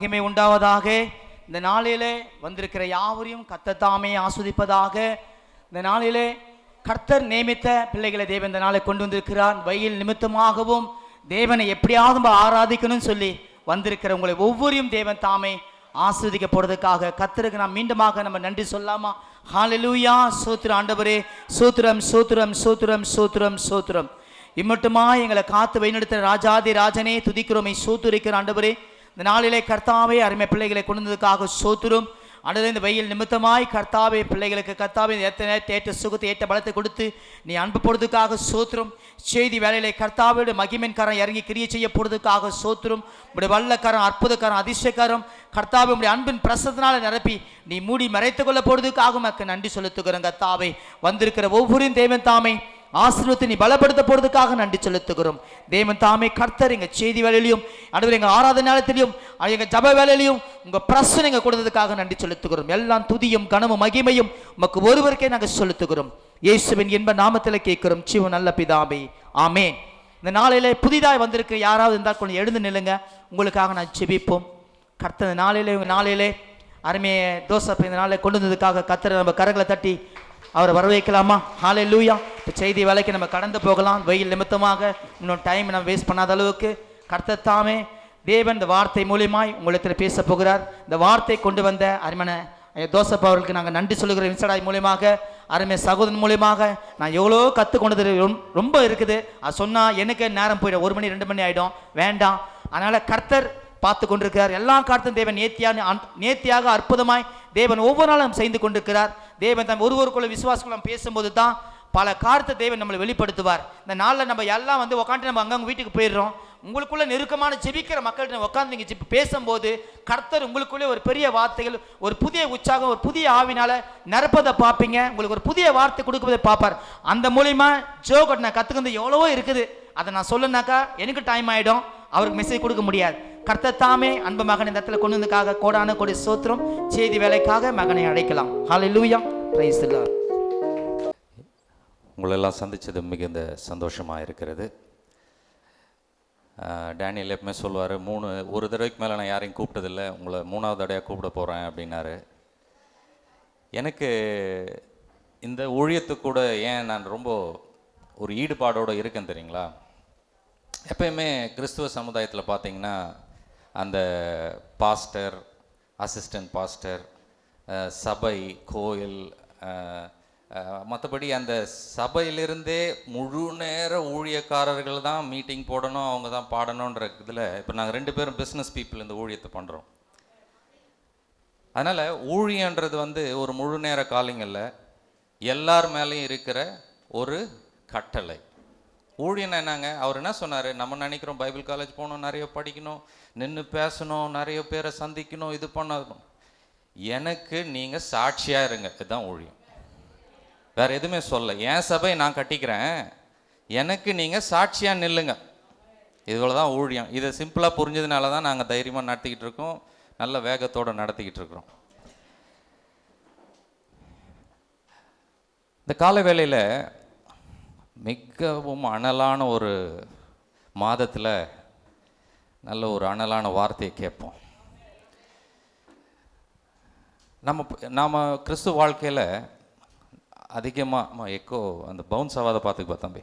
மகிமை உண்டாவதாக. இந்த நாளிலே வந்திருக்கிற யாவரையும் கர்த்தர் தாமே ஆஸ்வதிப்பதாக. இந்த நாளிலே கர்த்தர் நியமித்த பிள்ளைகளை தேவன் இந்த நாளை கொண்டு வந்திருக்கிறார். வெயில் நிமித்தமாகவும் தேவனை எப்படியாவது ஆராதிக்கணும்னு சொல்லி வந்திருக்கிற உங்களை ஒவ்வொருவரையும் தேவன் தாமே ஆஸ்வதிக்க போறதுக்காக கர்த்தருக்கு நாம் மீண்டுமாக நம்ம நன்றி சொல்லாமா? ஹல்லேலூயா, சோத்திரம் ஆண்டவரே, சோத்திரம் சோத்திரம் சோத்திரம் சோத்திரம் சோத்திரம். இம்மட்டுமா எங்களை காத்து வழிநடத்துகிற ராஜாதி ராஜனே துதிக்கிறோமே, சோத்துரிக்கிற ஆண்டவரே. இந்த நாளிலே கர்த்தாவே அருமை பிள்ளைகளை கொண்டு வந்ததுக்காக சோத்திரம் ஆண்டவரே. இந்த வெயில் நிமித்தமாய் கர்த்தாவே பிள்ளைகளுக்கு கர்த்தாவே ஏற்ற சுகத்தை ஏற்ற பலத்தை கொடுத்து நீ அன்பு போடுறதுக்காக சோத்திரம். செய்தி வேலையிலே கர்த்தாவோட மகிமின்காரன் இறங்கி கிரியை செய்ய போடுறதுக்காக சோத்திரம். உடைய வல்லக்காரன், அற்புதக்காரன், அதிசயக்காரன் கர்த்தாவே உடைய அன்பின் பிரசத்தினால நிரப்பி நீ மூடி மறைத்து கொள்ள போடுறதுக்காக மக்கள் நன்றி செலுத்துகிறோம். கர்த்தாவே வந்திருக்கிற ஒவ்வொரு தேவன் தாமே ஆசீர்வாதத்தை நீ பலப்படுத்த போறதுக்காக நன்றி செலுத்துகிறோம். தேவன் தாமே கர்த்தர் எங்க செய்தி வேலையிலையும் அடுத்து எங்க ஆராதனை நேரத்திலையும் எங்க ஜப வேலையிலையும் உங்க பிரசனை எங்க கொடுத்ததுக்காக நன்றி செலுத்துகிறோம். எல்லாம் துதியும் கனமும் மகிமையும் உமக்கு ஒருவருக்கே நாங்கள் செலுத்துகிறோம். இயேசுவின் இன்ப நாமத்தில் கேட்கிறோம் ஜீவ நல்ல பிதாவே, ஆமென். இந்த நாளிலே புதிதாய் வந்திருக்கிற யாராவது இருந்தால் கொஞ்சம் எழுந்து நில்லுங்க, உங்களுக்காக நான் ஜெபிப்போம். கர்த்தர் நாளிலே அருமையை தோசை இந்த நாளில் கொண்டு வந்ததுக்காக கர்த்தரை நம்ம கரங்களை தட்டி அவரை வரவேற்கலாமா? ஹல்லேலூயா. இப்போ செய்தி வேலைக்கு நம்ம கடந்து போகலாம். வெயில் நிமித்தமாக இன்னும் டைம் நம்ம வேஸ்ட் பண்ணாத அளவுக்கு கர்த்தர் தாமே தேவன் இந்த வார்த்தை மூலியமாய் உங்களுக்கு பேச போகிறார். இந்த வார்த்தை கொண்டு வந்த அருமையான தோசப் அவர்களுக்கு நாங்கள் நன்றி சொல்லுகிறோம். இன்ஸ்டாடாய் மூலியமாக அருமை சகோதரன் மூலியமாக நான் எவ்வளோ கற்றுக்கொண்டது ரொம்ப இருக்குது. அது சொன்னால் எனக்கு நேரம் போயிடும், 1 மணி 2 மணி ஆகிடும், வேண்டாம். அதனால் கர்த்தர் பார்த்து கொண்டிருக்கிறார். எல்லா காலத்தும் தேவன் நேர்த்தியாக அற்புதமாய் தேவன் ஒவ்வொரு நாளும் செய்து கொண்டிருக்கிறார். தேவன் தன் ஒருவருக்குள்ள விசுவாசக்குள்ள பேசும்போது தான் பல காரியத்தை தேவன் நம்மளை வெளிப்படுத்துவார். இந்த நாளில் நம்ம எல்லாம் உட்காந்து நம்ம அங்கங்கே வீட்டுக்கு போயிடுறோம். உங்களுக்குள்ள நெருக்கமான ஜெபிக்கிற மக்கள்கிட்ட உட்காந்து நீங்கள் பேசும்போது கர்த்தர் உங்களுக்குள்ளே ஒரு பெரிய வார்த்தைகள், ஒரு புதிய உற்சாகம், ஒரு புதிய ஆவினால நிரப்பதை பார்ப்பீங்க. உங்களுக்கு ஒரு புதிய வார்த்தை கொடுக்குறதை பார்ப்பார். அந்த மூலியமா ஜோகட் நான் கற்றுக்கிறது எவ்வளவோ இருக்குது. அதை நான் சொல்லனாக்கா எனக்கு டைம் ஆகிடும், அவருக்கு மெசேஜ் கொடுக்க முடியாது. கர்த்தர் தாமே அன்பு மகன் இந்த இடத்துல கொண்டு வந்ததுக்காக கோடான கோடி ஸ்தோத்திரம். செய்தி வேலைக்காக மகனை அழைக்கலாம். ஹல்லேலூயா, பிரைஸ் தி லார்ட். உங்களெல்லாம் சந்தித்தது மிகுந்த சந்தோஷமாக இருக்கிறது. டேனியல் எப்பவுமே சொல்லுவார், ஒரு தடவைக்கு மேலே நான் யாரையும் கூப்பிட்டதில்லை, உங்களை 3வது தடவையாக கூப்பிட போகிறேன் அப்படின்னாரு. எனக்கு இந்த ஊழியத்துக்கு கூட ஏன் நான் ரொம்ப ஒரு ஈடுபாடோடு இருக்கேன் தெரியுங்களா? எப்பயுமே கிறிஸ்துவ சமுதாயத்தில் பார்த்தீங்கன்னா அந்த பாஸ்டர், அசிஸ்டன்ட் பாஸ்டர், சபை, கோயில், மற்றபடி அந்த சபையிலிருந்தே முழு நேர ஊழியக்காரர்கள் தான் மீட்டிங் போடணும், அவங்க தான் பாடணுன்ற இதில் இப்போ நாங்கள் 2 பேரும் பிஸ்னஸ் பீப்புள் இந்த ஊழியத்தை பண்ணுறோம். அதனால் ஊழியன்றது ஒரு முழு நேர காலிங்கல்ல, எல்லார் மேலேயும் இருக்கிற ஒரு கட்டளை. ஊழியன்னா என்னங்க? அவர் என்ன சொன்னார்? நம்ம நினைக்கிறோம் பைபிள் காலேஜ் போகணும், நிறைய படிக்கணும், நின்று பேசணும், நிறைய பேரை சந்திக்கணும், இது பண்ணணும். எனக்கு நீங்கள் சாட்சியாக இருங்க, இதுதான் ஊழியம். வேறு எதுவுமே சொல்ல. என் சபை நான் கட்டிக்கிறேன், எனக்கு நீங்கள் சாட்சியாக நில்லுங்க, இதுபோல தான் ஊழியம். இதை சிம்பிளாக புரிஞ்சதுனால தான் நாங்கள் தைரியமாக நடத்திக்கிட்டு இருக்கோம், நல்ல வேகத்தோடு நடத்திக்கிட்டு இருக்கிறோம். இந்த கால வேளையில் மிகவும் அனலான ஒரு மாதத்தில் நல்ல ஒரு அனலான வார்த்தையை கேட்போம். நாம் கிறிஸ்துவ வாழ்க்கையில் அதிகமாக அந்த பவுன்ஸ் ஆகாத பார்த்துக்கு தம்பி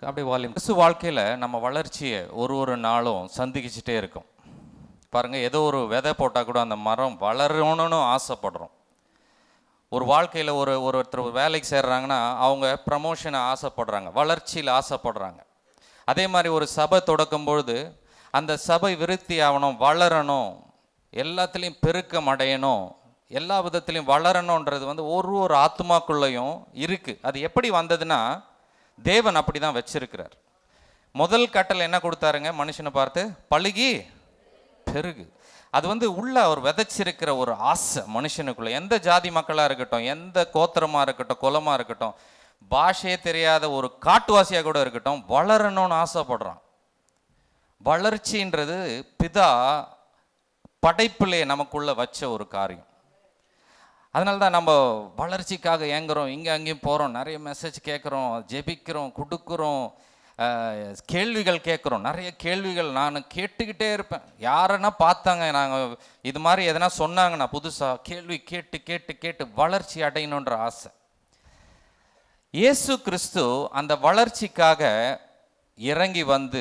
அப்படியே வால்யூம். கிறிஸ்துவ வாழ்க்கையில் நம்ம வளர்ச்சியை ஒரு நாளும் சந்திக்கிச்சிட்டே இருக்கோம். பாருங்கள், ஏதோ ஒரு விதை போட்டால் கூட அந்த மரம் வளரணும்னு ஆசைப்படுறோம். ஒரு வாழ்க்கையில் ஒருத்தர் வேலைக்கு சேர்றாங்கன்னா அவங்க ப்ரமோஷனை ஆசைப்படுறாங்க, வளர்ச்சியில் ஆசைப்படுறாங்க. அதே மாதிரி ஒரு சபை தொடக்கும் பொழுது அந்த சபை விருத்தி ஆகணும், வளரணும், எல்லாத்துலேயும் பெருக்கம் அடையணும், எல்லா விதத்துலையும் வளரணுன்றது ஒரு ஆத்மாக்குள்ளேயும் இருக்குது. அது எப்படி வந்ததுன்னா தேவன் அப்படி தான் வச்சிருக்கிறார். முதல் கட்டளை என்ன கொடுத்தாருங்க? மனுஷனை பார்த்து பழுகி பெருகு. அது உள்ள அவர் விதைச்சிருக்கிற ஒரு ஆசை மனுஷனுக்குள்ள. எந்த ஜாதி மக்களாக இருக்கட்டும், எந்த கோத்திரமாக இருக்கட்டும், குலமாக இருக்கட்டும், பாஷையே தெரியாத ஒரு காட்டுவாசியாக கூட இருக்கட்டும், வளரணும்னு ஆசைப்படுறான். வளர்ச்சின்றது பிதா படைப்பிலே நமக்குள்ள வச்ச ஒரு காரியம். அதனால தான் நம்ம வளர்ச்சிக்காக ஏங்குறோம், இங்கே அங்கேயும் போகிறோம், நிறைய மெசேஜ் கேட்குறோம், ஜெபிக்கிறோம், கொடுக்குறோம், கேள்விகள் கேட்குறோம். நிறைய கேள்விகள் நான் கேட்டுக்கிட்டே இருப்பேன். யாருன்னா பார்த்தாங்க, நாங்கள் இது மாதிரி எதனா சொன்னாங்கன்னா புதுசாக கேள்வி கேட்டு கேட்டு கேட்டு வளர்ச்சி அடையணுன்ற ஆசை. இயேசு கிறிஸ்து அந்த வளர்ச்சிக்காக இறங்கி வந்து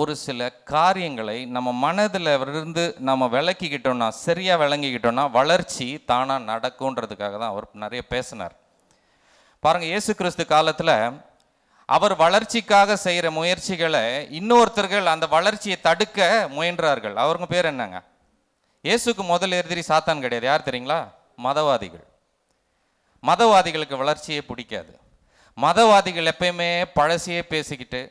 ஒரு சில காரியங்களை நம்ம மனதில் இருந்து நம்ம விளக்கிக்கிட்டோம்னா, சரியாக விளங்கிக்கிட்டோம்னா வளர்ச்சி தானாக நடக்கும்ன்றதுக்காக தான் அவர் நிறைய பேசினார். பாருங்கள், இயேசு கிறிஸ்து காலத்தில் அவர் வளர்ச்சிக்காக செய்கிற முயற்சிகளை இன்னொருத்தர்கள் அந்த வளர்ச்சியை தடுக்க முயன்றார்கள். அவருங்க பேர் என்னங்க? இயேசுக்கு முதல் எதிரி சாத்தான் கிடையாது. யார் தெரியுங்களா? மதவாதிகள். மதவாதிகளுக்கு வளர்ச்சியே பிடிக்காது. மதவாதிகள் எப்பயுமே பழசையே பேசிக்கிட்டு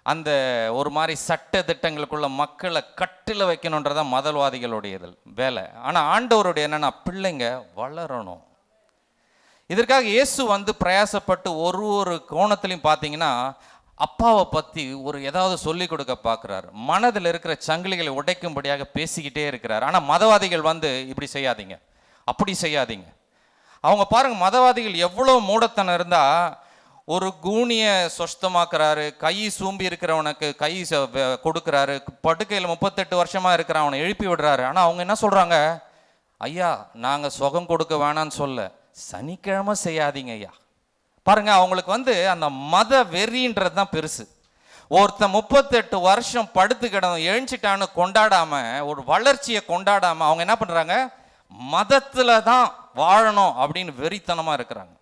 அந்த ஒரு மாதிரி சட்ட திட்டங்களுக்குள்ள மக்களை கட்டில் வைக்கணுன்றதான் மதவாதிகளுடைய வேலை. ஆனால் ஆண்டவருடைய என்னன்னா, பிள்ளைங்க வளரணும். இதற்காக இயேசு வந்து பிரயாசப்பட்டு ஒரு கோணத்திலையும் பார்த்தீங்கன்னா அப்பாவை பற்றி ஏதாவது சொல்லிக் கொடுக்க பார்க்குறாரு. மனதில் இருக்கிற சங்கிலிகளை உடைக்கும்படியாக பேசிக்கிட்டே இருக்கிறார். ஆனால் மதவாதிகள் வந்து இப்படி செய்யாதீங்க, அப்படி செய்யாதீங்க. அவங்க பாருங்க, மதவாதிகள் எவ்வளோ மூடத்தனம் இருந்தால் ஒரு கூனியை சொஸ்தமாக்குறாரு, கை சூம்பி இருக்கிறவனுக்கு கை கொடுக்குறாரு, படுக்கையில் 38 வருஷமாக இருக்கிறான் அவனை எழுப்பி விடுறாரு. ஆனால் அவங்க என்ன சொல்கிறாங்க? ஐயா, நாங்கள் சுகம் கொடுக்க வேணான்னு சொல்ல, சனிக்கிழமை செய்யாதீங்க ஐயா. பாருங்க, அவங்களுக்கு வந்து அந்த மத வெறின்றது தான் பெருசு. ஒருத்தன் 38 வருஷம் படுத்து கிடந்து எழுஞ்சிட்டான்னு கொண்டாடாம, ஒரு வளர்ச்சியை கொண்டாடாம அவங்க என்ன பண்றாங்க? மதத்துல தான் வாழணும் அப்படின்னு வெறித்தனமா இருக்கிறாங்க.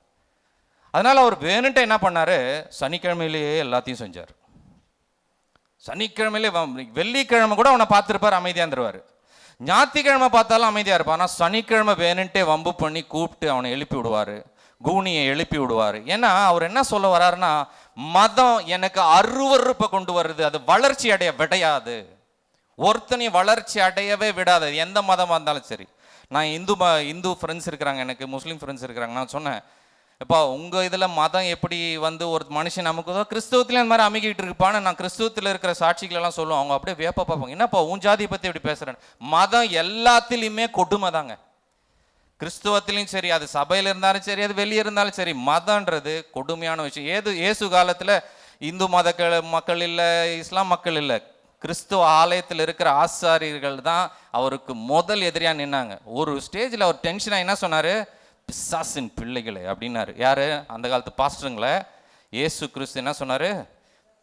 அதனால அவர் வேணுன்ட்டு என்ன பண்ணாரு? சனிக்கிழமையிலேயே எல்லாத்தையும் செஞ்சார். சனிக்கிழமையிலே, வெள்ளிக்கிழமை கூட அவனை பார்த்துருப்பார், அமைதியா இருந்துருவாரு. ஞாயிற்றுக்கிழமை பார்த்தாலும் அமைதியா இருப்பான். ஆனால் சனிக்கிழமை வேணுன்ட்டே வம்பு பண்ணி கூப்பிட்டு அவனை எழுப்பி விடுவாரு, கூனியை எழுப்பி விடுவார். ஏன்னா அவர் என்ன சொல்ல வர்றாருன்னா, மதம் எனக்கு அருவருப்பை கொண்டு வருது, அது வளர்ச்சி அடைய விடையாது. ஒருத்தனையும் வளர்ச்சி அடையவே விடாது, எந்த மதமாக இருந்தாலும் சரி. நான் இந்து ஃப்ரெண்ட்ஸ் இருக்கிறாங்க, எனக்கு முஸ்லீம் ஃப்ரெண்ட்ஸ் இருக்கிறாங்க. நான் சொன்னேன், இப்போ உங்கள் இதில் மதம் எப்படி வந்து ஒரு மனுஷன் நமக்கு கிறிஸ்துவத்துலேயும் அந்த மாதிரி அமைக்கிட்டு இருப்பான்னு நான் கிறிஸ்துவத்தில் இருக்கிற சாட்சிகளெல்லாம் சொல்லுவோம். அவங்க அப்படியே வேப்ப பார்ப்பாங்க, என்னப்பா உன் ஜாதியை பற்றி எப்படி பேசுகிறேன்? மதம் எல்லாத்துலேயுமே கொடுமை தாங்க. கிறிஸ்துவத்திலையும் சரி, அது சபையில் இருந்தாலும் சரி, அது வெளியே இருந்தாலும் சரி, மதன்றது கொடுமையான விஷயம். இயேசு காலத்தில் இந்து மத மக்கள் இல்லை, இஸ்லாம் மக்கள் இல்லை, கிறிஸ்துவ ஆலயத்தில் இருக்கிற ஆசாரியர்கள் தான் அவருக்கு முதல் எதிரியாக நின்னாங்க. ஒரு ஸ்டேஜில் அவர் டென்ஷனாக என்ன சொன்னார்? பிசாசின் பிள்ளைகளே அப்படின்னாரு. யாரு? அந்த காலத்து பாஸ்டருங்களை. இயேசு கிறிஸ்து என்ன சொன்னார்?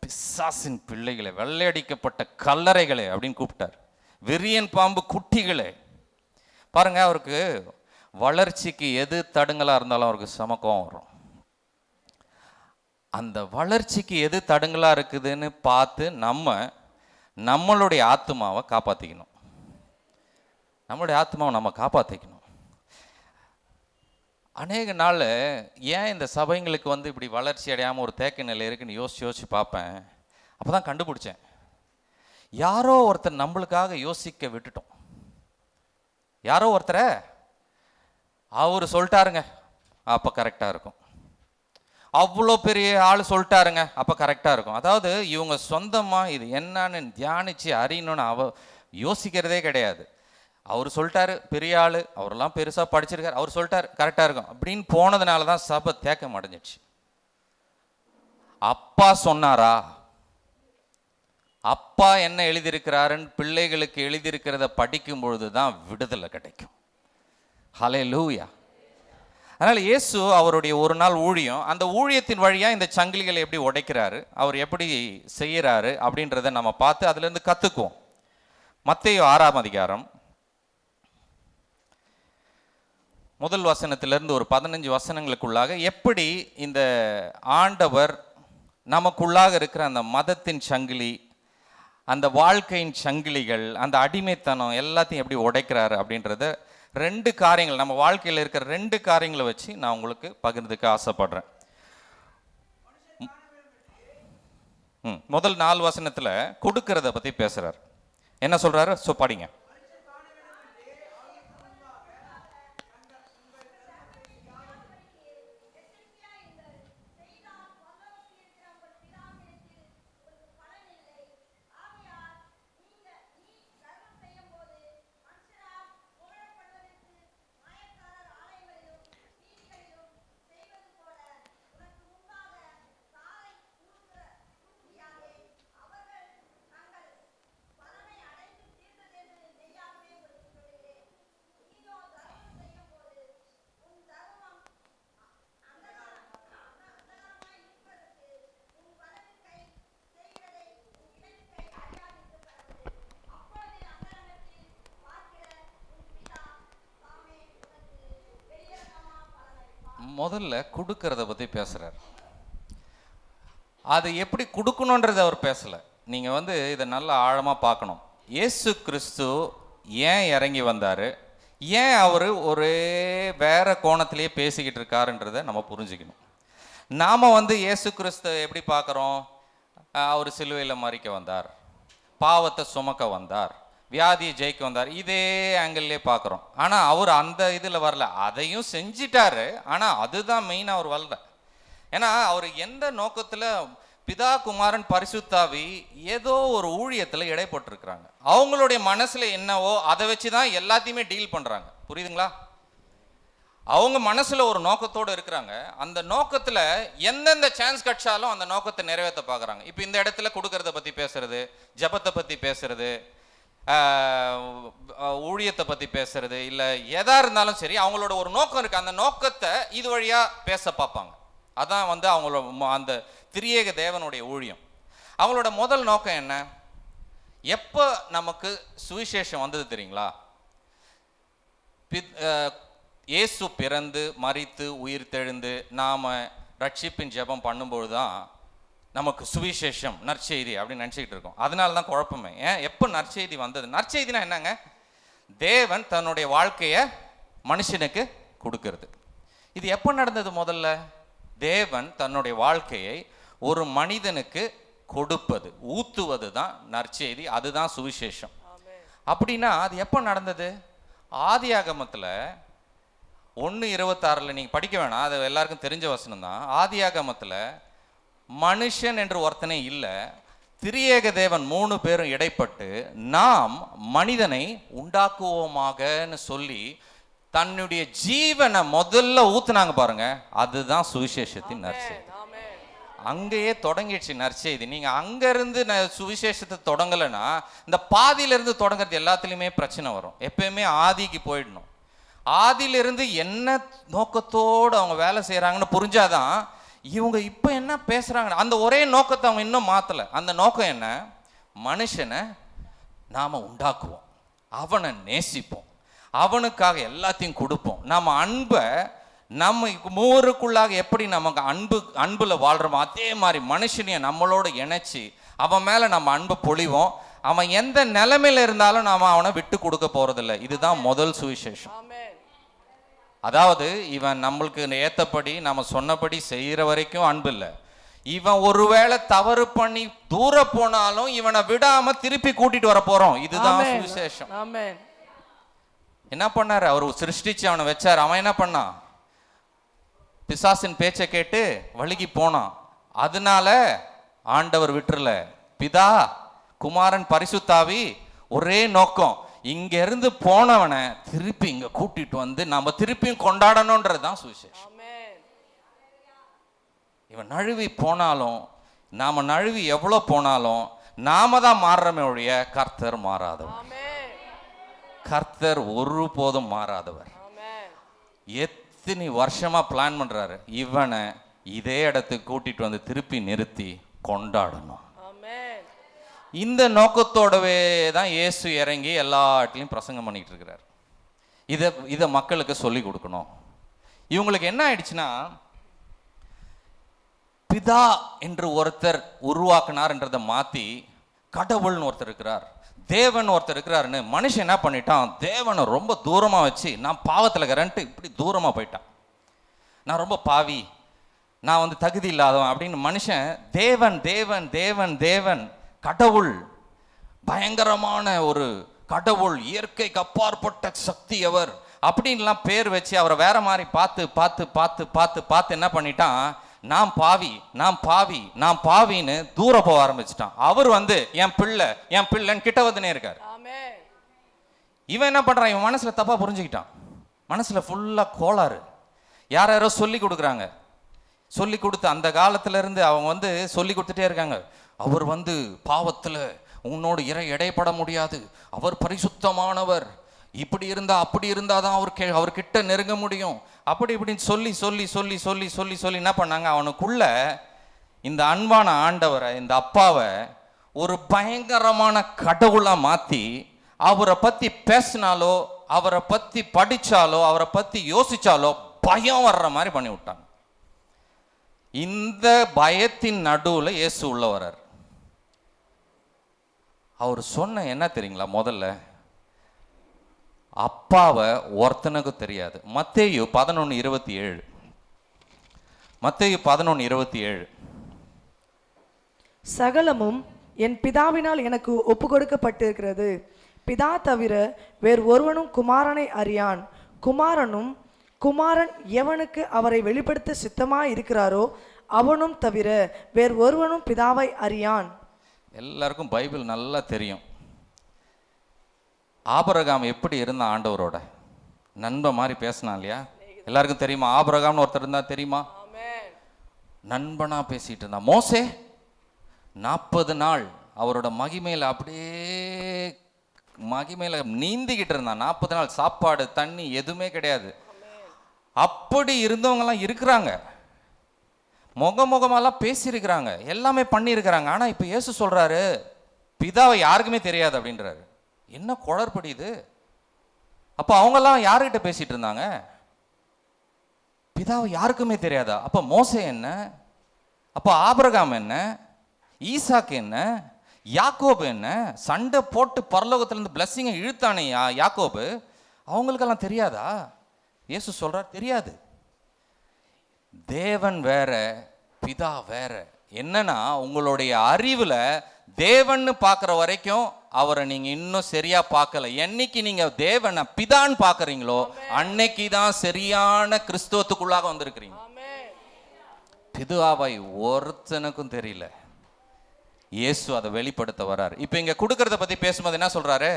பிசாசின் பிள்ளைகளே, வெள்ளையடிக்கப்பட்ட கல்லறைகளே அப்படின்னு கூப்பிட்டார். விரியன் பாம்பு குட்டிகளே. பாருங்க, அவருக்கு வளர்ச்சிக்கு எது தடுங்களாக இருந்தாலும் அவருக்கு சமக்கம் வரும். அந்த வளர்ச்சிக்கு எது தடுங்களாக இருக்குதுன்னு பார்த்து நம்மளுடைய ஆத்மாவை காப்பாற்றிக்கணும். நம்மளுடைய ஆத்மாவை நம்ம காப்பாற்றிக்கணும். அநேக நாள் ஏன் இந்த சபைங்களுக்கு வந்து இப்படி வளர்ச்சி அடையாமல் ஒரு தேக்க நிலை இருக்குன்னு யோசிச்சு பார்ப்பேன். அப்போ தான் கண்டுபிடிச்சேன், யாரோ ஒருத்தர் நம்மளுக்காக யோசிக்க விட்டுட்டோம். யாரோ ஒருத்தரை அவர் சொல்லிட்டாருங்க, அப்போ கரெக்டாக இருக்கும். அவ்வளோ பெரிய ஆள் சொல்லிட்டாருங்க, அப்போ கரெக்டாக இருக்கும். அதாவது இவங்க சொந்தமாக இது என்னன்னு தியானித்து அறியணும்னு யோசிக்கிறதே கிடையாது. அவர் சொல்லிட்டாரு, பெரிய ஆள், அவரெல்லாம் பெருசாக படிச்சிருக்காரு, அவர் சொல்லிட்டாரு கரெக்டாக இருக்கும் அப்படின்னு போனதுனால தான் சபை தேக்கம் அடைஞ்சிடுச்சு. அப்பா சொன்னாரா? அப்பா என்ன எழுதியிருக்கிறாருன்னு பிள்ளைகளுக்கு எழுதியிருக்கிறத படிக்கும் பொழுது தான் விடுதலை கிடைக்கும். ஹல்லேலூயா. அதனால் இயேசு அவருடைய ஒரு நாள் ஊழியம், அந்த ஊழியத்தின் வழியாக இந்த சங்கிலிகளை எப்படி உடைக்கிறாரு, அவர் எப்படி செய்கிறாரு அப்படின்றத நம்ம பார்த்து அதுலேருந்து கற்றுக்குவோம். மத்தேயு 6ஆம் அதிகாரம் முதல் வசனத்திலிருந்து ஒரு 15 வசனங்களுக்குள்ளாக எப்படி இந்த ஆண்டவர் நமக்குள்ளாக இருக்கிற அந்த மதத்தின் சங்கிலி, அந்த வாழ்க்கையின் சங்கிலிகள், அந்த அடிமைத்தனம் எல்லாத்தையும் எப்படி உடைக்கிறாரு அப்படின்றத 2 காரியங்கள், நம்ம வாழ்க்கையில் இருக்கிற 2 காரியங்களை வச்சு நான் உங்களுக்கு பகிர்ந்துக்க ஆசைப்படுறேன். முதல் 4 வசனத்தில் கொடுக்கறத பற்றி பேசுகிறார். என்ன சொல்கிறாரு? படிங்க. முதல்ல கொடுக்கறத பற்றி பேசுகிறார். அது எப்படி கொடுக்கணுன்றதை அவர் பேசலை. நீங்கள் வந்து இதை நல்லா ஆழமாக பார்க்கணும். இயேசு கிறிஸ்து ஏன் இறங்கி வந்தார், ஏன் அவர் ஒரே வேற கோணத்திலேயே பேசிக்கிட்டு இருக்காருன்றதை நம்ம புரிஞ்சுக்கணும். நாம் வந்து இயேசு கிறிஸ்து எப்படி பார்க்குறோம்? அவர் சிலுவையில் மறிக்க வந்தார், பாவத்தை சுமக்க வந்தார், வியாதியை ஜெயிக்க வந்தார், இதே ஆங்கிள்லேயே பார்க்குறோம். ஆனால் அவர் அந்த இதில் வரல. அதையும் செஞ்சிட்டாரு, ஆனால் அதுதான் மெயினாக அவர் வரல. ஏன்னா அவர் எந்த நோக்கத்தில் பிதா குமாரன் பரிசுத்தாவி ஏதோ ஒரு ஊழியத்தில் இடைப்பட்டிருக்கிறாங்க. அவங்களுடைய மனசில் என்னவோ அதை வச்சு தான் எல்லாத்தையுமே டீல் பண்ணுறாங்க. புரியுதுங்களா? அவங்க மனசில் ஒரு நோக்கத்தோடு இருக்கிறாங்க. அந்த நோக்கத்தில் எந்தெந்த சான்ஸ் கிடைச்சாலும் அந்த நோக்கத்தை நிறைவேற்ற பார்க்குறாங்க. இப்போ இந்த இடத்துல கொடுக்கறத பற்றி பேசுறது, ஜபத்தை பற்றி பேசுறது, ஊழியத்தை பற்றி பேசுறது, இல்லை எதாக இருந்தாலும் சரி, அவங்களோட ஒரு நோக்கம் இருக்குது. அந்த நோக்கத்தை இது வழியாக பேச பார்ப்பாங்க. அதான் வந்து அவங்களோட அந்த திரியேக தேவனுடைய ஊழியம். அவங்களோட முதல் நோக்கம் என்ன? எப்போ நமக்கு சுவிசேஷம் வந்தது தெரியுங்களா? இயேசு பிறந்து மரித்து உயிர் தெழுந்து நாம் ரட்சிப்பின் ஜெபம் பண்ணும்போது தான் நமக்கு சுவிசேஷம் நற்செய்தி அப்படின்னு நினச்சிக்கிட்டு இருக்கோம். அதனால தான் குழப்பமே. ஏன் எப்போ நற்செய்தி வந்தது? நற்செய்தினா என்னங்க? தேவன் தன்னுடைய வாழ்க்கையை மனுஷனுக்கு கொடுக்கறது. இது எப்போ நடந்தது? முதல்ல தேவன் தன்னுடைய வாழ்க்கையை ஒரு மனிதனுக்கு கொடுப்பது, ஊத்துவது தான் நற்செய்தி. அதுதான் சுவிசேஷம். அப்படின்னா அது எப்போ நடந்தது? ஆதியாகமத்தில் 1:26 நீங்கள் படிக்க வேணாம், அது எல்லாருக்கும் தெரிஞ்ச வசனம் தான். ஆதியாகமத்தில் மனுஷன் என்று ஒருத்தனே இல்லை, திரியேக தேவன் 3 பேரும் இடைப்பட்டு நாம் மனிதனை உண்டாக்குவோமாகன்னு சொல்லி தன்னுடைய ஜீவனை முதல்ல ஊத்துனாங்க பாருங்க. அதுதான் சுவிசேஷத்தின் நற்செய்தி. அங்கேயே தொடங்கிடுச்சு நற்செய்தி. நீங்க அங்கிருந்து சுவிசேஷத்தை தொடங்கலைன்னா இந்த பாதியிலிருந்து தொடங்குறது எல்லாத்துலேயுமே பிரச்சனை வரும். எப்பயுமே ஆதிக்கு போயிடணும். ஆதியிலிருந்து என்ன நோக்கத்தோடு அவங்க வேலை செய்கிறாங்கன்னு புரிஞ்சாதான் இவங்க இப்போ என்ன பேசுகிறாங்க. அந்த ஒரே நோக்கத்தை அவங்க இன்னும் மாற்றலை. அந்த நோக்கம் என்ன? மனுஷனை நாம் உண்டாக்குவோம், அவனை நேசிப்போம், அவனுக்காக எல்லாத்தையும் கொடுப்போம். நம்ம அன்பை நம்ம மூவருக்குள்ளாக எப்படி நமக்கு அன்புல வாழ்கிறோமோ அதே மாதிரி மனுஷனையை நம்மளோட இணைச்சி அவன் மேலே நம்ம அன்பை பொழிவோம். அவன் எந்த நிலைமையில இருந்தாலும் நாம் அவனை விட்டு கொடுக்க போகிறதில்ல. இதுதான் முதல் சுவிசேஷம். அதாவது இவன் நம்மளுக்கு ஏற்றபடி நம்ம சொன்னபடி செய்கிற வரைக்கும் அன்பு இல்லை. இவன் ஒருவேளை தவறு பண்ணி தூர போனாலும் இவனை விடாம திருப்பி கூட்டிட்டு வர போறோம். இதுதான் சுவிசேஷம். என்ன பண்ணாரு? அவர் சிருஷ்டிச்சு அவனை வச்சார். அவன் என்ன பண்ணான்? பிசாசின் பேச்சை கேட்டு வழுகி போனான். அதனால ஆண்டவர் விட்டுறல. பிதா குமாரன் பரிசுத்தாவி ஒரே நோக்கம், இங்க இருந்து போனவனை திருப்பி இங்க கூட்டிட்டு வந்து நம்ம திருப்பியும் கொண்டாடணும்ன்றதுதான் சுவிசேஷம். இவன் நழுவி போனாலும் நாம நழுவி எவ்வளோ போனாலும் நாம தான் மாறுறமே ஒழிய கர்த்தர் மாறாதவர். கர்த்தர் ஒருபோதும் மாறாதவர். எத்தனை வருஷமா பிளான் பண்றாரு, இவனை இதே இடத்துக்கு கூட்டிட்டு வந்து திருப்பி நிறுத்தி கொண்டாடணும். இந்த நோக்கத்தோடவே தான் இயேசு இறங்கி எல்லா இடத்துலையும் பிரசங்கம் பண்ணிட்டு இருக்கிறார். இதை மக்களுக்கு சொல்லி கொடுக்கணும். இவங்களுக்கு என்ன ஆயிடுச்சுன்னா, பிதா என்று ஒருத்தர் உருவாக்குனார்ன்றதை மாற்றி கடவுள்னு ஒருத்தர் இருக்கிறார், தேவன் ஒருத்தர் இருக்கிறாருன்னு மனுஷன் என்ன பண்ணிட்டான்? தேவனை ரொம்ப தூரமாக வச்சு நான் பாவத்தில் இருக்கிறேன்ட்டு இப்படி தூரமாக போயிட்டான். நான் ரொம்ப பாவி, நான் வந்து தகுதி இல்லாதவன் அப்படின்னு மனுஷன் தேவன் தேவன் தேவன் தேவன் கடவுள், பயங்கரமான ஒரு கடவுள், இயற்கைக்கு அப்பாற்பட்ட சக்தி அவர் அப்படின்லாம் பேர் வச்சு அவரை வேற மாதிரி பார்த்து பார்த்து பார்த்து பார்த்து பார்த்து என்ன பண்ணிட்டான்? நான் பாவி நான் பாவி நான் பாவின்னு தூர போக ஆரம்பிச்சிட்டான். அவர் வந்து என் பிள்ளை என் பிள்ளைன்னு கிட்ட வந்துனே இருக்காரு. இவன் என்ன பண்றான்? இவன் மனசுல தப்பா புரிஞ்சுக்கிட்டான். மனசுல ஃபுல்லா கோளாறு. யாரோ சொல்லி கொடுக்குறாங்க. சொல்லி கொடுத்து அந்த காலத்துல இருந்து அவங்க வந்து சொல்லி கொடுத்துட்டே இருக்காங்க. அவர் வந்து பாவத்துல உன்னோடு இடைப்பட முடியாது, அவர் பரிசுத்தமானவர், இப்படி இருந்தா அப்படி இருந்தாதான் அவர்கிட்ட நெருங்க முடியும், அப்படி இப்படின்னு சொல்லி சொல்லி சொல்லி சொல்லி சொல்லி சொல்லி என்ன பண்ணாங்க? அவனுக்குள்ள இந்த அன்பான ஆண்டவரை, இந்த அப்பாவை ஒரு பயங்கரமான கடவுளா மாத்தி அவரை பத்தி பேசினாலோ அவரை பத்தி படிச்சாலோ அவரை பத்தி யோசிச்சாலோ பயம் வர்ற மாதிரி பண்ணி விட்டாங்க. இந்த பயத்தின் நடுவுல இயேசு உள்ள வர்றார். அவர் சொன்ன என்ன தெரியுங்களா? முதல்ல அப்பாவை ஒருத்தனுக்கு தெரியாது. மத்தேயு 11:27. மத்தேயு 11:27. சகலமும் என் பிதாவினால் எனக்கு ஒப்பு கொடுக்கப்பட்டிருக்கிறது. பிதா தவிர வேறு ஒருவனும் குமாரனை அறியான். குமாரன் எவனுக்கு அவரை வெளிப்படுத்த சித்தமாய் இருக்கிறாரோ அவனும் தவிர வேறு ஒருவனும் பிதாவை அறியான். எல்லாருக்கும் பைபிள் நல்லா தெரியும். ஆபிரகாம் எப்படி இருந்தான்? ஆண்டவரோட நண்பன் மாதிரி பேசினான் இல்லையா? எல்லாருக்கும் தெரியுமா? ஆபிரகாம்னு ஒருத்தர் இருந்தா தெரியுமா? நண்பனா பேசிட்டு இருந்தான். மோசே 40 நாள் அவரோட மகிமையில அப்படியே மகிமையில நீந்திக்கிட்டு இருந்தான். 40 நாள் சாப்பாடு தண்ணி எதுவுமே கிடையாது. அப்படி இருந்தவங்கலாம் இருக்கிறாங்க, முகமெல்லாம் பேசியிருக்கிறாங்க, எல்லாமே பண்ணியிருக்கிறாங்க. ஆனால் இப்போ இயேசு சொல்றாரு பிதாவை யாருக்குமே தெரியாது அப்படின்றாரு. என்ன குழப்படி இது? அப்போ அவங்கெல்லாம் யாருக்கிட்ட பேசிட்டு இருந்தாங்க? பிதாவை யாருக்குமே தெரியாதா? அப்போ மோசே என்ன? அப்போ ஆபிரகாம் என்ன? ஈசாக்கு என்ன? யாக்கோபு என்ன? சண்டை போட்டு பரலோகத்திலிருந்து பிளஸ்ஸிங்கை இழுத்தானே யாக்கோபு, அவங்களுக்கெல்லாம் தெரியாதா? இயேசு சொல்றார் தெரியாது. தேவன் வேற, பிதா வேற. என்னன்னா உங்களுடைய அறிவுல தேவன்னு பார்க்குற வரைக்கும் அவரை நீங்க இன்னும் சரியா பார்க்கல. என்னைக்கு நீங்க தேவனை பிதான்னு பார்க்குறீங்களோ அன்னைக்கு தான் சரியான கிறிஸ்துவத்துக்குள்ளாக வந்திருக்கிறீங்க. பிதாவை ஒருத்தனுக்கும் தெரியல. இயேசு அதை வெளிப்படுத்த வர்றாரு. இப்போ இங்க கொடுக்கறத பத்தி பேசும்போது என்ன சொல்றாரு?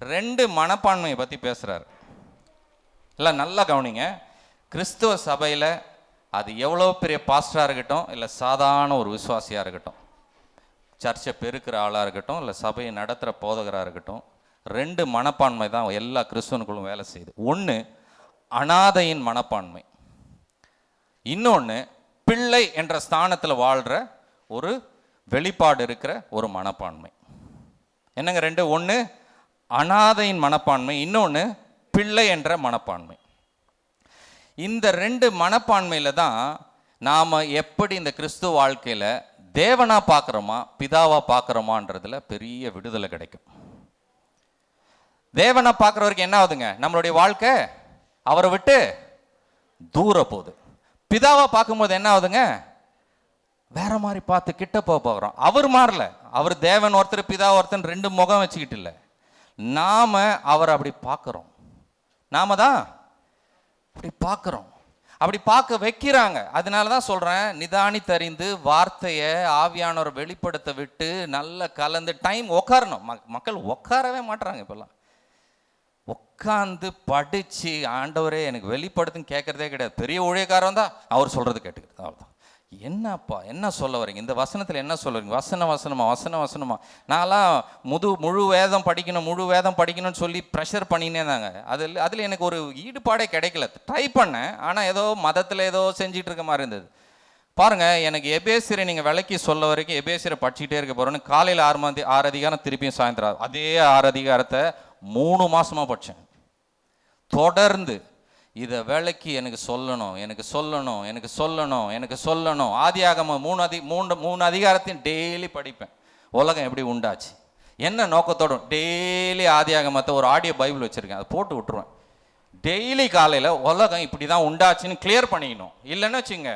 2 மனப்பான்மையை பத்தி பேசுறாரு. இல்லை நல்லா கவனிங்க. கிறிஸ்துவ சபையில் அது எவ்வளோ பெரிய பாஸ்டராக இருக்கட்டும், இல்லை சாதாரண ஒரு விசுவாசியாக இருக்கட்டும், சர்ச்சை பெருக்கிற ஆளாக இருக்கட்டும், இல்லை சபையை நடத்துகிற போதகராக இருக்கட்டும், 2 மனப்பான்மை தான் எல்லா கிறிஸ்துவனுக்குள்ளும் வேலை செய்யுது. ஒன்று அனாதையின் மனப்பான்மை, இன்னொன்று பிள்ளை என்ற ஸ்தானத்தில் வாழ்கிற ஒரு வெளிப்பாடு இருக்கிற ஒரு மனப்பான்மை. என்னங்க 2? ஒன்று அனாதையின் மனப்பான்மை, இன்னொன்று பிள்ளை என்ற மனப்பான்மை. இந்த 2 மனப்பான்மையில தான் நாம எப்படி இந்த கிறிஸ்துவ வாழ்க்கையில தேவனா பார்க்குறோமா பிதாவா பார்க்குறோமான்றதுல பெரிய விடுதலை கிடைக்கும். தேவனா பார்க்குறவருக்கு என்ன ஆகுதுங்க? நம்மளுடைய வாழ்க்கை அவரை விட்டு தூர போகுது. பிதாவா பார்க்கும்போது என்ன ஆகுதுங்க? வேற மாதிரி பார்த்து கிட்ட போகிறோம். அவர் மாறல. அவர் தேவன் ஒருத்தர், பிதா ஒருத்தன், 2 முகம் வச்சுக்கிட்டு இல்லை. நாம அவரை அப்படி பார்க்குறோம். நாம தான் அப்படி பார்க்குறோம். அப்படி பார்க்க வைக்கிறாங்க. அதனால தான் சொல்கிறேன், நிதானித்தறிந்து வார்த்தையை ஆவியானவரை வெளிப்படுத்த விட்டு நல்ல கலந்து டைம் உட்காரணும். மக்கள் உட்காரவே மாட்டுறாங்க. இப்போல்லாம் உட்காந்து படித்து ஆண்டவரே எனக்கு வெளிப்படுத்துன்னு கேட்குறதே கிடையாது. பெரிய ஊழியக்காரன் தான் அவர் சொல்கிறது கேட்டுக்கிறது, அவ்வளோதான். என்னப்பா என்ன சொல்ல வரீங்க? இந்த வசனத்தில் என்ன சொல்ல வரீங்க? வசனமா? நான்லாம் முழு வேதம் படிக்கணும்னு சொல்லி ப்ரெஷர் பண்ணினே தாங்க. அதில் எனக்கு ஒரு ஈடுபாடே கிடைக்கல. ட்ரை பண்ணேன், ஆனால் ஏதோ மதத்தில் ஏதோ செஞ்சிட்டு இருக்க மாதிரி இருந்தது. பாருங்கள், எனக்கு எபேசியரை நீங்கள் விளக்கி சொல்ல வரைக்கும் எபேசியரை படிச்சுக்கிட்டே இருக்க போகிறோன்னு காலையில் 6 அதிகாரம் திருப்பியும் சாயந்தரம் அதே 6 அதிகாரத்தை 3 மாதமாக படித்தேன் தொடர்ந்து. இதை விளக்கி எனக்கு சொல்லணும். ஆதியாகமம் 3 அதிகாரத்தையும் டெய்லி படிப்பேன். உலகம் எப்படி உண்டாச்சு, என்ன நோக்கத்தோடும் டெய்லி ஆதியாகமத்தை ஒரு ஆடியோ பைபிள் வச்சுருக்கேன், அதை போட்டு விட்டுருவேன். டெய்லி காலையில் உலகம் இப்படி தான் உண்டாச்சுன்னு கிளியர் பண்ணிக்கணும். இல்லைன்னு வச்சுங்க,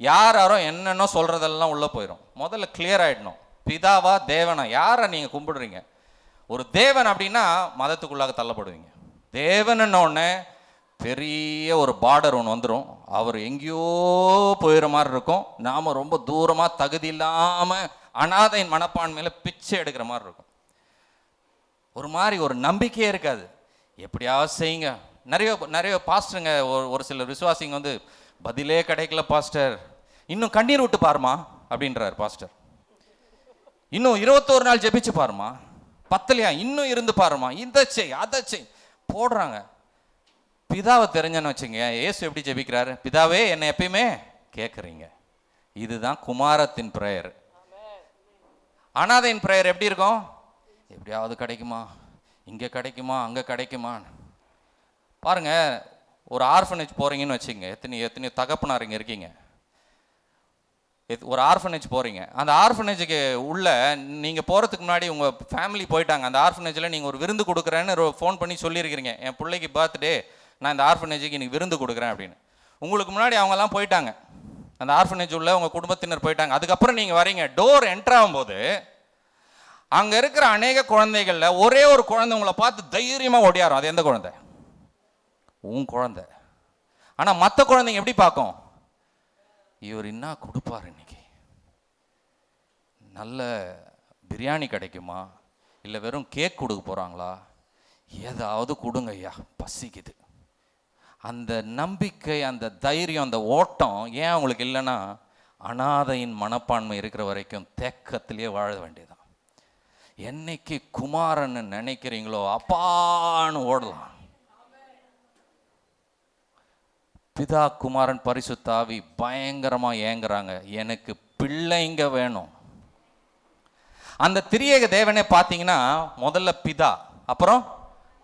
யாரோ என்னென்னோ சொல்கிறதெல்லாம் உள்ளே போயிடும். முதல்ல கிளியர் ஆகிடணும். பிதாவா தேவனா யாரை நீங்கள் கும்பிடுறீங்க? ஒரு தேவன் அப்படின்னா மதத்துக்குள்ளாக தள்ளப்படுவீங்க. தேவனன்னொன்னே பெரிய ஒரு பார்டர் ஒன்று வந்துடும். அவர் எங்கேயோ போயிடுற மாதிரி இருக்கும். நாம் ரொம்ப தூரமாக தகுதி இல்லாமல் அனாதையின் மனப்பான்மையில் பிச்சை எடுக்கிற மாதிரி இருக்கும். ஒரு மாதிரி ஒரு நம்பிக்கையே இருக்காது. எப்படியாவது செய்யுங்க. நிறைய பாஸ்டருங்க, ஒரு சில விசுவாசிங்க வந்து பதிலே கிடைக்கல பாஸ்டர், இன்னும் கண்ணீர் விட்டு பாருமா அப்படின்றார் பாஸ்டர். இன்னும் 21 நாள் ஜெபிச்சு பாருமா, பத்தலையா இன்னும் இருந்து பாருமா, இதை செய் அதை செய் போடுறாங்க. பிதாவை தெரிஞ்சன்னு வச்சுங்க, இயேசு எப்படி ஜெபிக்கிறாரு? பிதாவே என்னை எப்பயுமே கேட்குறீங்க. இதுதான் குமாரத்தின் பிரேயர். அனாதையின் பிரேயர் எப்படி இருக்கும்? எப்படியாவது கிடைக்குமா, இங்கே கிடைக்குமா, அங்கே கிடைக்குமா. பாருங்க, ஒரு ஆர்ஃபனேஜ் போகிறீங்கன்னு வச்சுங்க, எத்தனை தகப்பனார் இங்கே இருக்கீங்க, ஒரு ஆர்ஃபனேஜ் போகிறீங்க. அந்த ஆர்ஃபனேஜுக்கு உள்ள நீங்கள் போகிறதுக்கு முன்னாடி உங்கள் ஃபேமிலி போயிட்டாங்க. அந்த ஆர்ஃபனேஜில் நீங்கள் ஒரு விருந்து கொடுக்குறேன்னு ஃபோன் பண்ணி சொல்லியிருக்கிறீங்க, என் பிள்ளைக்கு பர்த்டே, நான் இந்த ஆர்ஃபனேஜுக்கு இன்னைக்கு விருந்து கொடுக்குறேன் அப்படின்னு. உங்களுக்கு முன்னாடி அவங்கெல்லாம் போயிட்டாங்க, அந்த ஆர்ஃபனேஜ் உள்ள உங்கள் குடும்பத்தினர் போயிட்டாங்க. அதுக்கப்புறம் நீங்கள் வரீங்க. டோர் என்ட்ரு ஆகும்போது அங்கே இருக்கிற அநேக குழந்தைகளில் ஒரே ஒரு குழந்தை உங்களை பார்த்து தைரியமாக ஓடியாரும். அது எந்த குழந்தை? உன் குழந்தை. ஆனால் மற்ற குழந்தைங்க எப்படி பார்க்கும்? இவர் என்ன கொடுப்பார் இன்னைக்கு, நல்ல பிரியாணி கிடைக்குமா, இல்லை வெறும் கேக் கொடுக்க போகிறாங்களா, ஏதாவது கொடுங்க ஐயா, பசிக்குது. அந்த நம்பிக்கை, அந்த தைரியம், அந்த ஓட்டம் ஏன் அவங்களுக்கு இல்லைன்னா, அனாதையின் மனப்பான்மை இருக்கிற வரைக்கும் தேக்கத்திலேயே வாழ வேண்டியதான். என்னைக்கு குமாரன்னு நினைக்கிறீங்களோ அப்பான்னு ஓடலாம். பிதா, குமாரன், பரிசுத்த ஆவி பயங்கரமா ஏங்குறாங்க, எனக்கு பிள்ளைங்க வேணும். அந்த திரியேக தேவனே பார்த்தீங்கன்னா முதல்ல பிதா, அப்புறம்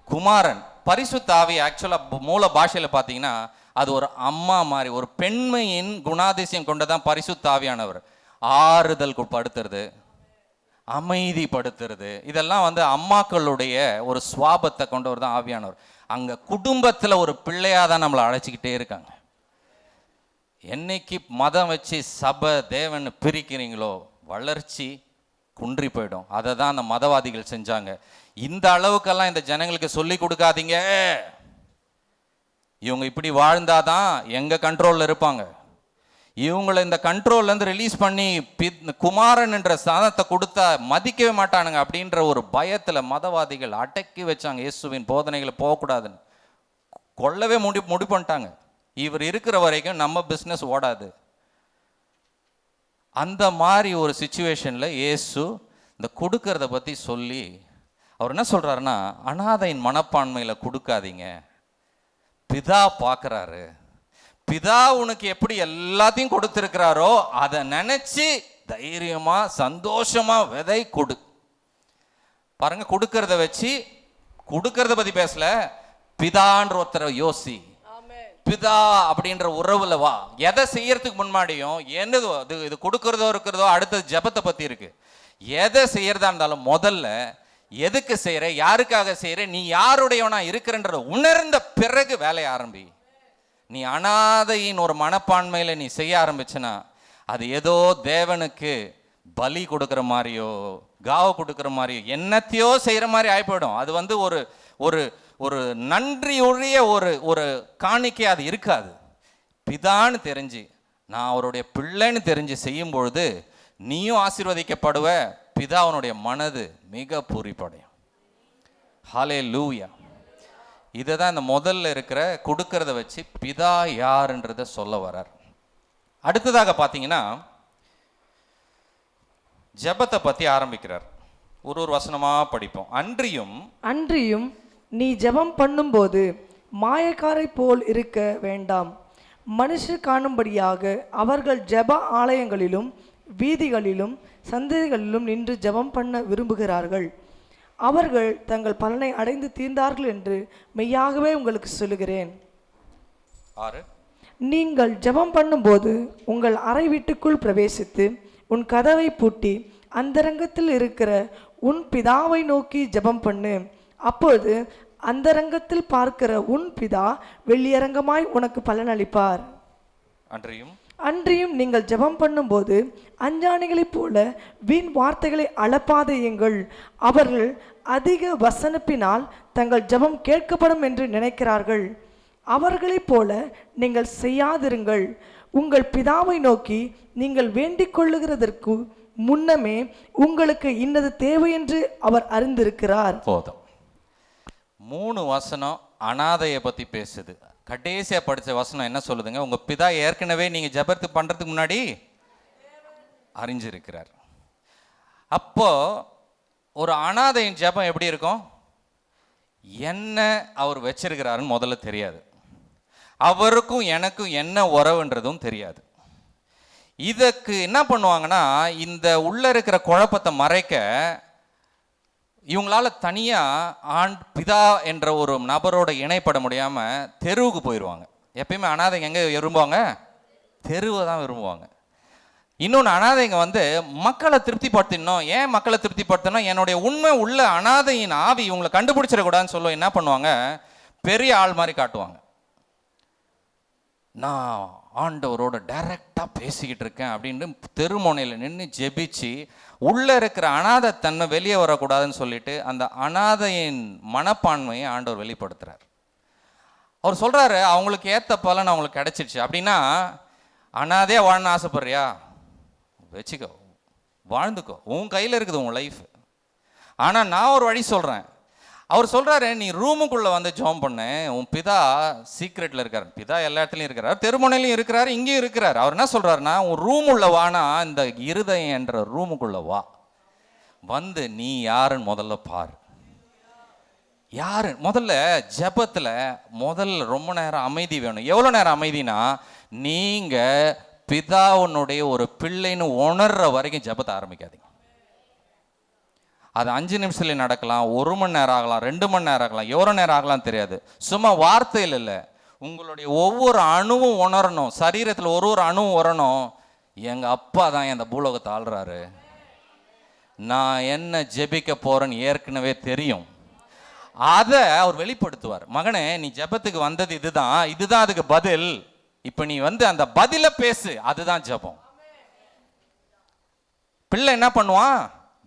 குமாரன், பரிசுத்த ஆவி. ஆக்சுவலா மூல பாஷையில பார்த்தீங்கன்னா அது ஒரு அம்மா மாதிரி, ஒரு பெண்மையின் குணாதிசயம் கொண்டதான் பரிசுத்த ஆவியானவர். ஆறுதல் படுத்துறது, அமைதிப்படுத்துறது, இதெல்லாம் அம்மாக்களுடைய ஒரு சுவாபத்தை கொண்டவர் தான் ஆவியானவர். அங்க குடும்பத்துல ஒரு பிள்ளையா தான் நம்மளை அழைச்சிக்கிட்டே இருக்காங்க. என்னைக்கு மதம் வச்சு சபை தேவன் பிரிக்கிறீங்களோ வளர்ச்சி குன்றி போயிடும். அதை தான் அந்த மதவாதிகள் செஞ்சாங்க. இந்த அளவுக்கெல்லாம் இந்த ஜனங்களுக்கு சொல்லி கொடுக்காதீங்க, இவங்க இப்படி வாழ்ந்தாதான் எங்க கண்ட்ரோல்ல இருப்பாங்க, இவங்களை இந்த கண்ட்ரோல்ல இருந்து ரிலீஸ் பண்ணி குமாரன் என்ற சாதத்தை கொடுத்தா மதிக்கவே மாட்டானுங்க அப்படின்ற ஒரு பயத்துல மதவாதிகள் அடக்கி வச்சாங்க. இயேசுவின் போதனைகளை போகக்கூடாதுன்னு கொல்லவே முடி பண்ணிட்டாங்க. இவர் இருக்கிற வரைக்கும் நம்ம பிஸ்னஸ் ஓடாது. அந்த மாதிரி ஒரு சிச்சுவேஷன்ல இயேசு இந்த கொடுக்கறத பத்தி சொல்லி அவர் என்ன சொல்றாருன்னா, அனாதையின் மனப்பான்மையில கொடுக்காதீங்க, பிதா பார்க்கறாரு, பிதா உனக்கு எப்படி எல்லாத்தையும் கொடுத்திருக்கிறாரோ அதை நினைச்சு தைரியமா சந்தோஷமா விதை கொடு. பாருங்க, கொடுக்கறத வச்சு, கொடுக்கறத பத்தி பேசல, பிதான்ற ஒருத்தரை யோசி, பிதா அப்படின்ற உறவுல வா. எதை செய்யறதுக்கு முன்னாடியும் என்னதோ இது கொடுக்கறதோ இருக்கிறதோ அடுத்தது ஜெபத்தை பத்தி இருக்கு. எதை செய்யறதா இருந்தாலும் முதல்ல எதுக்கு செய்யற, யாருக்காக செய்யற, நீ யாருடையவனா இருக்கிறன்ற உணர்ந்த பிறகு வேலையை ஆரம்பி. நீ அனாதையின் ஒரு மனப்பான்மையில நீ செய்ய ஆரம்பிச்சனா அது ஏதோ தேவனுக்கு பலி கொடுக்கிற மாதிரியோ காவ கொடுக்கிற மாதிரியோ என்னத்தையோ செய்யற மாதிரி ஆயிப்போயிடும். அது ஒரு ஒரு ஒரு நன்றியுடைய ஒரு ஒரு காணிக்கை அது இருக்காது. பிதான்னு தெரிஞ்சு, நான் அவருடைய பிள்ளைன்னு தெரிஞ்சு செய்யும் பொழுது நீயும் ஆசீர்வதிக்கப்படுவ, பிதாவனுடைய மனது மிக பூரிப்படையும். ஹல்லேலூயா. இதை தான் இந்த முதல்ல இருக்கிற கொடுக்கறத வச்சு பிதா யாருன்றத சொல்ல வர்றார். அடுத்ததாக பார்த்தீங்கன்னா ஜெபத்தை பத்தி ஆரம்பிக்கிறார். ஒரு வசனமா படிப்போம். அன்றியும் நீ ஜெபம் பண்ணும்போது மாயக்காரை போல் இருக்க வேண்டாம், மனுஷர் காணும்படியாக அவர்கள் ஜெப ஆலயங்களிலும் வீதிகளிலும் சந்தைகளிலும் நின்று ஜெபம் பண்ண விரும்புகிறார்கள், அவர்கள் தங்கள் பலனை அடைந்து தீர்ந்தார்கள் என்று மெய்யாகவே உங்களுக்கு சொல்லுகிறேன். நீங்கள் ஜெபம் பண்ணும்போது உங்கள் அறை வீட்டுக்குள் பிரவேசித்து உன் கதவை பூட்டி அந்தரங்கத்தில் இருக்கிற உன் பிதாவை நோக்கி ஜெபம் பண்ணு. அப்பொழுது அந்தரங்கத்தில் பார்க்கிற உன் பிதா வெளியரங்கமாய் உனக்கு பலனளிப்பார். அன்றியும் நீங்கள் ஜெபம் பண்ணும்போது அஞ்ஞானிகளைப் போல வீண் வார்த்தைகளை அளப்பாதையுங்கள், அவர்கள் அதிக வசனப்பினால் தங்கள் ஜெபம் கேட்கப்படும் என்று நினைக்கிறார்கள். அவர்களைப் போல நீங்கள் செய்யாதிருங்கள். உங்கள் பிதாவை நோக்கி நீங்கள் வேண்டிக் கொள்ளுகிறதற்கு முன்னமே உங்களுக்கு இன்னது தேவை என்று அவர் அறிந்திருக்கிறார். போதும். 3 வசனம் அனாதையை பத்தி பேசுது. கடைசியா படிச்ச வசனம் என்ன சொல்லுதுங்க? உங்க பிதா ஏற்கனவே நீங்க ஜெபத்து பண்றதுக்கு முன்னாடி அறிஞ்சிருக்கிறார். அப்போ ஒரு அனாதையின் ஜெபம் எப்படி இருக்கும்? என்ன அவர் வச்சிருக்கிறாருன்னு முதல்ல தெரியாது, அவருக்கும் எனக்கும் என்ன உறவுன்றதும் தெரியாது. இதுக்கு என்ன பண்ணுவாங்கன்னா, இந்த உள்ள இருக்கிற குழப்பத்தை மறைக்க இவங்களால தனியாக பிதா என்ற ஒரு நபரோட இணைப்பட முடியாமல் தெருவுக்கு போயிடுவாங்க. எப்பயுமே அனாதைங்க எங்கே விரும்புவாங்க? தெருவை தான் விரும்புவாங்க. இன்னொன்று, அனாதைங்க மக்களை திருப்திப்படுத்தணும். ஏன் மக்களை திருப்திப்படுத்தணும்? என்னுடைய உண்மை உள்ள அனாதையின் ஆவி இவங்களை கண்டுபிடிச்சிடக்கூடாதுன்னு சொல்ல என்ன பண்ணுவாங்க? பெரிய ஆள் மாதிரி காட்டுவாங்க. நான் ஆண்டவரோட டைரக்டாக பேசிக்கிட்டு இருக்கேன் அப்படின்னு தெருமுனையில் நின்று ஜெபிச்சு உள்ளே இருக்கிற அனாதை தன்மை வெளியே வரக்கூடாதுன்னு சொல்லிட்டு அந்த அனாதையின் மனப்பான்மையை ஆண்டவர் வெளிப்படுத்துகிறார். அவர் சொல்கிறாரு, அவங்களுக்கு ஏற்ற பலன் அவங்களுக்கு கிடைச்சிடுச்சு. அப்படின்னா அனாதையாக வாழணும்னு ஆசைப்படுறியா? வச்சுக்கோ, வாழ்ந்துக்கோ, உன் கையில் இருக்குது உன் லைஃப். ஆனால் நான் ஒரு வழி சொல்கிறேன். அவர் சொல்கிறாரு, நீ ரூமுக்குள்ளே ஜெபம் பண்ணு. உன் பிதா சீக்ரெட்டில் இருக்கார். பிதா எல்லா இடத்துலையும் இருக்கிறார், தெருமுனையிலையும் இருக்கிறார், இங்கேயும் இருக்கிறார். அவர் என்ன சொல்கிறாருன்னா, உன் ரூம் உள்ள வானா, இந்த இருதயம் என்ற ரூமுக்குள்ளே வா. நீ யாருன்னு முதல்ல பாரு. யாரு முதல்ல ஜெபத்தில் ரொம்ப நேரம் அமைதி வேணும். எவ்வளோ நேரம் அமைதினா, நீங்கள் பிதாவுனுடைய ஒரு பிள்ளைன்னு உணர்ற வரைக்கும் ஜெபத்தை ஆரம்பிக்காதீங்க. அது 5 நிமிஷத்துல நடக்கலாம், 1 மணி நேரம் ஆகலாம், 2 மணி நேரம் ஆகலாம், எவ்வளோ நேரம் ஆகலாம் தெரியாது. சும்மா வார்த்தையில் இல்லை, உங்களுடைய ஒவ்வொரு அணுவும் உணரணும். சரீரத்தில் ஒரு அணுவும் வரணும். எங்கள் அப்பா தான் இந்த பூலோகத்தை ஆள்றாரு, நான் என்ன ஜெபிக்க போறேன்னு ஏற்கனவே தெரியும். அதை அவர் வெளிப்படுத்துவார். மகனே, நீ ஜெபத்துக்கு வந்தது இதுதான் அதுக்கு பதில். இப்போ நீ அந்த பதிலை பேசு, அதுதான் ஜெபம். பிள்ளை என்ன பண்ணுவான்?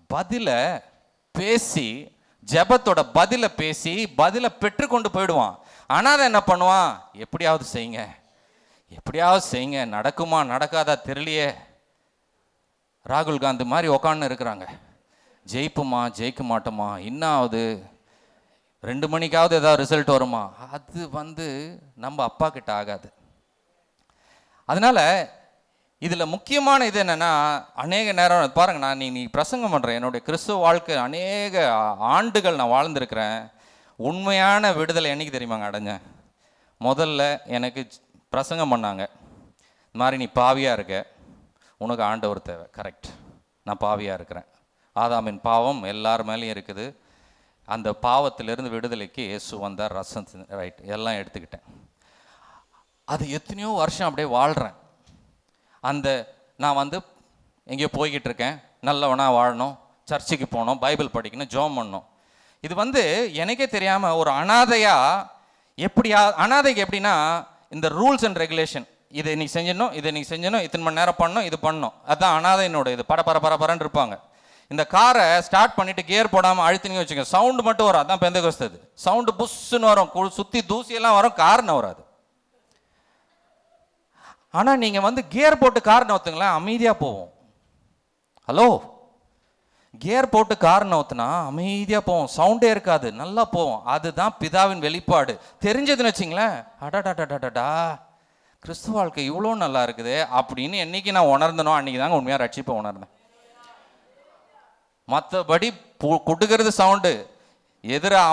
பதில பேசி, ஜெபத்தோட பதில பேசி பதில பெற்றுக்கொண்டு போயிடுவான். ஆனால் என்ன பண்ணுவான்? எப்படியாவது செய்யுங்க, நடக்குமா நடக்காதா தெரியலையே. ராகுல் காந்தி மாதிரி உக்காந்து இருக்கிறாங்க. ஜெயிப்புமா ஜெயிக்க மாட்டோமா, இன்னாவது 2 மணிக்காவது ஏதாவது ரிசல்ட் வருமா? அது நம்ம அப்பா கிட்ட ஆகாது. அதனால இதில் முக்கியமான இது என்னென்னா, அநேக நேரம் பாருங்கள், நான் நீ பிரசங்கம் பண்ணுறேன். என்னுடைய கிறிஸ்துவ வாழ்க்கை அநேக ஆண்டுகள் நான் வாழ்ந்துருக்கிறேன். உண்மையான விடுதலை என்னைக்கு தெரியுமாங்க அடைஞ்சேன்? முதல்ல எனக்கு பிரசங்கம் பண்ணாங்க, இந்த மாதிரி நீ பாவியாக இருக்க, உனக்கு ஆண்டவர் தேவை. கரெக்ட், நான் பாவியாக இருக்கிறேன். ஆதாமின் பாவம் எல்லார் மேலேயும் இருக்குது. அந்த பாவத்திலிருந்து விடுதலைக்கு இயேசு வந்தார், ரசம், ரைட், எல்லாம் எடுத்துக்கிட்டேன். அது எத்தனையோ வருஷம் அப்படியே வாழ்கிறேன். நான் எங்கேயோ போய்கிட்டு இருக்கேன், நல்லவனாக வாழணும், சர்ச்சுக்கு போகணும், பைபிள் படிக்கணும், ஜெபம் பண்ணணும். இது எனக்கே தெரியாமல் ஒரு அனாதைக்கு எப்படின்னா, இந்த ரூல்ஸ் அண்ட் ரெகுலேஷன், இதை நீ செஞ்சணும், இத்தனை மணி நேரம் பண்ணணும், இது பண்ணணும். அதுதான் அனாதையினோட இது. பரபரன்னு இருப்பாங்க. இந்த காரை ஸ்டார்ட் பண்ணிட்டு கியர் போடாமல் அழுத்தினீங்க வச்சுக்கோங்க, சவுண்டு மட்டும் வரும். அதான் பெந்தகோஸ்து. சவுண்டு புஷ்ஷுன்னு வரும், சுற்றி தூசியெல்லாம் வரும், கார் நவராது. ஆனால் நீங்கள் கியர் போட்டு கார் நவுத்துங்களேன், அமைதியாக போவோம். ஹலோ, கியர் போட்டு கார் நவுத்துனா அமைதியாக போவோம், சவுண்டே இருக்காது, நல்லா போவோம். அதுதான் பிதாவின் வெளிப்பாடு. தெரிஞ்சதுன்னு வச்சிங்களேன், அடாடாடாடாடா, கிறிஸ்துவ வாழ்க்கை இவ்வளோ நல்லா இருக்குது அப்படின்னு என்னைக்கு நான் உணர்ந்தனோ அன்றைக்கி தாங்க உண்மையாக ரட்சிப்பை உணர்ந்தேன். மற்றபடி கொடுக்கறது சவுண்டு,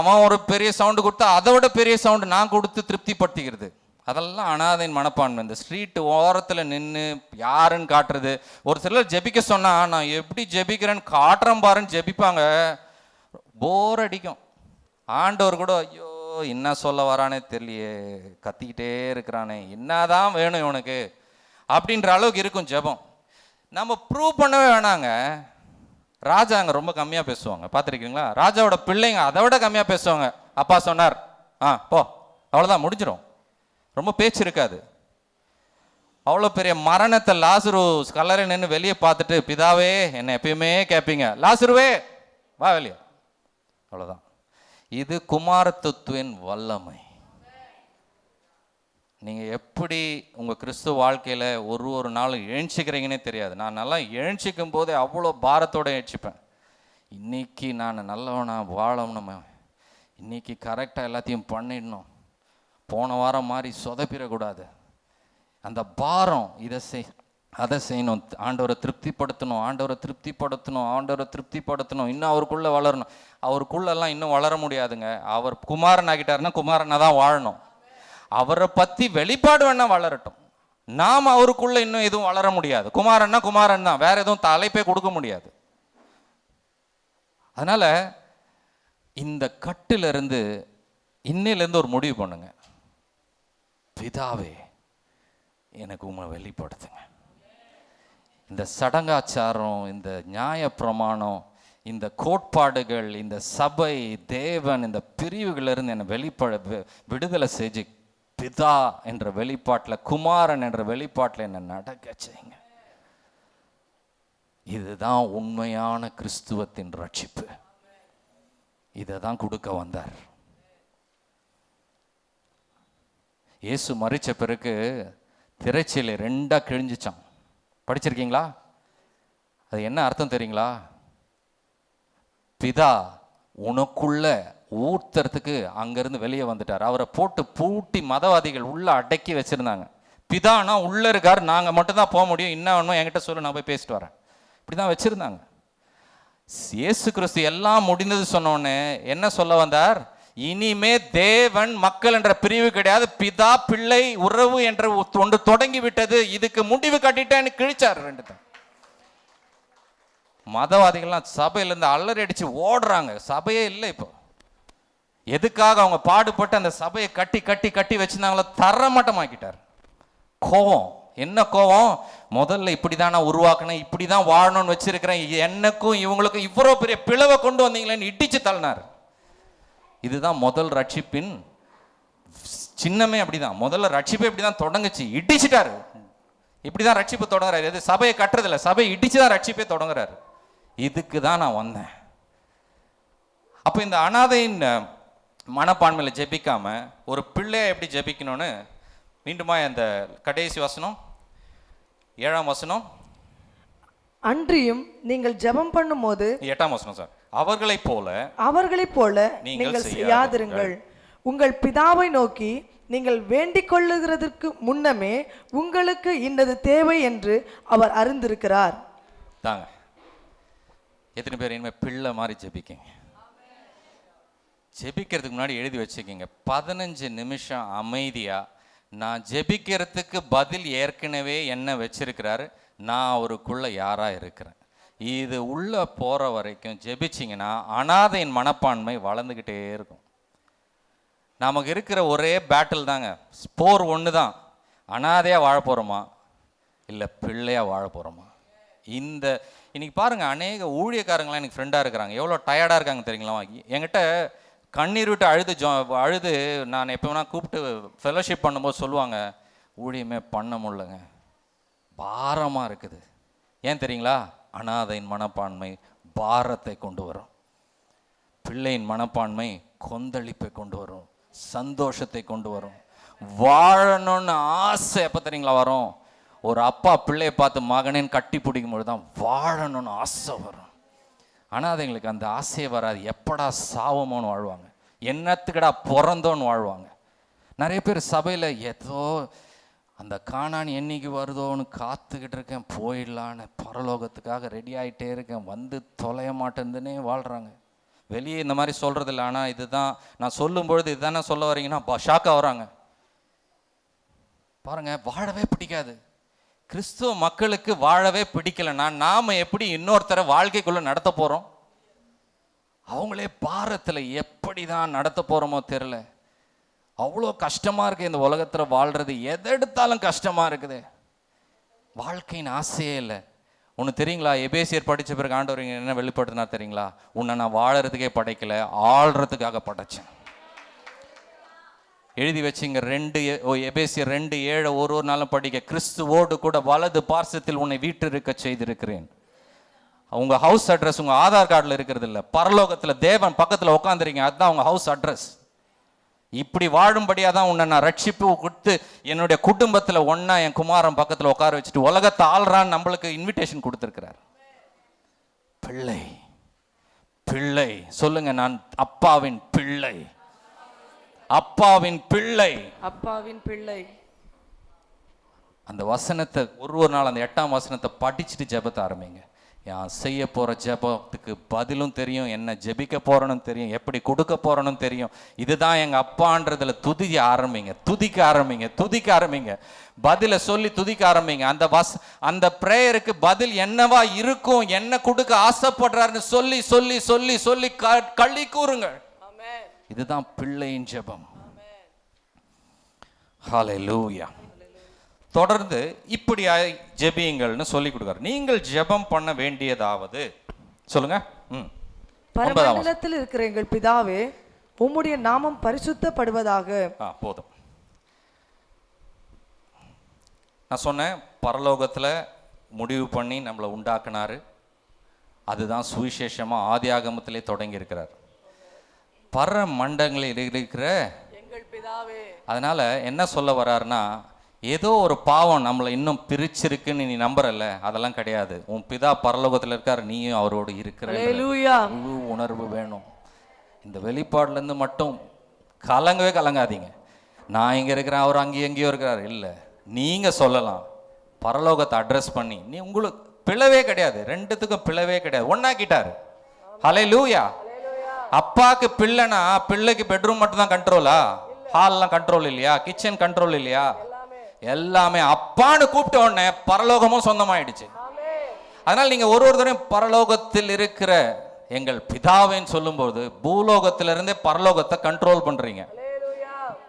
அவன் ஒரு பெரிய சவுண்டு கொடுத்தா அதை விட பெரிய சவுண்டு நான் கொடுத்து திருப்திப்படுத்திக்கிறது, அதெல்லாம் அனாதையின் மனப்பான்மை. இந்த ஸ்ட்ரீட் ஓரத்தில் நின்று யாருன்னு காட்டுறது. ஒரு சிலர் ஜெபிக்க சொன்னால், நான் எப்படி ஜெபிக்கிறேன்னு காட்டுறேன் பாருன்னு ஜெபிப்பாங்க. போர் அடிக்கும். ஆண்டவர் கூட, ஐயோ என்ன சொல்ல வரானே தெரியலையே, கத்திக்கிட்டே இருக்கிறானே, என்னதான் வேணும் இவனுக்கு அப்படின்ற அளவுக்கு இருக்கும் ஜெபம். நம்ம ப்ரூவ் பண்ணவே வேணாங்க. ராஜா அங்கே ரொம்ப கம்மியாக பேசுவாங்க, பார்த்துருக்கீங்களா? ராஜாவோட பிள்ளைங்க அதை விட கம்மியாக பேசுவாங்க. அப்பா சொன்னார், போ, அவ்வளோதான், முடிஞ்சிடும். ரொம்ப பேச்சு இருக்காது. அவ்வளோ பெரிய மரணத்தை லாசரு கல்லறை நின்று வெளியே பார்த்துட்டு, பிதாவே என்னை எப்பயுமே கேட்பீங்க, லாசருவே வா வெளியே, அவ்வளோதான். இது குமாரத்துவத்தின் வல்லமை. நீங்கள் எப்படி உங்கள் கிறிஸ்துவ வாழ்க்கையில் ஒரு நாளும் எழுச்சிக்கிறீங்கன்னே தெரியாது. நான் நல்லா எழுச்சிக்கும் போதே அவ்வளோ பாரத்தோடு எழுச்சிப்பேன். இன்னைக்கு நான் நல்லவனா வாழணும், இன்னைக்கு கரெக்டாக எல்லாத்தையும் பண்ணிடணும், போன வாரம் மாதிரி சொதப்பிடக்கூடாது. அந்த பாரம், இதை அதை செய்யணும், ஆண்டவரை திருப்திப்படுத்தணும், இன்னும் அவருக்குள்ளே வளரணும். அவருக்குள்ளெல்லாம் இன்னும் வளர முடியாதுங்க. அவர் குமாரன் ஆகிட்டாருன்னா குமாரனை தான் வாழணும். அவரை பற்றி வெளிப்பாடு வேணா வளரட்டும், நாம் அவருக்குள்ளே இன்னும் எதுவும் வளர முடியாது. குமாரன்னா குமாரன் தான், வேற எதுவும் தலைப்பே கொடுக்க முடியாது. அதனால் இந்த கட்டிலிருந்து இன்னையிலேருந்து ஒரு முடிவு பண்ணுங்க, பிதாவே எனக்கு உண்மை வெளிப்படுத்துங்க. இந்த சடங்காச்சாரம், இந்த நியாய பிரமாணம், இந்த கோட்பாடுகள், இந்த சபை, தேவன், இந்த பிரிவுகளிலிருந்து என்னை விடுதலை செஞ்சு பிதா என்ற வெளிப்பாட்டில், குமாரன் என்ற வெளிப்பாட்டில் என்னை நடக்க செய்யுங்க. இதுதான் உண்மையான கிறிஸ்துவத்தின் ரட்சிப்பு. இதை தான் கொடுக்க வந்தார். இயேசு மரிச்ச பிறகு திரைச்சீலை 2 கிழிஞ்சிச்சான். படிச்சிருக்கீங்களா? அது என்ன அர்த்தம் தெரியுங்களா? பிதா உனக்குள்ள ஊத்துறதுக்கு அங்கிருந்து வெளியே வந்துட்டார். அவரை போட்டு பூட்டி மதவாதிகள் உள்ள அடக்கி வச்சிருந்தாங்க. பிதானா உள்ள இருக்காரு, நாங்க மட்டும் தான் போக முடியும், என்ன வேணுமோ என்கிட்ட சொல்லு, நான் போய் பேசிட்டு வரேன், இப்படிதான் வச்சிருந்தாங்க. இயேசு கிறிஸ்து எல்லாம் முடிந்தது சொன்னோன்னே என்ன சொல்ல வந்தார்? இனிமே தேவன் மக்கள் என்ற பிரிவு கிடையாது, பிதா பிள்ளை உறவு என்ற ஒன்று தொடங்கி விட்டது, இதுக்கு முடிவு கட்டிட்டேன்னு கிழிச்சார். 2 மதவாதிகள்லாம் சபையிலேருந்து அல்லறி அடிச்சு ஓடுறாங்க. சபையே இல்லை இப்போ. எதுக்காக அவங்க பாடுபட்டு அந்த சபையை கட்டி கட்டி கட்டி வச்சிருந்தாங்களோ தரமட்டமாக்கிட்டார். கோவம், என்ன கோவம்? முதல்ல இப்படி தான் நான் உருவாக்கினேன், இப்படி தான் வாழணும்னு வச்சிருக்கிறேன், எனக்கும் இவங்களுக்கும் இவ்வளோ பெரிய பிளவை கொண்டு வந்தீங்களேன்னு இடிச்சு தள்ளினார். இதுதான் முதல் ரட்சிப்பின் சின்னமே. அப்படிதான் முதல்ல ரட்சிப்பே இப்படிதான் தொடங்குச்சு, இடிச்சிட்டாரு. இப்படிதான் ரட்சிப்பு தொடங்குறாரு. எது சபையை கட்டுறதில்ல, சபையை இடிச்சுதான் ரட்சிப்பே தொடங்குறாரு. இதுக்கு தான் நான் வந்தேன். அப்போ இந்த அனாதையின் மனப்பான்மையில் ஜெபிக்காம ஒரு பிள்ளையை எப்படி ஜெபிக்கணும்னு மீண்டுமா அந்த கடைசி வசனம் 7ஆம் வசனம். அன்றியும் நீங்கள் ஜெபம் பண்ணும்போது 8ஆம் வசனம் சார். அவர்களைப் போல நீங்கள் செய்யாதிருங்கள். உங்கள் பிதாவை நோக்கி நீங்கள் வேண்டிக் கொள்ளுகிறதற்கு முன்னமே உங்களுக்கு இன்னது தேவை என்று அவர் அறிந்திருக்கிறார். தாங்க. எத்தனை பேர் இனிமேல் பிள்ளை மாதிரி ஜெபிக்கங்க? ஜெபிக்கிறதுக்கு முன்னாடி எழுதி வச்சுக்கோங்க, 15 நிமிஷம் அமைதியா நான் ஜெபிக்கிறதுக்கு பதில் ஏற்கனவே என்ன வச்சிருக்கிறாரு, நான் அவருக்குள்ள யாரா இருக்கிறேன். இது உள்ள போற வரைக்கும் ஜெபிச்சிங்கன்னா அனாதையின் மனப்பான்மை வளர்ந்துக்கிட்டே இருக்கும். நமக்கு இருக்கிற ஒரே பேட்டில் தாங்க, போர் ஒன்று தான். அனாதையா வாழ போறோமா இல்லை பிள்ளையா வாழ போறோமா? இந்த இன்னைக்கு பாருங்க, அநேக ஊழியக்காரங்களாம் எனக்கு ஃப்ரெண்டாக இருக்கிறாங்க. எவ்வளோ டயர்டாக இருக்காங்க தெரியுங்களா? என்கிட்ட கண்ணீர் விட்டு அழுது நான் எப்போ வேணா கூப்பிட்டு ஃபெலோஷிப் பண்ணும்போது சொல்லுவாங்க, ஊழியமே பண்ண முடியலங்க, பாரமாக இருக்குது. ஏன் தெரியுங்களா? அனாதையின் மனப்பான்மை பாரத்தை கொண்டு வரும், பிள்ளையின் மனப்பான்மை கொந்தளிப்பை கொண்டு வரும், சந்தோஷத்தை கொண்டு வரும், வாழணும்னு ஆசை எப்போ தெரியுங்களா வரும்? ஒரு அப்பா பிள்ளையை பார்த்து மகனேன்னு கட்டி பிடிக்கும்போது தான் வாழணும்னு ஆசை வரும். அனாதைங்களுக்கு அந்த ஆசையே வராது. எப்படா சாவமோன்னு வாழ்வாங்க, என்னத்துக்கடா பிறந்தோன்னு வாழ்வாங்க. நிறைய பேர் சபையில் ஏதோ அந்த காணான் என்னைக்கு வருதோன்னு காத்துக்கிட்டு இருக்கேன், போயிடலான்னு பரலோகத்துக்காக ரெடி ஆகிட்டே இருக்கேன், வந்து தொலைய மாட்டேன்துன்னே வாழ்கிறாங்க. வெளியே இந்த மாதிரி சொல்கிறதில்ல, ஆனால் இதுதான் நான் சொல்லும்பொழுது இதுதானே சொல்ல வரீங்கன்னா ஷாக்காக வராங்க. பாருங்க, வாழவே பிடிக்காது. கிறிஸ்துவ மக்களுக்கு வாழவே பிடிக்கலைன்னா நாம் எப்படி இன்னொருத்தரை வாழ்க்கைக்குள்ளே நடத்த போகிறோம்? அவங்களே பாரத்தில் எப்படி தான் நடத்த போகிறோமோ தெரில. அவ்வளோ கஷ்டமாக இருக்குது இந்த உலகத்தில் வாழ்கிறது. எதை எடுத்தாலும் கஷ்டமாக இருக்குது. வாழ்க்கையின் ஆசையே இல்லை. ஒன்று தெரியுங்களா? எபேசியர் படித்த பிறகு ஆண்டவர் என்ன வெளிப்படுத்தினா தெரியுங்களா? உன்னை நான் வாழறதுக்கே படைக்கலை, ஆள்றதுக்காக படைச்சேன். எழுதி வச்சிங்க. எபேசியர் 2:7 ஒரு நாளும் படிக்க. கிறிஸ்துவோடு கூட வலது பார்சத்தில் உன்னை வீற்றிருக்க செய்திருக்கிறேன். உங்க ஹவுஸ் அட்ரஸ் உங்க ஆதார் கார்டில் இருக்கிறது இல்லை, பரலோகத்தில் தேவன் பக்கத்தில் உட்காந்துருக்கீங்க, அதுதான் உங்க ஹவுஸ் அட்ரஸ். இப்படி வாழும்படியாக தான் உன்னை நான் ரட்சிப்பு கொடுத்து என்னுடைய குடும்பத்தில் ஒன்னா என் குமாரன் பக்கத்தில் உட்கார வச்சுட்டு உலகத்தை ஆள்றான்னு நம்மளுக்கு இன்விடேஷன் கொடுத்துருக்கிறார். பிள்ளை பிள்ளை சொல்லுங்க, நான் அப்பாவின் பிள்ளை, அப்பாவின் பிள்ளை, அப்பாவின் பிள்ளை. அந்த வசனத்தை ஒரு நாள் அந்த 8ஆம் வசனத்தை படிச்சுட்டு ஜெபத்தை ஆரம்பிங்க. நான் செய்ய போகிற ஜெபத்துக்கு பதிலும் தெரியும், என்ன ஜெபிக்க போகிறனும் தெரியும், எப்படி கொடுக்க போகிறனும் தெரியும். இதுதான் எங்கள் அப்பான்றதுல துதிக்க ஆரம்பிங்க, துதிக்க ஆரம்பிங்க, துதிக்க ஆரம்பிங்க. பதிலை சொல்லி துதிக்க ஆரம்பிங்க. அந்த ப்ரேயருக்கு பதில் என்னவா இருக்கும், என்ன கொடுக்க ஆசைப்படுறாருன்னு சொல்லி சொல்லி சொல்லி சொல்லி களி கூறுங்கள். இதுதான் பிள்ளையின் ஜெபம். ஹல்லேலூயா. தொடர்ந்து இப்படி ஜெபியுங்கள்னு சொல்லி கொடுக்குறார். நீங்கள் ஜெபம் பண்ண வேண்டியதாவது சொல்லுங்க. பரமண்டலத்தில் இருக்கிற எங்கள் பிதாவே, உம்முடைய நாமம் பரிசுத்தப்படுவதாக. போதும். நான் சொன்னேன், பரலோகத்தில் முடிவு பண்ணி நம்மளை உண்டாக்குனாரு. அதுதான் சுவிசேஷமா ஆதியாகமத்திலே தொடங்கி இருக்கிறார். பரமண்டலங்களில் இருக்கிற எங்கள் பிதாவே. அதனால என்ன சொல்ல வர்றாருன்னா, ஏதோ ஒரு பாவம் நம்மளை இன்னும் பிரிச்சிருக்குன்னு நீ நம்புறல்ல, அதெல்லாம் கிடையாது. உன் பிதா பரலோகத்தில் இருக்கார், நீயும் அவரோடு இருக்கிற முழு உணர்வு வேணும். இந்த வெளிப்பாடுல இருந்து மட்டும் கலங்கவே கலங்காதீங்க. நான் இங்க இருக்கிறேன், அவர் அங்கேயும் எங்கேயோ இருக்கிறார். இல்லை, நீங்க சொல்லலாம், பரலோகத்தை அட்ரஸ் பண்ணி. நீ உங்களுக்கு பிளவே கிடையாது, ரெண்டுத்துக்கும் பிளவே கிடையாது, ஒன்னாக்கிட்டாரு. ஹல்லேலூயா. அப்பாக்கு பிள்ளைனா பிள்ளைக்கு பெட்ரூம் மட்டும் தான் கண்ட்ரோலா? ஹால்லாம் கண்ட்ரோல் இல்லையா? கிச்சன் கண்ட்ரோல் இல்லையா? எல்லாமே அப்பான்னு கூப்பிட்ட உடனே பரலோகமும் சொந்தமாயிடுச்சு. அதனால நீங்க ஒரு தடவையும் பரலோகத்தில் இருக்கிற எங்கள் பிதாவேன்னு சொல்லும்போது பூலோகத்திலிருந்தே பரலோகத்தை கண்ட்ரோல் பண்றீங்க.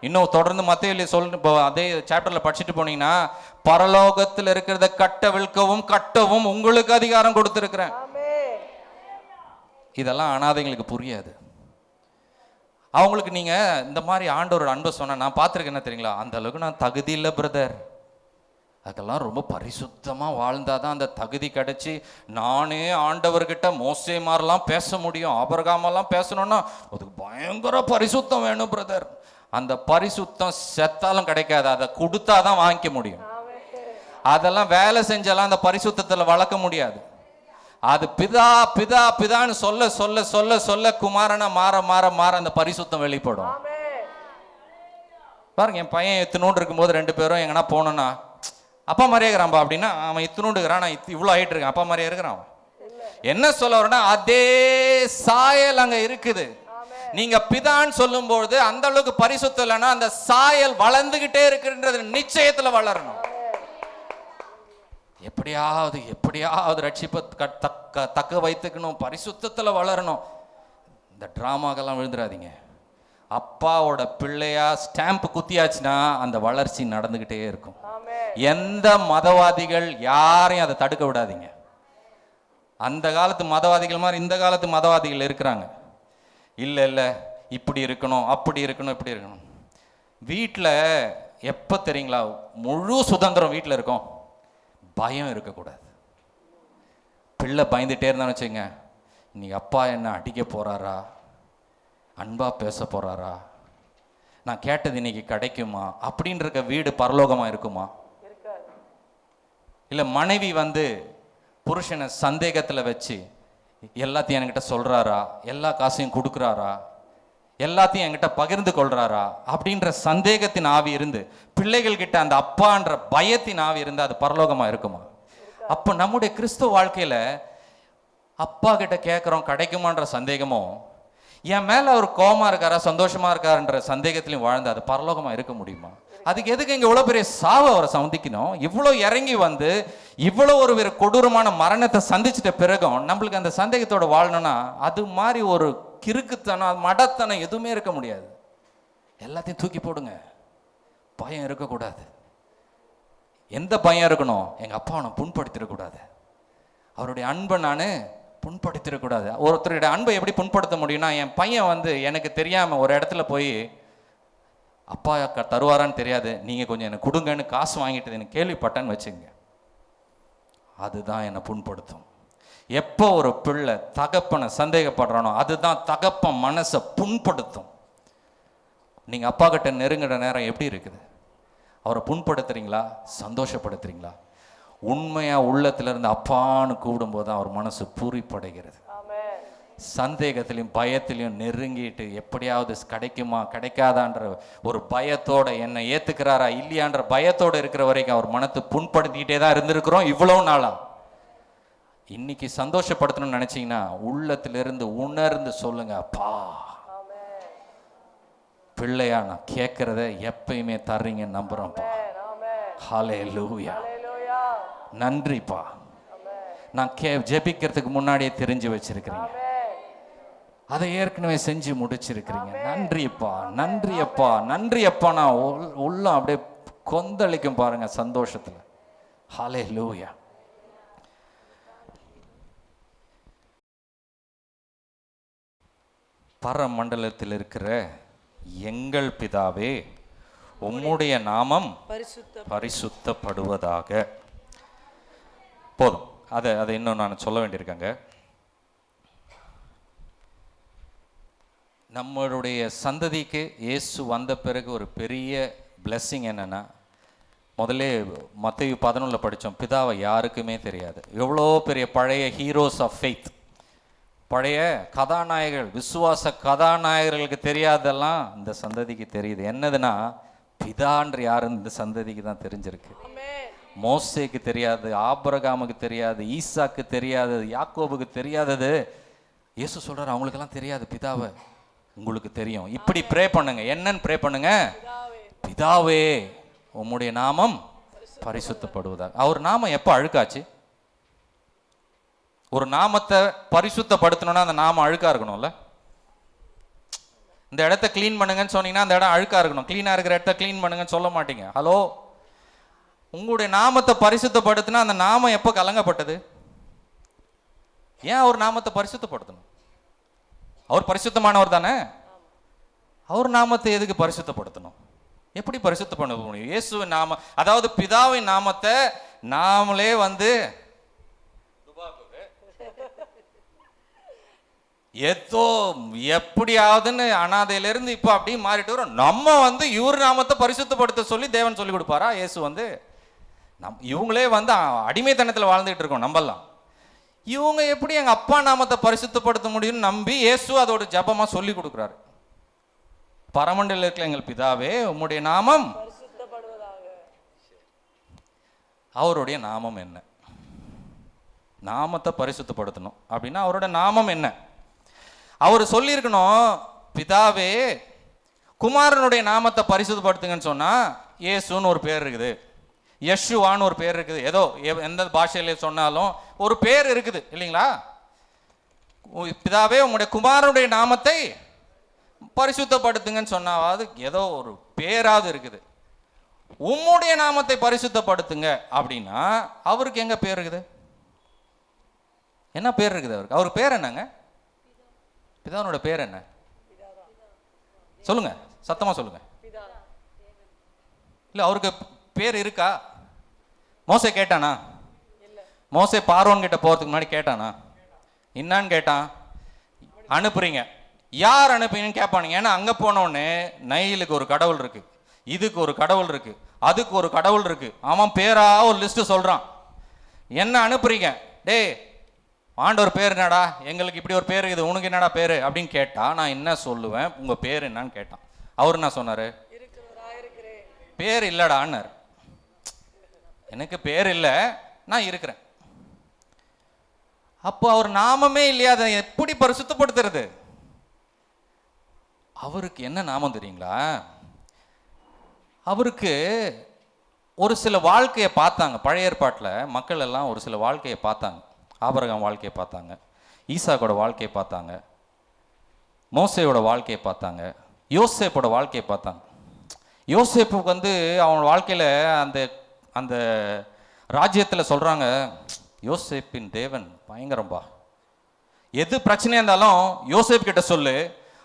இன்னும் தொடர்ந்து மத்தேயுல சொல்லிட்டு அதே சாப்டர்ல படிச்சுட்டு போனீங்கன்னா, பரலோகத்தில் இருக்கிறத கட்டவும் உங்களுக்கு அதிகாரம் கொடுத்திருக்கிறேன். இதெல்லாம் அனாதைங்களுக்கு புரியாது. அவங்களுக்கு நீங்க இந்த மாதிரி ஆண்டவரோட அன்பை சொன்ன நான் பார்த்துருக்கேன். என்ன தெரியுங்களா, அந்த அளவுக்கு நான் தகுதி இல்லை பிரதர். அதுக்கெல்லாம் ரொம்ப பரிசுத்தமா வாழ்ந்தாதான் அந்த தகுதி கிடைச்சி நானே ஆண்டவர்கிட்ட மோசே மாதிரிலாம் பேச முடியும், ஆபிரகாமெல்லாம் பேசணும்னா அதுக்கு பயங்கர பரிசுத்தம் வேணும் பிரதர். அந்த பரிசுத்தம் செத்தாலும் கிடைக்காது, அதை கொடுத்தாதான் வாங்கிக்க முடியும். அதெல்லாம் வேலை செஞ்சாலும் அந்த பரிசுத்தத்தில் வளர்க்க முடியாது. அது பிதா பிதா பிதான்னு சொல்ல சொல்ல சொல்ல சொல்ல குமாரனா மாற மாற மாற அந்த பரிசுத்தம் வெளிப்படும். பாருங்க, என் பையன் இத்தினூண்டு இருக்கும்போது ரெண்டு பேரும் எங்கன்னா போனோன்னா, அப்பா மாதிரியே இருக்கிறான்பா அப்படின்னா, அவன் இத்தினூண்டு இருக்கிறான், நான் இவ்வளோ ஆயிட்டு இருக்கேன், அப்பா மாதிரியே இருக்கிறான். என்ன சொல்ல வரேன்னா, அதே சாயல் அங்க இருக்குது. நீங்க பிதான்னு சொல்லும்போது அந்த அளவுக்கு பரிசுத்தம் இல்லைன்னா அந்த சாயல் வளர்ந்துகிட்டே இருக்குன்றது நிச்சயத்துல வளரணும். எப்படியாவது ரட்சிப்பை தக்க வைத்துக்கணும், பரிசுத்தத்துல வளரணும். இந்த டிராமாக்கெல்லாம் விழுந்துடாதீங்க. அப்பாவோட பிள்ளையா ஸ்டாம்ப் குத்தியாச்சுன்னா அந்த வளர்ச்சி நடந்துகிட்டே இருக்கும். எந்த மதவாதிகள் யாரையும் அதை தடுக்க விடாதீங்க. அந்த காலத்து மதவாதிகள் மாதிரி இந்த காலத்து மதவாதிகள் இருக்கிறாங்க. இல்லை இப்படி இருக்கணும், அப்படி இருக்கணும், இப்படி இருக்கணும். வீட்டில் எப்போ தெரியுங்களா முழு சுதந்திரம் வீட்டில் இருக்கும், பயம் இருக்கக்கூடாது. பிள்ளை பயந்துட்டே இருந்தான்னு வச்சுங்க, இன்னைக்கு அப்பா என்ன அடிக்க போறாரா, அன்பா பேச போறாரா, நான் கேட்டது இன்னைக்கு கிடைக்குமா அப்படின்ற வீடு பரலோகமா இருக்குமா? இல்லை மனைவி புருஷனை சந்தேகத்தில் வச்சு எல்லாத்தையும் என்கிட்ட சொல்றாரா, எல்லா காசையும் கொடுக்குறாரா, எல்லாத்தையும் என்கிட்ட பகிர்ந்து கொள்றாரா அப்படின்ற சந்தேகத்தின் ஆவி இருந்து பிள்ளைகள் கிட்ட அந்த அப்பான்ற பயத்தின் ஆவி இருந்து அது பரலோகமா இருக்குமா? அப்ப நம்முடைய கிறிஸ்துவ வாழ்க்கையில அப்பா கிட்ட கேட்கிறோம் கிடைக்குமான்ற சந்தேகமும், என் மேல அவர் கோபமா இருக்காரா சந்தோஷமா இருக்காருன்ற சந்தேகத்திலையும் வாழ்ந்து அது பரலோகமா இருக்க முடியுமா? அதுக்கு எதுக்கு இங்க இவ்வளவு பெரிய சாவை அவரை சந்திக்கணும்? இவ்வளவு இறங்கி இவ்வளவு ஒரு கொடூரமான மரணத்தை சந்திச்சிட்ட பிறகும் நம்மளுக்கு அந்த சந்தேகத்தோட வாழணும்னா அது மாதிரி ஒரு கிறுக்குத்தனம் மடத்தனம் எதுவுமே இருக்க முடியாது. எல்லாத்தையும் தூக்கி போடுங்க. பயம் இருக்கக்கூடாது. எந்த பயம் இருக்கணும்? எங்க அப்பா நான் புண்படுத்திடக்கூடாது, அவருடைய அன்பை நான் புண்படுத்திடக்கூடாது. ஒருத்தருடைய அன்பை எப்படி புண்படுத்த முடியும்னா, என் பையன் எனக்கு தெரியாம ஒரு இடத்துல போய் அப்பா தருவாரான்னு தெரியாது, நீங்க கொஞ்சம் எனக்கு கொடுங்கன்னு காசு வாங்கிட்டு எனக்கு கேள்விப்பட்டேன்னு வச்சுங்க, அதுதான் என்னை புண்படுத்தும். எப்போ ஒரு பிள்ளை தகப்பனை சந்தேகப்படுறானோ அதுதான் தகப்பன் மனசை புண்படுத்தும். நீங்க அப்பா கிட்ட நெருங்குற நேரம் எப்படி இருக்குது? அவரை புண்படுத்துறீங்களா, சந்தோஷப்படுத்துறீங்களா? உண்மையா உள்ளத்துல இருந்து அப்பான்னு கூப்பிடும்போது அவர் மனசு பூரிப்படைகிறது. சந்தேகத்திலையும் பயத்திலையும் நெருங்கிட்டு எப்படியாவது கிடைக்குமா கிடைக்காதான்ற ஒரு பயத்தோட என்னை ஏத்துக்கிறாரா இல்லையான்ற பயத்தோட இருக்கிற வரைக்கும் அவர் மனத்தை புண்படுத்திக்கிட்டே தான் இருந்திருக்கிறோம் இவ்வளவு நாளா. இன்னைக்கு சந்தோஷப்படுத்தணும்னு நினைச்சீங்கன்னா உள்ளத்திலிருந்து உணர்ந்து சொல்லுங்க, அப்பா பிள்ளையா நான் கேட்கறத எப்பயுமே தர்றீங்கன்னு நம்புறேன்ப்பா. ஹல்லேலூயா, நன்றிப்பா. நான் ஜெபிக்கிறதுக்கு முன்னாடியே தெரிஞ்சு வச்சிருக்கிறீங்க. அதை ஏற்கனவே செஞ்சு முடிச்சிருக்கிறீங்க. நன்றி அப்பா, நன்றி அப்பா, நன்றி அப்பா. நான் உள்ள அப்படியே கொந்தளிக்கும் பாருங்க சந்தோஷத்துல. ஹல்லேலூயா. பரமண்டலத்தில் இருக்கிற எங்கள் பிதாவே, உம்முடைய நாமம் பரிசுத்தப்படுவதாக. போதும், அதை இன்னும் நான் சொல்ல வேண்டியிருக்கேங்க. நம்மளுடைய சந்ததிக்கு இயேசு வந்த பிறகு ஒரு பெரிய பிளெஸ்ஸிங் என்னன்னா, முதல்ல மத்தேயு 11 படித்தோம், பிதாவை யாருக்குமே தெரியாது. எவ்வளோ பெரிய பழைய ஹீரோஸ் ஆஃப் ஃபெய்த், பழைய கதாநாயகர்கள், விசுவாச கதாநாயகர்களுக்கு தெரியாதெல்லாம் இந்த சந்ததிக்கு தெரியுது. என்னதுன்னா, பிதான்ற யாருன்னு இந்த சந்ததிக்கு தான் தெரிஞ்சிருக்கு. மோசேக்கு தெரியாது, ஆபிரகாமுக்கு தெரியாது, ஈசாக்கு தெரியாது, யாக்கோபுக்கு தெரியாதது இயேசு சொல்றாரு அவங்களுக்கெல்லாம் தெரியாது, பிதாவை உங்களுக்கு தெரியும். இப்படி ப்ரே பண்ணுங்க. என்னன்னு ப்ரே பண்ணுங்க? பிதாவே உம்முடைய நாமம் பரிசுத்தப்படுவதாக. அவர் நாமம் எப்போ அழுக்காச்சு? ஒரு நாமத்தை பரிசுத்தப்படுத்தணும்னா அந்த நாமம் அழுக்கா இருக்கணும்ல. இந்த இடத்த கிளீன் பண்ணுங்கன்னு சொன்னீங்கன்னா அந்த இடம் அழுக்கா இருக்கணும். கிளீனா இருக்கிற இடத்த கிளீன் பண்ணுங்கன்னு சொல்ல மாட்டீங்க. ஹலோ, உங்களுடைய நாமத்தை பரிசுத்தப்படுத்தினா அந்த நாமம் எப்போ கலங்கப்பட்டது? ஏன் அவர் நாமத்தை பரிசுத்தப்படுத்தணும்? அவர் பரிசுத்தமானவர் தானே. அவர் நாமத்தை எதுக்கு பரிசுத்தப்படுத்தணும்? எப்படி பரிசுத்தப்பட முடியும்? இயேசுவின் நாம, அதாவது பிதாவின் நாமத்தை நாமளே ஏதோ எப்படியாவதுன்னு அனாதையிலிருந்து இப்போ அப்படியே மாறிட்டு வரும். நம்ம இவர் நாமத்தை பரிசுத்தப்படுத்த சொல்லி தேவன் சொல்லி கொடுப்பாரா? இயேசு இவங்களே அடிமைத்தனத்தில் வாழ்ந்துட்டு இருக்கோம் நம்பலாம். இவங்க எப்படி எங்க அப்பா நாமத்தை பரிசுத்தப்படுத்த முடியும்னு நம்பி இயேசு அதோட ஜபமா சொல்லி கொடுக்குறாரு. பரமண்டல இருக்கிற எங்கள் பிதாவே உம்முடைய நாமம். அவருடைய நாமம் என்ன? நாமத்தை பரிசுத்தப்படுத்தணும் அப்படின்னா அவரோட நாமம் என்ன? அவர் சொல்லியிருக்கணும், பிதாவே குமாரனுடைய நாமத்தை பரிசுத்தப்படுத்துங்கன்னு சொன்னா இயேசுன்னு ஒரு பேர் இருக்குது, யெஷுவான்னு ஒரு பேர் இருக்குது. ஏதோ எந்த பாஷையில சொன்னாலும் ஒரு பேர் இருக்குது இல்லைங்களா? பிதாவே உம்முடைய குமாரனுடைய நாமத்தை பரிசுத்தப்படுத்துங்கன்னு சொன்னாவது ஏதோ ஒரு பேராவது இருக்குது. உம்முடைய நாமத்தை பரிசுத்தப்படுத்துங்க அப்படின்னா அவருக்கு எங்க பேர் இருக்குது? என்ன பேர் இருக்குது அவருக்கு? அவருக்கு பேர் என்னங்க? பிதாவோட பேர் என்ன? சொல்லுங்க, சத்தமா சொல்லுங்க. இல்ல அவருக்கு பேர் இருக்கா? மோசே கேட்டானா? மோசே பார்வோன் கிட்ட போறதுக்கு முன்னாடி கேட்டானா? என்னான்னு கேட்டான்? அனுப்புறீங்க, யார் அனுப்புறீங்கன்னு கேட்பானுங்க. ஏன்னா அங்க போனோடனே நைலுக்கு ஒரு கடவுள் இருக்கு, இதுக்கு ஒரு கடவுள் இருக்கு, அதுக்கு ஒரு கடவுள் இருக்கு. அவன் பேரா ஒரு லிஸ்ட் சொல்றான். என்ன அனுப்புறீங்க? டே ஆண்டவர் பேர் என்னடா? எங்களுக்கு இப்படி ஒரு பேர் இருக்குது, உனக்கு என்னடா பேரு அப்படின்னு கேட்டா நான் என்ன சொல்லுவேன்? உங்க பேர் என்னன்னு கேட்டான். அவர் என்ன சொன்னாரு? பேர் இல்லடான்னாரு. எனக்கு பேர் இல்லை, நான் இருக்கிறேன். அப்போ அவர் நாமமே இல்லையா, அதை எப்படி பரிசுத்தப்படுத்துறது? அவருக்கு என்ன நாமம் தெரியுங்களா? அவருக்கு ஒரு சில வாழ்க்கையை பார்த்தாங்க. பழைய ஏற்பாட்டில் மக்கள் எல்லாம் ஒரு சில வாழ்க்கையை பார்த்தாங்க. ஆபிரகாம் வாழ்க்கையை பார்த்தாங்க, ஈசாக்கோட வாழ்க்கையை பார்த்தாங்க, மோசேயோட வாழ்க்கையை பார்த்தாங்க, யோசேப்போட வாழ்க்கையை பார்த்தாங்க. யோசேப்புக்கு அவன் வாழ்க்கையில் அந்த அந்த ராஜ்யத்தில் சொல்கிறாங்க, யோசேப்பின் தேவன் பயங்கரம்பா, எது பிரச்சனையாக இருந்தாலும் யோசேப் கிட்ட சொல்லு,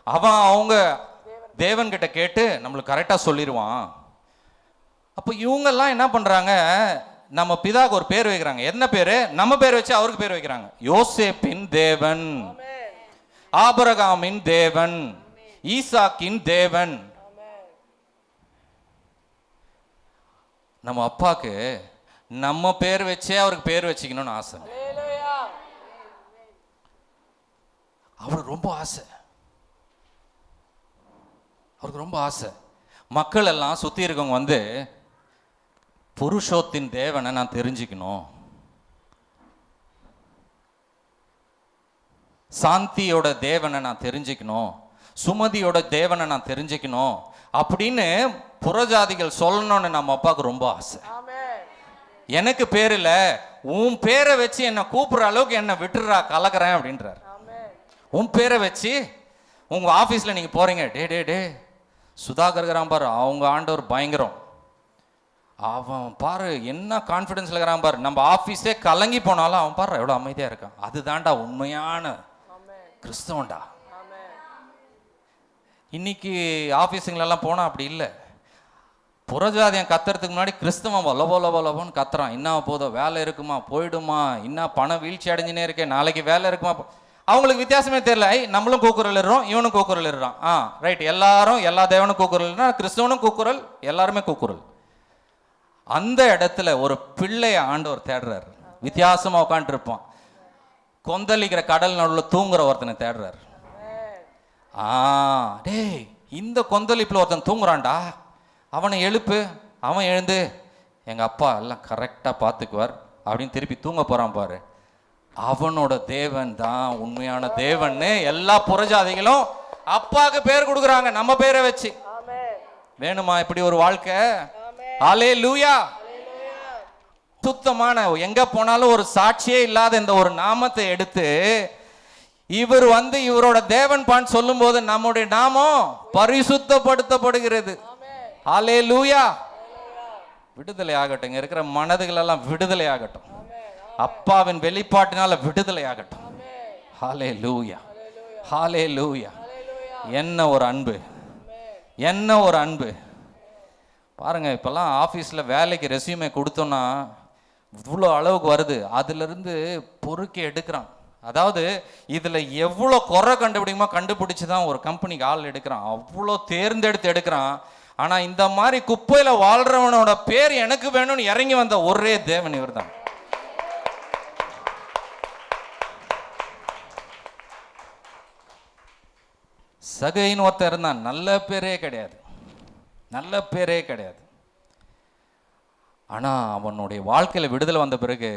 அவன் அவங்க தேவன் கிட்ட கேட்டு நம்மளுக்கு கரெக்டாக சொல்லிடுவான். அப்போ இவங்கெல்லாம் என்ன பண்ணுறாங்க, நம்ம பிதாவுக்கு ஒரு பேர் வைக்கிறாங்க. என்ன பேரு? நம்ம பேர் வச்சு அவருக்கு பேர் வைக்கிறாங்க. யோசேப்பின் தேவன், ஆபிரகாமின் தேவன், ஈசாக்கின் தேவன். நம்ம அப்பாக்கு நம்ம பேர் வச்சே அவருக்கு பேர் வச்சுக்கணும்னு ஆசை. அவருக்கு ரொம்ப ஆசை, அவருக்கு ரொம்ப ஆசை. மக்கள் எல்லாம் சுத்தி இருக்கவங்க புருஷோத்தின் தேவனை நான் தெரிஞ்சுக்கணும், சாந்தியோட தேவனை நான் தெரிஞ்சுக்கணும், சுமதியோட தேவனை நான் தெரிஞ்சுக்கணும் அப்படின்னு புறஜாதிகள் சொல்லணும்னு நம்ம அப்பாவுக்கு ரொம்ப ஆசை. எனக்கு பேர் இல்லை, உன் பேரை வச்சு என்னை கூப்பிடுற அளவுக்கு என்னை விட்டுறா, கலக்கிறேன் அப்படின்றார். உன் பேரை வச்சு உங்கள் ஆஃபீஸில் நீங்கள் போகிறீங்க, டே டே டே சுதாகர் இருக்கிறான் பாரு, அவங்க ஆண்டவர் பயங்கரம், அவன் பாரு என்ன கான்ஃபிடென்ஸில் இருக்கிறான் பாரு, நம்ம ஆஃபீஸே கலங்கி போனாலும் அவன் பாரு எவ்வளோ அமைதியாக இருக்கான். அதுதான்டா உண்மையான கிறிஸ்தவன்டா. இன்னைக்கு ஆஃபீஸுங்களெல்லாம் போனால் அப்படி இல்லை. புறஜாதியம் கத்துறதுக்கு முன்னாடி கிறிஸ்தவன் லவோன்னு கத்துறான். என்ன போதோ, வேலை இருக்குமா, போயிடுமா, இன்னும் பணம் வீழ்ச்சி அடைஞ்சுனே இருக்கேன், நாளைக்கு வேலை இருக்குமா. அவங்களுக்கு வித்தியாசமே தெரியல. நம்மளும் கூக்குரல் இடுறோம், இவனும் கூக்குரல் இடுறான். ரைட், எல்லாரும் எல்லா தேவனும் கூக்குரல், கிறிஸ்தவனும் கூக்குரல், எல்லாருமே கூக்குரல். அந்த இடத்துல ஒரு பிள்ளைய ஆண்டவர் தேடுறாரு. வித்தியாசமா உட்காந்துட்டு இருப்பான், கொந்தளிக்கிற கடல் நடுவில் தூங்குற ஒருத்தனை தேடுறாரு. டேய் இந்த கொந்தளிப்புல ஒருத்தன் தூங்குறான்டா, அவனை எழுப்பு. அவன் எழுந்து எங்க அப்பா எல்லாம் கரெக்டா பார்த்துக்குவார் அப்படின்னு திருப்பி தூங்க போறான் பாரு. அவனோட தேவன் தான் உண்மையான தேவன்னு எல்லா புறஜாதிகளும் அப்பாவுக்கு பேர் கொடுக்குறாங்க, நம்ம பேரை வச்சு. வேணுமா இப்படி ஒரு வாழ்க்கை? ஹல்லேலூயா. சுத்தமான எங்க போனாலும் ஒரு சாட்சியே இல்லாத இந்த ஒரு நாமத்தை எடுத்து இவர் இவரோட தேவன் பான் சொல்லும் போது நம்முடைய நாமம் பரிசுத்தப்படுத்தப்படுகிறது. ஹல்லேலூயா. விடுதலை ஆகட்டும், இங்க இருக்கிற மனதுகள் எல்லாம் விடுதலை ஆகட்டும், அப்பாவின் வெளிப்பாட்டினால விடுதலை ஆகட்டும். ஹல்லேலூயா, ஹல்லேலூயா. என்ன ஒரு அன்பு, என்ன ஒரு அன்பு பாருங்க. இப்பெல்லாம் ஆஃபீஸில் வேலைக்கு ரெஸ்யூமே கொடுத்தோன்னா இவ்வளோ அளவுக்கு வருது, அதிலிருந்து பொறுக்கி எடுக்கிறான். அதாவது இதில் எவ்வளோ குறை கண்டுபிடிக்குமோ கண்டுபிடிச்சி தான் ஒரு கம்பெனிக்கு ஆள் எடுக்கிறான், அவ்வளோ தேர்ந்தெடுத்து எடுக்கிறான். ஆனால் இந்த மாதிரி குப்பையில் வாழ்கிறவனோட பேர் எனக்கு வேணும்னு இறங்கி வந்த ஒரே தேவன் இவர் தான். சகைன்னு ஒருத்தன் இருந்தான், நல்ல பேரே கிடையாது, நல்ல பேரே கிடையாது. ஆனால் அவனுடைய வாழ்க்கையில் விடுதலை வந்த பிறகு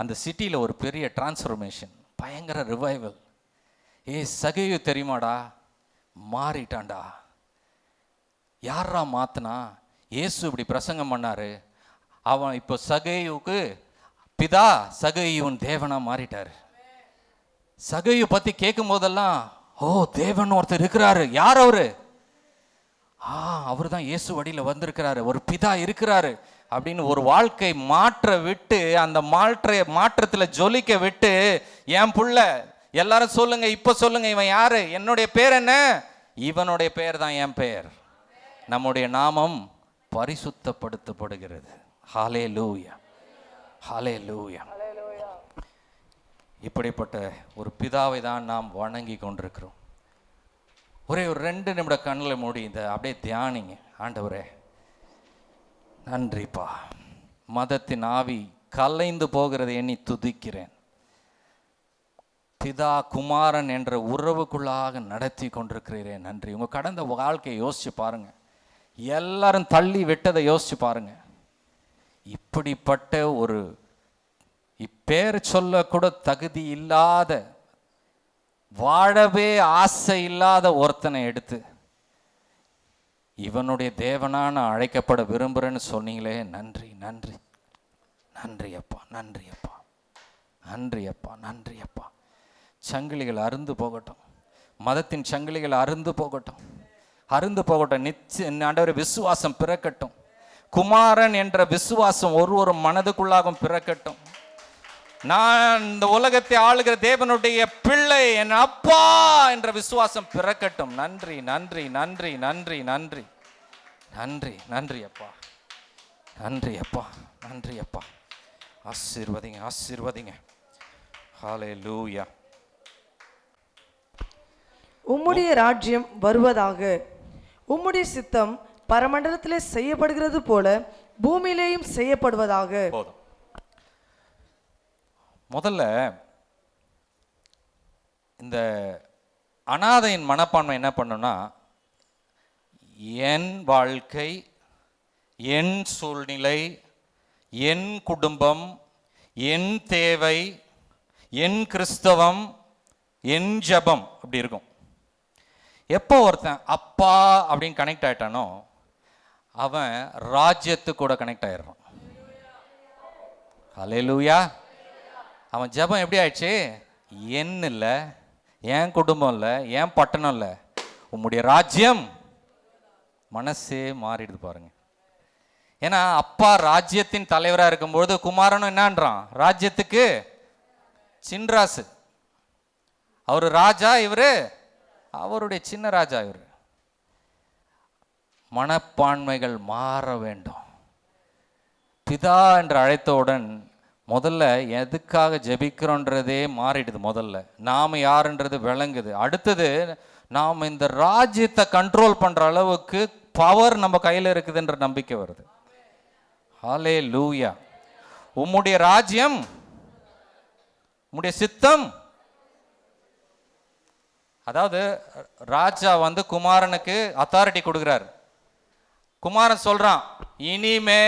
அந்த சிட்டியில் ஒரு பெரிய டிரான்ஸ்ஃபர்மேஷன், பயங்கர ரிவைவல். சகையு தெரியுமாடா, மாறிட்டான்டா. யாரா மாத்தினா? இயேசு இப்படி பிரசங்கம் பண்ணாரு. அவன் இப்போ சகையுக்கு பிதா, சகையுன் தேவனா மாறிட்டாரு. சகையு பற்றி கேட்கும் போதெல்லாம் தேவன் ஒருத்தர் இருக்கிறாரு. யார் அவரு? அவர் தான் இயேசு வழியில் வந்திருக்கிறாரு, ஒரு பிதா இருக்கிறாரு அப்படின்னு ஒரு வாழ்க்கை மாற்ற விட்டு, அந்த மாற்றத்தில் ஜொலிக்க விட்டு, என் புள்ள எல்லாரும் சொல்லுங்க, இப்ப சொல்லுங்க, இவன் யாரு? என்னுடைய பேர் என்ன? இவனுடைய பெயர் தான் என் பெயர். நம்முடைய நாமம் பரிசுத்தப்படுத்தப்படுகிறது. ஹல்லேலூயா, ஹல்லேலூயா. இப்படிப்பட்ட ஒரு பிதாவை தான் நாம் வணங்கி கொண்டிருக்கிறோம். ஒரு 2 நிமிட கண்ணில் மூடி இந்த அப்படியே தியானிங்க. ஆண்டவரே நன்றிப்பா, மதத்தின் ஆவி கலைந்து போகிறதை எண்ணி துதிக்கிறேன். பிதா குமாரன் என்ற உறவுக்குள்ளாக நடத்தி கொண்டிருக்கிறீரே நன்றி. உங்க கடந்த வாழ்க்கையை யோசிச்சு பாருங்க, எல்லாரும் தள்ளி விட்டதை யோசிச்சு பாருங்க. இப்படிப்பட்ட ஒரு இப்பேர் சொல்ல கூட தகுதி இல்லாத, வாழவே ஆசை இல்லாத ஒருத்தனை எடுத்து இவனுடைய தேவனான அழைக்கப்பட விரும்புகிறேன்னு சொன்னீங்களே, நன்றி நன்றி நன்றி அப்பா, நன்றி அப்பா, நன்றி அப்பா, நன்றி அப்பா. சங்கிலிகள் அருந்து போகட்டும், மதத்தின் சங்கிலிகள் அருந்து போகட்டும், அருந்து போகட்டும். ஆண்டவரே விசுவாசம் பிறக்கட்டும், குமாரன் என்ற விசுவாசம் ஒரு மனதுக்குள்ளாகவும் பிறக்கட்டும். நான் இந்த உலகத்தை ஆளுகிற தேவனுடைய பிள்ளை, என் அப்பா என்ற விசுவாசம் பிறக்கட்டும். நன்றி நன்றி நன்றி நன்றி நன்றி நன்றி நன்றி அப்பா, நன்றி அப்பா, நன்றி அப்பா. ஆசீர்வதிங்க, ஆசீர்வதிங்க. ஹல்லேலூயா. உம்முடைய ராஜ்யம் வருவதாக, உம்முடைய சித்தம் பரமண்டலத்திலே செய்யப்படுகிறது போல பூமியிலேயும் செய்யப்படுவதாக. போதும். முதல்ல இந்த அனாதையின் மனப்பான்மை என்ன பண்ணுன்னா, என் வாழ்க்கை, என் சூழ்நிலை, என் குடும்பம், என் தேவை, என் கிறிஸ்தவம், என் ஜபம் அப்படி இருக்கும். எப்போ ஒருத்தன் அப்பா அப்படின்னு கனெக்ட் ஆயிட்டானோ அவன் ராஜ்யத்து கூட கனெக்ட் ஆயிடுறான். ஹல்லேலூயா. அவன் ஜபம் எப்படி ஆயிடுச்சு? என் இல்லை, என் குடும்பம் இல்லை, என் பட்டணம் இல்லை, உம்முடைய ராஜ்யம். மனசே மாறிடுது பாருங்க. ஏன்னா அப்பா ராஜ்யத்தின் தலைவராக இருக்கும்பொழுது குமாரனும் என்னன்றான், ராஜ்யத்துக்கு சின்ராசு. அவர் ராஜா, இவரு அவருடைய சின்ன ராஜா. இவர் மனப்பான்மைகள் மாற வேண்டும். பிதா என்று அழைத்தவுடன் முதல்ல எதுக்காக ஜெபிக்கிறோன்றதே மாறிடுது. முதல்ல நாம் யாருன்றது விளங்குது. அடுத்தது நாம் இந்த ராஜ்யத்தை கண்ட்ரோல் பண்ற அளவுக்கு பவர் நம்ம கையில் இருக்குதுன்ற நம்பிக்கை வருது. ஹல்லேலூயா. உம்முடைய ராஜ்யம், உம்முடைய சித்தம். அதாவது ராஜா குமாரனுக்கு அத்தாரிட்டி கொடுக்குறாரு. குமாரன் சொல்றான், இனிமே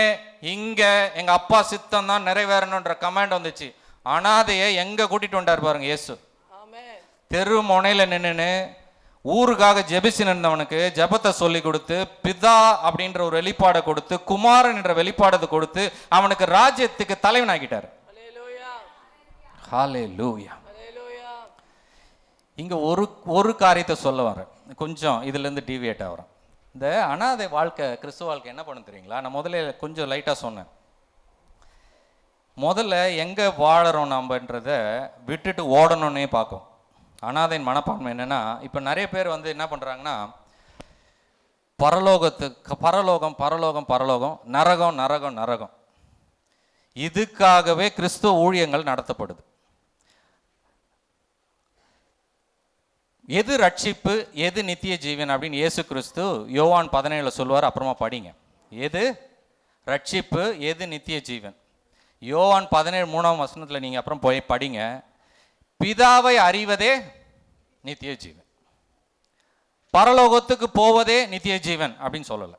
இங்க எங்க அப்பா சித்தம் தான் நிறைவேறணும்ன்ற கமாண்ட் வந்துச்சு. அனாதையை எங்க கூட்டிட்டு வந்தார் பாருங்க இயேசு. தெரு முனையில நின்னுன்னு ஊருக்காக ஜெபிச்சு நின்றவனுக்கு ஜெபத்தை சொல்லி கொடுத்து, பிதா அப்படின்ற ஒரு வெளிப்பாடை கொடுத்து, குமாரன் என்ற வெளிப்பாடத்தை கொடுத்து அவனுக்கு ராஜ்யத்துக்கு தலைவனாகிட்டார். ஹல்லேலூயா. இங்க ஒரு காரியத்தை சொல்ல வரேன், கொஞ்சம் இதுல இருந்து டிவியேட் ஆகிறேன். இந்த அனாதை வாழ்க்கை, கிறிஸ்துவ வாழ்க்கை என்ன பண்ண தெரியுங்களா? நான் முதல்ல கொஞ்சம் லைட்டா சொன்னேன். முதல்ல எங்க வாழறோம் நம்மன்றத விட்டுட்டு ஓடணும்னே பார்க்கும். அனாதையின் மனப்பான்மை என்னன்னா, இப்போ நிறைய பேர் என்ன பண்ணுறாங்கன்னா, பரலோகம் பரலோகம் பரலோகம், நரகம் நரகம் நரகம், இதுக்காகவே கிறிஸ்துவ ஊழியங்கள் நடத்தப்படுது. எது ரட்சிப்பு, எது நித்திய ஜீவன் அப்படின்னு இயேசு கிறிஸ்து யோவான் 17 சொல்லுவார். அப்புறமா படிங்க. எது ரட்சிப்பு, எது நித்திய ஜீவன். யோவான் 17:3 நீங்கள் அப்புறம் போய் படிங்க. பிதாவை அறிவதே நித்திய ஜீவன், பரலோகத்துக்கு போவதே நித்திய ஜீவன் அப்படின்னு சொல்லல.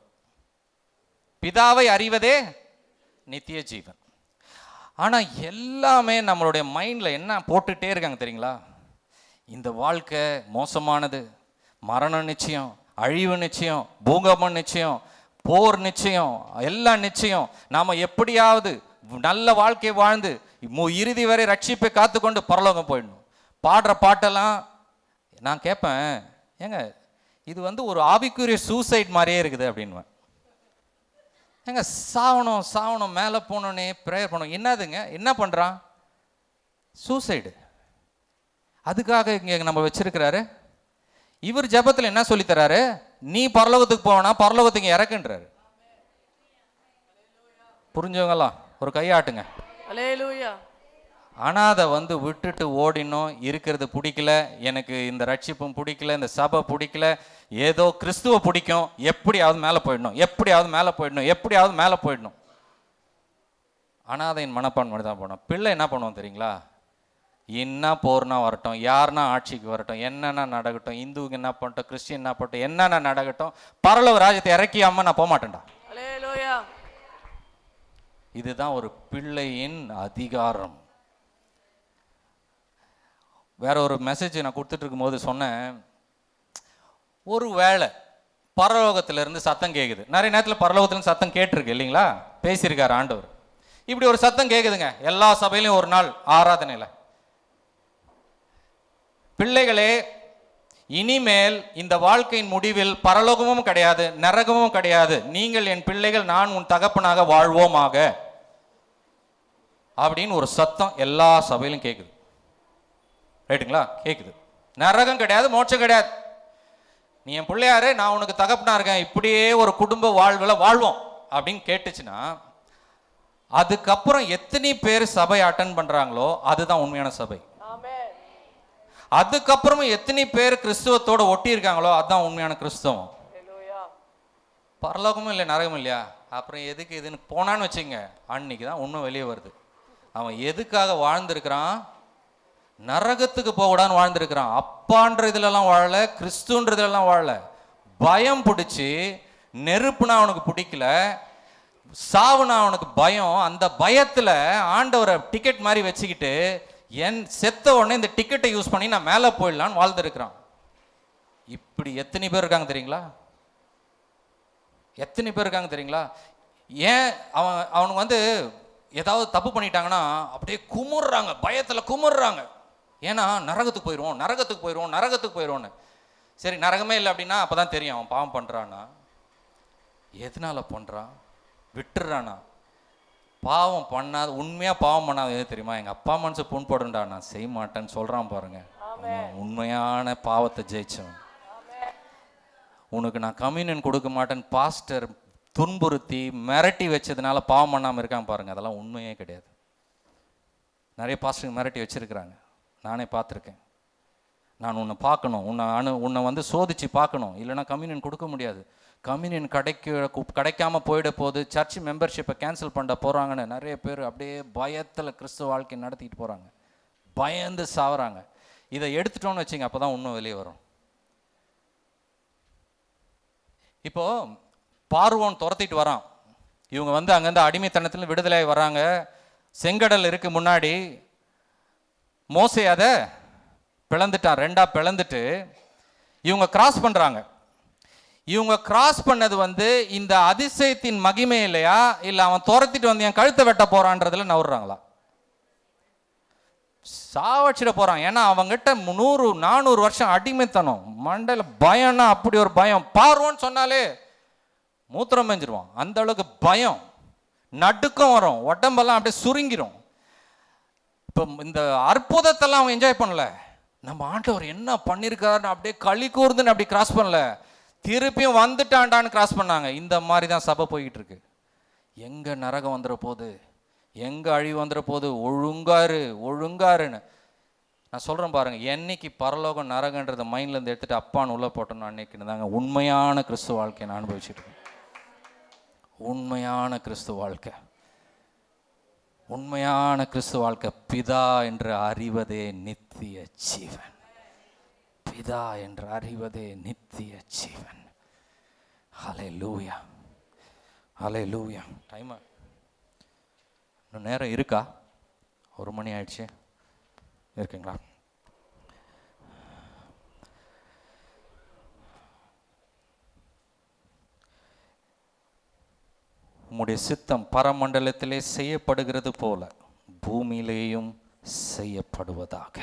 பிதாவை அறிவதே நித்திய ஜீவன். ஆனா எல்லாமே நம்மளுடைய மைண்ட்ல என்ன போட்டுட்டே இருக்காங்க தெரியுங்களா? இந்த வாழ்க்கை மோசமானது, மரணம் நிச்சயம், அழிவு நிச்சயம், பூகம்பம் நிச்சயம், போர் நிச்சயம், எல்லாம் நிச்சயம். நாம எப்படியாவது நல்ல வாழ்க்கை வாழ்ந்து இறுதி வரை ரட்சிப்பை காத்துக்கொண்டு பரலோகம் போயிடணும். பாடுற பாட்டெல்லாம் நான் கேட்பேன், ஏங்க இது ஒரு ஆவிக்குரிய சூசைட் மாதிரியே இருக்குது அப்படின்வேன். ஏங்க சாவணும் சாவணும் மேலே போனோன்னே ப்ரேயர் பண்ணணும், என்னதுங்க என்ன பண்ணுறான்? சூசைடு. அதுக்காக இங்கே நம்ம வச்சிருக்கிறாரு. இவர் ஜெபத்தில் என்ன சொல்லித்தராரு? நீ பரலோகத்துக்கு போனா பரலோகத்துக்கு இறக்குன்றாரு. புரிஞ்சவங்களா ஒரு கையாட்டுங்க. அல்லேலூயா. அனாதை விட்டுட்டு ஓடினோம், இருக்கிறது பிடிக்கல, எனக்கு இந்த ரட்சிப்பும் பிடிக்கல, இந்த சபை பிடிக்கல, ஏதோ கிறிஸ்துவ பிடிக்கும், எப்படியாவது மேலே போயிடணும், எப்படியாவது மேலே போயிடணும், எப்படியாவது மேலே போயிடணும். அனாதையின் மனப்பான்மை தான் போனோம். பிள்ளை என்ன பண்ணுவோம் தெரியுங்களா? என்ன போர்னா வரட்டும், யாருன்னா ஆட்சிக்கு வரட்டும், என்னென்ன நடக்கட்டும், இந்துவுக்கு என்ன பண்ணட்டும், கிறிஸ்டின் என்ன பண்ணட்டும், என்னென்ன நடக்கட்டும், பரலோக ராஜ்யத்தை இறக்கியாம நான் போக மாட்டேன்டா. இதுதான் ஒரு பிள்ளையின் அதிகாரம். வேற ஒரு மெசேஜ் நான் கொடுத்துட்டு இருக்கும்போது சொன்னேன், ஒரு வேளை பரலோகத்திலிருந்து சத்தம் கேட்குது. நிறைய நேரத்தில் பரலோகத்திலிருந்து சத்தம் கேட்டிருக்கு இல்லைங்களா? பேசியிருக்காரு ஆண்டவர். இப்படி ஒரு சத்தம் கேட்குதுங்க எல்லா சபையிலையும் ஒரு நாள் ஆராதனையில். பிள்ளைகளே, இனிமேல் இந்த வாழ்க்கையின் முடிவில் பரலோகமும் கிடையாது, நரகமும் கிடையாது, நீங்கள் என் பிள்ளைகள், நான் உன் தகப்பனாக வாழ்வோமாக அப்படின்னு ஒரு சத்தம் எல்லா சபையிலும் கேட்குது. ரைட்டுங்களா? கேட்குது. நரகம் கிடையாது, மோட்சம் கிடையாது, நீ என் பிள்ளையாரு, நான் உனக்கு தகப்பனா இருக்கேன், இப்படியே ஒரு குடும்ப வாழ்வில் வாழ்வோம் அப்படின்னு கேட்டுச்சுன்னா, அதுக்கப்புறம் எத்தனை பேர் சபை அட்டன் பண்றாங்களோ அதுதான் உண்மையான சபை. அதுக்கப்புறமும் எத்தனை பேர் கிறிஸ்துவத்தோட ஒட்டி இருக்காங்களோ அதுதான் உண்மையான கிறிஸ்தவம். பரலோகமும் இல்லை நரகமும் இல்லையா, அப்புறம் எதுக்கு இதுன்னு போனான்னு வச்சுங்க, அன்னைக்கு தான் உண்மை வெளியே வருது. அவன் எதுக்காக வாழ்ந்திருக்கிறான்? நரகத்துக்கு போகடான்னு வாழ்ந்திருக்கிறான். அப்பான்ற இதுலலாம் வாழல, கிறிஸ்துன்றதுலாம் வாழல. பயம் பிடிச்சி, நெருப்புனா அவனுக்கு பிடிக்கல, சாவுனா அவனுக்கு பயம். அந்த பயத்தில் ஆண்டவரை டிக்கெட் மாதிரி வச்சுக்கிட்டு, என் செத்த உடனே இந்த டிக்கெட்டை யூஸ் பண்ணி நான் மேலே போயிடலான்னு வாழ்ந்துருக்கிறான். இப்படி எத்தனை பேர் இருக்காங்க தெரியுங்களா? எத்தனை பேர் இருக்காங்க தெரியுங்களா? ஏன் அவனுக்கு ஏதாவது தப்பு பண்ணிட்டாங்கன்னா அப்படியே குமுறுறாங்க, பயத்தில் குமுறுறாங்க. ஏன்னா நரகத்துக்கு போயிடுவோன்னு. சரி, நரகமே இல்லை அப்படின்னா அப்போ தான் தெரியும் அவன் பாவம் பண்ணுறான்னா. எதனால பண்ணுறான்? விட்டுறானா? பாவம் பண்ணாத, உண்மையாக பாவம் பண்ணாத எது தெரியுமா? எங்கள் அப்பா மனசு புண்படுண்டா, நான் செய்ய மாட்டேன்னு சொல்கிறான் பாருங்க. உண்மையான பாவத்தை ஜெயிச்சவன். உனக்கு நான் கம்யூனியன் கொடுக்க மாட்டேன்னு பாஸ்டர் துன்புறுத்தி மிரட்டி வச்சதுனால பாவம் பண்ணாமல் இருக்கான் பாருங்க. அதெல்லாம் உண்மையே கிடையாது. நிறைய பாஸ்டருக்கு மிரட்டி வச்சிருக்கிறாங்க, நானே பார்த்துருக்கேன். நான் உன்னை பார்க்கணும், உன்னை வந்து சோதிச்சு பார்க்கணும், இல்லைன்னா கம்யூனியன் கொடுக்க முடியாது. கம்யூனியன் கிடைக்காம போயிட போது, சர்ச் மெம்பர்ஷிப்பை கேன்சல் பண்ண போகிறாங்கன்னு நிறைய பேர் அப்படியே பயத்தில் கிறிஸ்துவ வாழ்க்கை நடத்திட்டு போகிறாங்க, பயந்து சாவுறாங்க. இதை எடுத்துட்டோன்னு வச்சிங்க, அப்போ தான் உண்மை வெளியே வரும். இப்போ பார்வோன் துரத்திட்டு வரான், இவங்க வந்து அங்கேருந்து அடிமைத்தனத்தில் விடுதலை வராங்க. செங்கடல் இருக்கு முன்னாடி, மோசே அதை பிளந்துட்டான், 2ஆ பிளந்துட்டு இவங்க கிராஸ் பண்றாங்க. இவங்க கிராஸ் பண்ணது வந்து இந்த அதிசயத்தின் மகிமை இல்லையா, இல்லை அவன் துரத்திட்டு வந்து என் கழுத்தை வெட்ட போறான்றதுல நவுறாங்களா? சாவச்சிட போறான். ஏன்னா அவங்ககிட்ட 300-400 வருஷம் அடிமைத்தனம், மண்டையில பயம்னா அப்படி ஒரு பயம். பார்வோன்னு சொன்னாலே மூத்திரம் மேஞ்சிருவான், அந்த அளவுக்கு பயம், நடுக்கம் வரும், உடம்பெல்லாம் அப்படியே சுருங்கிரும். இப்போ இந்த அற்புதத்தெல்லாம் அவன் என்ஜாய் பண்ணல. நம்ம ஆண்டவர் என்ன பண்ணியிருக்காருன்னு அப்படியே களி கூர்ந்துன்னு அப்படி கிராஸ் பண்ணல, திருப்பியும் வந்துட்டான்டான்னு கிராஸ் பண்ணாங்க. இந்த மாதிரி தான் சபை போய்கிட்டு இருக்கு. எங்க நரகம் வந்துட போகுது, எங்க அழிவு வந்துட போகுது, ஒழுங்காருன்னு நான் சொல்றேன் பாருங்க. என்னைக்கு பரலோகம் நரகன்றத மைண்ட்ல இருந்து எடுத்துட்டு அப்பான்னு உள்ள போட்டோம்னு அன்னைக்கு தாங்க உண்மையான கிறிஸ்துவ வாழ்க்கையை நான் அனுபவிச்சுட்டு இருக்கேன். உண்மையான கிறிஸ்துவ வாழ்க்கை, உண்மையான கிறிஸ்துவ வாழ்க்கை. பிதா என்று அறிவதே நித்திய ஜீவன், பிதா என்று அறிவதே நித்திய ஜீவன். ஹல்லேலூயா, ஹல்லேலூயா. டைம் இன்னும் நேரம் இருக்கா? 1 மணி ஆயிடுச்சு, இருக்குங்களா? உம்முடைய சித்தம் பரமண்டலத்திலே செய்யப்படுகிறது போல பூமியிலேயும் செய்யப்படுவதாக.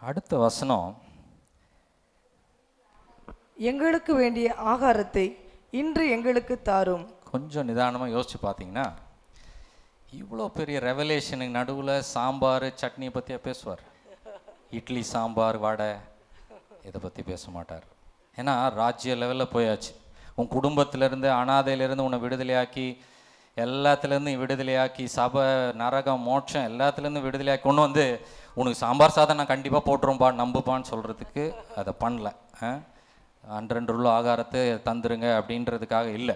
அடுத்த வசனம், எங்களுக்கு வேண்டிய ஆகாரத்தை இன்று எங்களுக்கு தாரும். கொஞ்சம் நிதானமாக யோசிச்சு பார்த்தீங்கன்னா, இவ்வளோ பெரிய ரெவலேஷனுக்கு நடுவில் சாம்பார் சட்னியை பற்றியா பேசுவார்? இட்லி சாம்பார் வடை இதை பற்றி பேச மாட்டார். ஏன்னா ராஜ்ய லெவலில் போயாச்சு. உன் குடும்பத்திலேருந்து அனாதையிலேருந்து உன்னை விடுதலையாக்கி, எல்லாத்துலேருந்து விடுதலையாக்கி, சபை நரகம் மோட்சம் எல்லாத்துலேருந்து விடுதலையாக்கி கொண்டு வந்து உனக்கு சாம்பார் சாதம் நான் கண்டிப்பாக போட்டுரும்பா நம்புப்பான்னு சொல்கிறதுக்கு அதை பண்ணல. 2 ரூபா ஆகாரத்தை தந்துருங்க அப்படின்றதுக்காக இல்லை.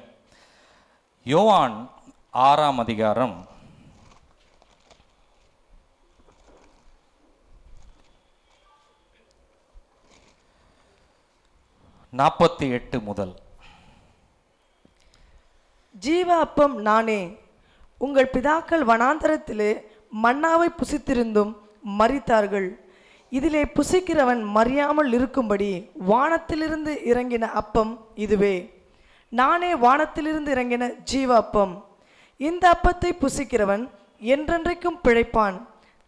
யோவான் 6ஆம் அதிகாரம் 48 முதல். ஜீவ அப்பம் நானே. உங்கள் பிதாக்கள் வனாந்தரத்திலே மன்னாவை புசித்திருந்தும் மரித்தார்கள். இதிலே புசிக்கிறவன் மறியாமல் இருக்கும்படி வானத்திலிருந்து இறங்கின அப்பம் இதுவே. நானே வானத்திலிருந்து இறங்கின ஜீவ அப்பம். இந்த அப்பத்தை புசிக்கிறவன் என்றென்றைக்கும் பிழைப்பான்.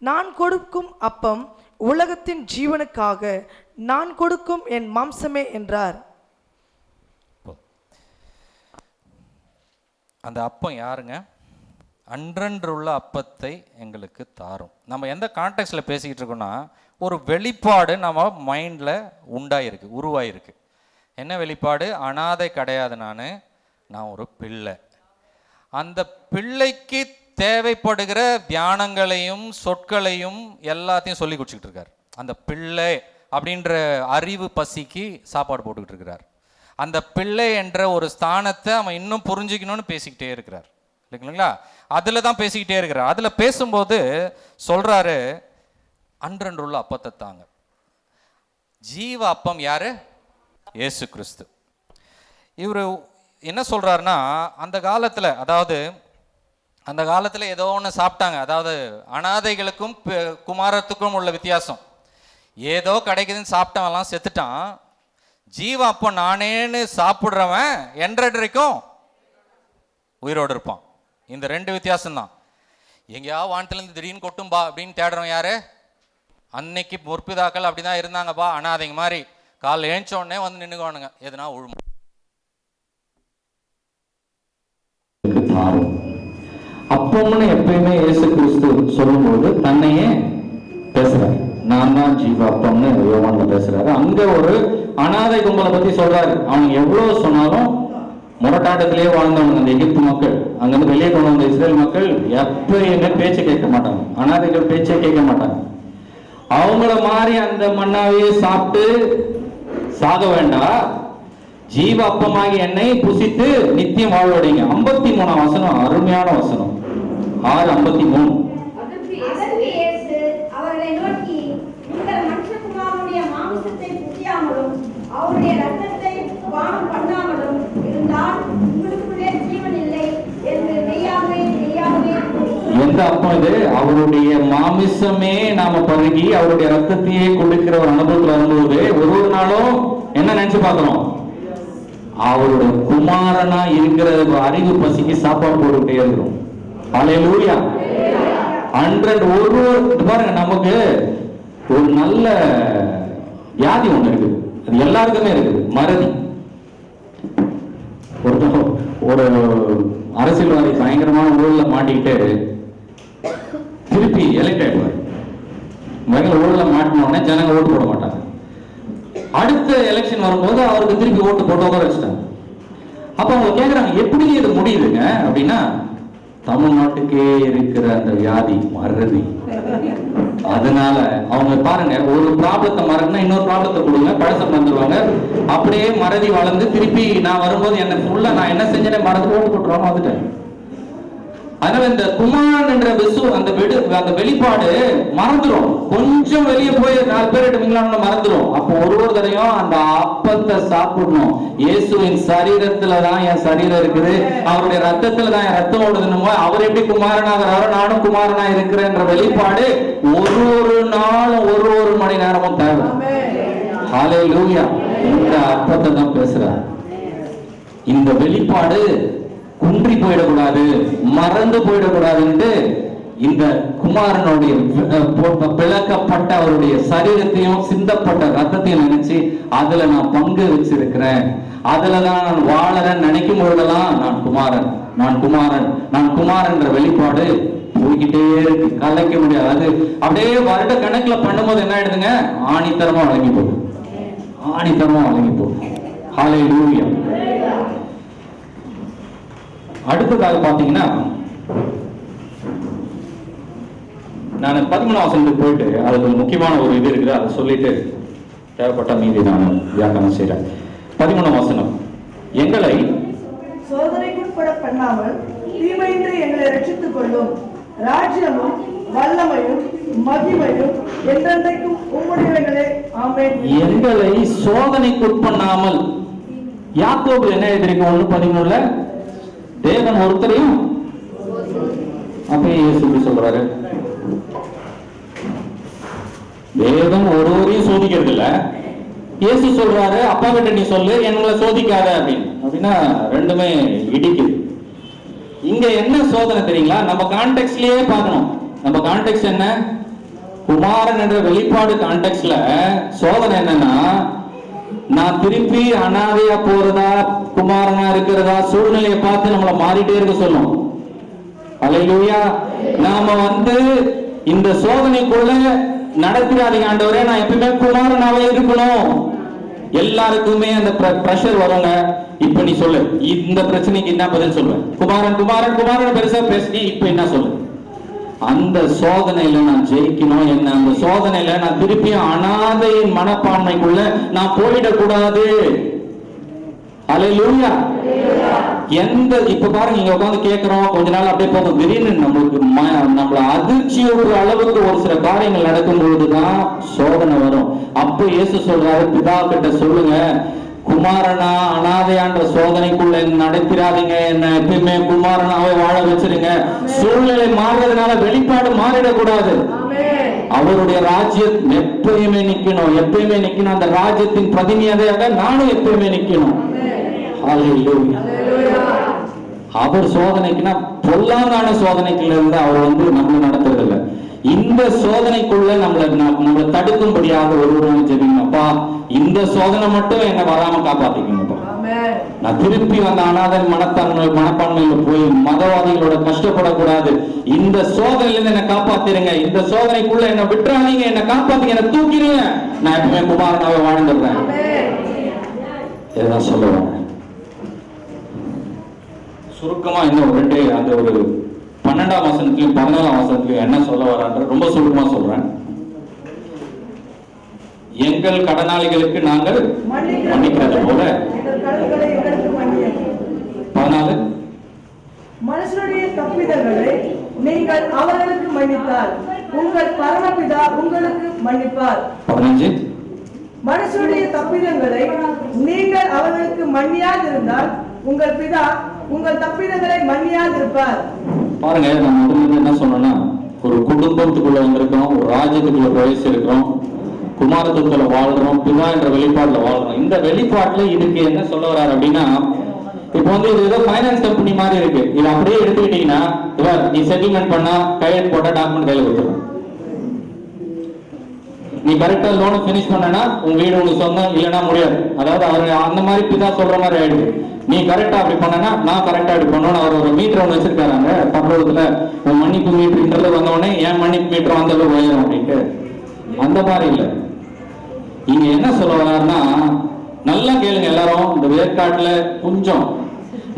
நான் கொடுக்கும் அப்பம் உலகத்தின் ஜீவனுக்காக நான் கொடுக்கும் என் மாம்சமே என்றார். அந்த அப்பம் யாருங்க? அன்றன்றுள்ள அப்பத்தை எங்களுக்கு தாரும். நம்ம எந்த கான்டெக்ட்ல பேசிக்கிட்டு இருக்கோம்னா, ஒரு வெளிப்பாடு நம்ம மைண்டில் உண்டாயிருக்கு, உருவாயிருக்கு. என்ன வெளிப்பாடு? அனாதை கிடையாது, நான் ஒரு பிள்ளை. அந்த பிள்ளைக்கு தேவைப்படுகிற தியானங்களையும் சொற்களையும் எல்லாத்தையும் சொல்லி குடிச்சிக்கிட்டு இருக்கார். அந்த பிள்ளை அப்படின்ற அறிவு பசிக்கு சாப்பாடு போட்டுக்கிட்டு இருக்கிறார். அந்த பிள்ளை என்ற ஒரு ஸ்தானத்தை அவன் இன்னும் புரிஞ்சுக்கணும்னு பேசிக்கிட்டே இருக்கிறார், இல்லைங்களா? அதில் தான் பேசிக்கிட்டே இருக்கிறார். அதில் பேசும்போது சொல்றாரு, அன்றன்றுள்ள அப்பத்தை தாங்க. ஜீவ அப்பம் யாரு? இயேசு கிறிஸ்து. இவர் என்ன சொல்றாருன்னா, அந்த காலத்தில், அதாவது அந்த காலத்தில் ஏதோ ஒன்று சாப்பிட்டாங்க. அதாவது அனாதைகளுக்கும் குமாரத்துக்கும் உள்ள வித்தியாசம். ஏதோ கிடைக்குதுன்னு சாப்பிட்டவன்லாம் செத்துட்டான். ஜீவ அப்பம் நானேன்னு சாப்பிட்றவன் என்றைக்கும் உயிரோடு இருப்பான். இந்த 2 வித்தியாசம்தான். எங்கேயாவது வானத்திலேருந்து திடீர்னு கொட்டும்பா அப்படின்னு தேடுறோம். யாரு? அன்னைக்கு முற்பிதாக்கள் அப்படிதான் இருந்தாங்கப்பா. அனாதைங்க மாதிரி காலைல ஏஞ்ச உடனே வந்து நின்னுக்குவானுங்க, எதுனா உழுமா. அப்பம்னு எப்பயுமே இயேசு கிறிஸ்து சொல்லும்போது தன்னையே பேசுறாரு. நான் தான் ஜீவ அப்பம்னு யோவான்ல பேசுறாரு. அங்க ஒரு அனாதை கும்பலை பத்தி சொல்றாரு. அவங்க எவ்வளவு சொன்னாலும் முரட்டாட்டத்திலேயே வாழ்ந்தவங்க அந்த எகிப்து மக்கள், அங்கிருந்து வெளியே கொண்டு வந்த இஸ்ரேல் மக்கள் எப்பயுமே பேச்சை கேட்க மாட்டாங்க. அனாதைகள் பேச்சை கேட்க மாட்டாங்க. அவங்கள மாதிரி அந்த மண்ணாவையே சாப்பிட்டு சாக வேண்டாம், ஜீவ அப்பமாகி என்னை புசித்து நித்தியம் வாழ்வடைங்க. 53 வசனம், அருமையான வசனம். 6:53. அவர்களை நோக்கி, உங்கள் மனுஷகுமாரனுடைய மாமிசத்தை புசியாமலும் அவருடைய இரத்தத்தை பானம் பண்ணாமலும் இருந்தால் உங்களுக்குள்ளே ஜீவன் இல்லை என்று மெய்யாகவே மெய்யாகவே. எந்த அப்பம் இது? அவருடைய மாமிசமே நாம பருகி அவருடைய ரத்தத்தையே கொடுக்கிற ஒரு அனுபவத்தில் வரும்போது ஒரு நாளும் என்ன நினைச்சு பார்க்கிறோம்? அவருடைய குமாரனா இருக்கிற அறிவு பசிக்கு சாப்பாடு போட்டுக்கிட்டே இருக்கிறோம். ஹல்லேலூயா. 100 பாருங்க, நமக்கு ஒரு நல்ல வியாதி ஒண்ணு இருக்குது, அது எல்லாருக்குமே இருக்குது, மறதி. ஒரு அரசியல்வாதி பயங்கரமான ஊழல்ல மாட்டிக்கிட்டு திருப்பி எலெக்ட் ஆயிடுவார். பயங்கர ஊழல்ல மாட்டின உடனே ஜனங்க ஓட்டு போட மாட்டாங்க. அடுத்த எலெக்ஷன் வரும்போது அவருக்கு திருப்பி ஓட்டு போட்டு உட்கார வச்சுட்டாங்க. அப்ப அவங்க கேக்குறாங்க, எப்படி இது முடியுதுங்க அப்படின்னா, தமிழ்நாட்டுக்கே இருக்கிற அந்த வியாதி மறதி. அதனால அவங்க பாருங்க, ஒரு ப்ராப்ளத்தை மறந்துனா இன்னொரு ப்ராப்ளத்தை கொடுங்க, பழசம் வந்துருவாங்க. அப்படியே மறதி வளர்ந்து திருப்பி நான் வரும்போது என்ன ஃபுல்லா நான் என்ன செஞ்சேனே மறந்து ஓட்டு போட்டுருவாங்க, வந்துட்டேன். அதனால இந்த குமாரன் என்ற அந்த வெளிப்பாடு மறந்துடும். கொஞ்சம் வெளியே போய் 4 பேர் எடுப்பீங்களான்னு மறந்துடும். அப்போ ஒரு தடையும் அந்த அப்பத்தை சாப்பிடணும். இயேசுவின் சரீரத்துல தான் என் சரீரம் இருக்குது, அவருடைய ரத்தத்துல தான் என் ரத்தம் ஓடுதுன்னு அவர் எப்படி குமாரனாகிறாரோ நானும் குமாரனா இருக்கிறேன்ற வெளிப்பாடு ஒரு நாளும் ஒரு மணி நேரமும் தேவை. ஹல்லேலூயா. இந்த அப்பத்தை தான் பேசுறார். இந்த வெளிப்பாடு குன்றி போயிடக்கூடாது, மறந்து போயிடக்கூடாதுன்னு இந்த குமாரனுடைய பிளக்கப்பட்ட அவருடைய சரீரத்தையும் சிந்தப்பட்ட ரத்தத்தையும் நினைச்சு அதுல நான் பங்கு வச்சிருக்கிறேன், அதுலதான் நான் வாழறேன்னு நினைக்கும் பொழுதெல்லாம் நான் குமாரன், நான் குமாரன், நான் குமாரன்ற வெளிப்பாடு போய்கிட்டே இருக்கு, கலைக்க முடியாது. அது அப்படியே வருட கணக்குல பண்ணும்போது என்ன ஆயிடுதுங்க? ஆணித்தரமா வழங்கி போகுது, ஆணித்தரமா வழங்கி போகுது. ஹல்லேலூயா. அடுத்ததாக பாத்தீங்கன்னா, நான் 13 வசனத்துக்கு போயிட்டு அதுக்கு முக்கியமான ஒரு இது இருக்குது, அதை சொல்லிட்டு தேவைப்பட்ட மீதி நான் வியாக்கியானம் செய்றேன். 13 வசனம், எங்களை சோதனைக்குட்பட பண்ணாமல் தீமையின்றி எங்களை ரட்சித்துக் கொள்ளும், ராஜ்யமும் வல்லமையும் மகிமையும் என்றென்றைக்கும் உம்முடையவைகளே. ஆமென். எங்களை சோதனைக்குட்பண்ணாமல். யாக்கோபு என்ன எழுதிருக்கு? 1:13 தேவன் ஒருத்தரையும் அப்பயே இயேசு சொல்றாரு, தேவன் ஒருவரையும் சோதிக்கிறது இல்ல. இயேசு சொல்றாரு, அப்பா கிட்ட நீ சொல்லு எங்களை சோதிக்காத அப்படின்னு. அப்படின்னா ரெண்டுமே இடிக்குது. இங்க என்ன சோதனை தெரியுங்களா? நம்ம கான்டெக்ட்லயே பார்க்கணும். நம்ம கான்டெக்ட் என்ன? குமாரன் என்ற வெளிப்பாடு கான்டெக்ட்ல சோதனை என்னன்னா, நான் திருப்பி அனாதையா போறதா குமாரனா இருக்கிறதா சூழ்நிலையை பார்த்து நம்மள மாறிட்டே இருக்க சொல்லும். ஹல்லேலூயா. நாம இந்த சோதனைக்குள்ள நடத்திடாதீங்க ஆண்டவரே, நான் எப்பவுமே குமாரனாவே இருக்கணும். எல்லாருக்குமே அந்த பிரஷர் வருங்க. இப்ப நீ சொல்லு, இந்த பிரச்சனைக்கு என்ன பதில் சொல்லுவேன்? குமாரன் குமாரன் குமாரன் பெருசா பேசி இப்ப என்ன சொல்லு? அந்த சோதனையில நான் ஜெயிக்கணும். என்ன அந்த சோதனையில நான் திருப்பியும் அனாதையின் மனப்பான்மைக்குள்ள நான் போயிடக்கூடாது. ஹல்லேலூயா. இப்ப பாருங்க, இங்க உட்காந்து கேட்கிறோம், கொஞ்ச நாள் அப்படியே போதும், திடீர்னு நம்மள அதிர்ச்சியோட அளவுக்கு ஒரு சில காரியங்கள் நடக்கும் பொழுதுதான் சோதனை வரும். அப்ப இயேசு சொல்றாரு, பிதா கிட்ட சொல்லுங்க, குமாரனா அனாதையான்ற சோதனைக்குள்ள நடத்திடாதீங்க, என்ன எப்பயுமே குமாரனாவே வாழ வச்சிருங்க. சூழ்நிலை மாறுறதுனால வெளிப்பாடு மாறிடக்கூடாது. அவருடைய ராஜ்யம் எப்பயுமே நிக்கணும், எப்பயுமே நிக்கணும். அந்த ராஜ்யத்தின் பிரதிநிதியாக நானும் எப்பயுமே நிக்கணும். ஹல்லேலூயா. அவர் சோதனைக்குன்னா பொல்லாங்கான சோதனைக்குள்ள இருந்து அவர் நம்மளை நடத்துறது இல்லை. இந்த சோதனைக்குள்ள நம்மளை தடுக்கும்படியாக ஒருவரும் ஜெபிக்கணும். அப்பா, இந்த சோதனை மட்டும் என்ன வராம காப்பாத்திக்கணும்ப்பா. நான் திருப்பி அந்த அனாதன் மனப்பான்மையில போய் மதவாதிகளோட கஷ்டப்படக்கூடாது. இந்த சோதனையில இருந்து என்ன காப்பாத்திருங்க. இந்த சோதனைக்குள்ள என்ன விட்டுறாதீங்க, என்ன காப்பாத்துங்க, என்ன தூக்கிடுங்க. நான் எப்பவுமே குமாரனாவே வாழ்ந்துடுறேன். இதுதான் சொல்லுவேன். சுருக்கமா இன்னும் அந்த ஒரு 12ஆம் வசனத்திலும் 14ஆம் வசனத்திலும் என்ன சொல்ல வரான்ற ரொம்ப சுருக்கமா சொல்றேன். எங்கள் கடனாளிகளுக்கு நாங்கள் மன்னிக்கிறது போல 14 மனுஷனுடைய தப்பிதங்களை நீங்கள் அவர்களுக்கு மன்னித்தால் உங்கள் பரமபிதா உங்களுக்கு மன்னிப்பார். 15 மனுஷனுடைய தப்பிதங்களை நீங்கள் அவர்களுக்கு மன்னியாதிருந்தால் உங்கள் பிதா உங்கள் தப்பிதங்களை மன்னியாதிருப்பார். பாருங்க, நம்ம முதல்ல என்ன சொன்னோம்னா, ஒரு குடும்பத்துக்குள்ள வந்திருக்கிறோம், ஒரு ராஜ்யத்துக்குள்ள பிரவேசிக்கிறோம், குமாரத்துவத்துல வாழ்றோம், பிதா என்ற வெளிப்பாட்டுல வாழ்றோம். இந்த வெளிப்பாட்டுல இதுக்கு என்ன சொல்ல வர்றாரு அப்படின்னா, இப்போ இது ஏதோ ஃபைனான்ஸ் கம்பெனி மாதிரி இருக்கு. இது அப்படியே எடுத்துக்கிட்டீங்கன்னா, நீ செட்டில்மெண்ட் பண்ணா கையெழுத்து போட்டா டாக்குமெண்ட் கையில கொடுத்துரும். நீ கரெக்டா லோனை பினிஷ் பண்ணனா உன் வீடு உனக்கு சொந்தம், இல்லைன்னா முடியாது. அதாவது அவர் அந்த மாதிரி பிதா சொல்ற மாதிரி ஆயிடுது. நீ கரெக்டா அப்படி பண்ணனா நான் கரெக்டா அப்படி பண்ணணும். அவர் ஒரு மீட்டர் ஒன்று வச்சிருக்காங்க பரலோகத்துல. உன் மன்னிப்பு மீட்டர்ன்றது வந்தோடனே என் மன்னிப்பு மீட்டர் அந்த அளவு உயரும் அப்படின்ட்டு. அந்த மாதிரி இல்லை. இங்க என்ன சொல்ல வர்றாருன்னா, நல்லா கேளுங்க எல்லாரும். இந்த வேர்க்காட்டுல கொஞ்சம்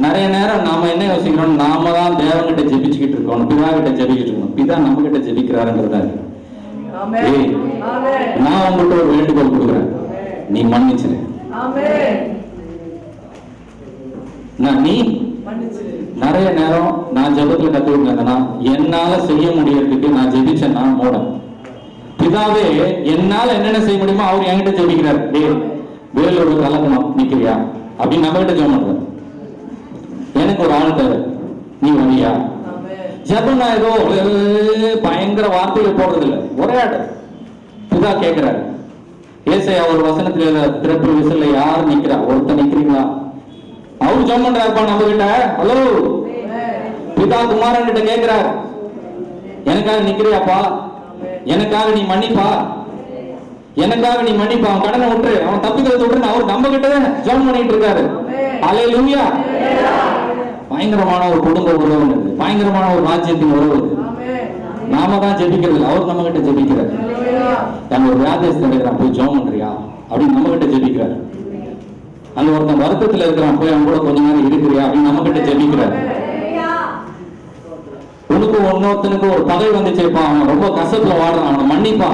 நிறைய நேரம் நாம என்ன யோசிக்கிறோம், நாம தான் தேவன்கிட்ட ஜெபிச்சுக்கிட்டு இருக்கோம், பிதா கிட்ட ஜெபிக்கிட்டு இருக்கோம். பிதா நம்ம கிட்ட ஜெபிக்கிறாருன்றதா. நான் உங்கள்கிட்ட ஒரு வேண்டுகோள் கொடுக்குறேன், நீ மன்னிச்சிரு. நீ நிறைய நேரம் நான் ஜெபத்துல கத்துக்கிட்டேன்னா, என்னால செய்ய முடியறதுக்கு நான் ஜெபிச்சேன்னா மூட பிதாவே என்னால என்னென்ன செய்ய முடியுமோ அவர் என்கிட்ட ஜெபிக்கிறார். வேலோடு கலக்கணும் நிக்கிறியா அப்படின்னு நம்ம கிட்ட ஜெபம் பண்ற. எனக்கு ஒரு ஆள் தேவை, நீ வரியா? ஜெபம் நான் ஏதோ பயங்கர வார்த்தையை போடுறது இல்லை, ஒரே ஆட்டு. பிதா கேட்கிறாரு. ஏசாயா ஒரு வசனத்துல திறப்பு விசில யார் நிக்கிறா? ஒருத்தர் நிக்கிறீங்களா? அவரு ஜெபம் பண்றாருப்பா நம்ம கிட்ட. ஹலோ, பிதா குமாரன் கிட்ட கேட்கிறார், எனக்காக நிக்கிறியாப்பா? எனக்காக நீ மன்னிப்பா? எனக்காக நீ மன்னிப்பா? அவன் கடனை விட்டுரு, அவன் தப்பிக்கிறத விட்டுரு. அவர் நம்ம கிட்ட ஜெபம் பண்ணிட்டு இருக்காரு. அல்லேலூயா. பயங்கரமான ஒரு குடும்ப உறவு, பயங்கரமான ஒரு ராஜ்யத்தின் உறவு. நாம தான் ஜெபிக்கிறது, அவர் நம்ம கிட்ட ஜெபிக்கிறார். நம்ம ஒரு வியாதியஸ்தன் இருக்கிறான், போய் ஜெபம் பண்றியா அப்படின்னு நம்ம கிட்ட ஜெபிக்கிறார். அந்த ஒருத்தன் வருத்தத்துல இருக்கிறான், போய் அவன் கூட கொஞ்ச நேரம் இருக்கிறியா அப்படின்னு நம்ம கிட்ட ஜெபிக்கிறார். உனக்கு இன்னொருத்தனுக்கு ஒரு பகை வந்துச்சேப்பா, அவன் ரொம்ப கசப்புல வாடுறான், அவனை மன்னிப்பா.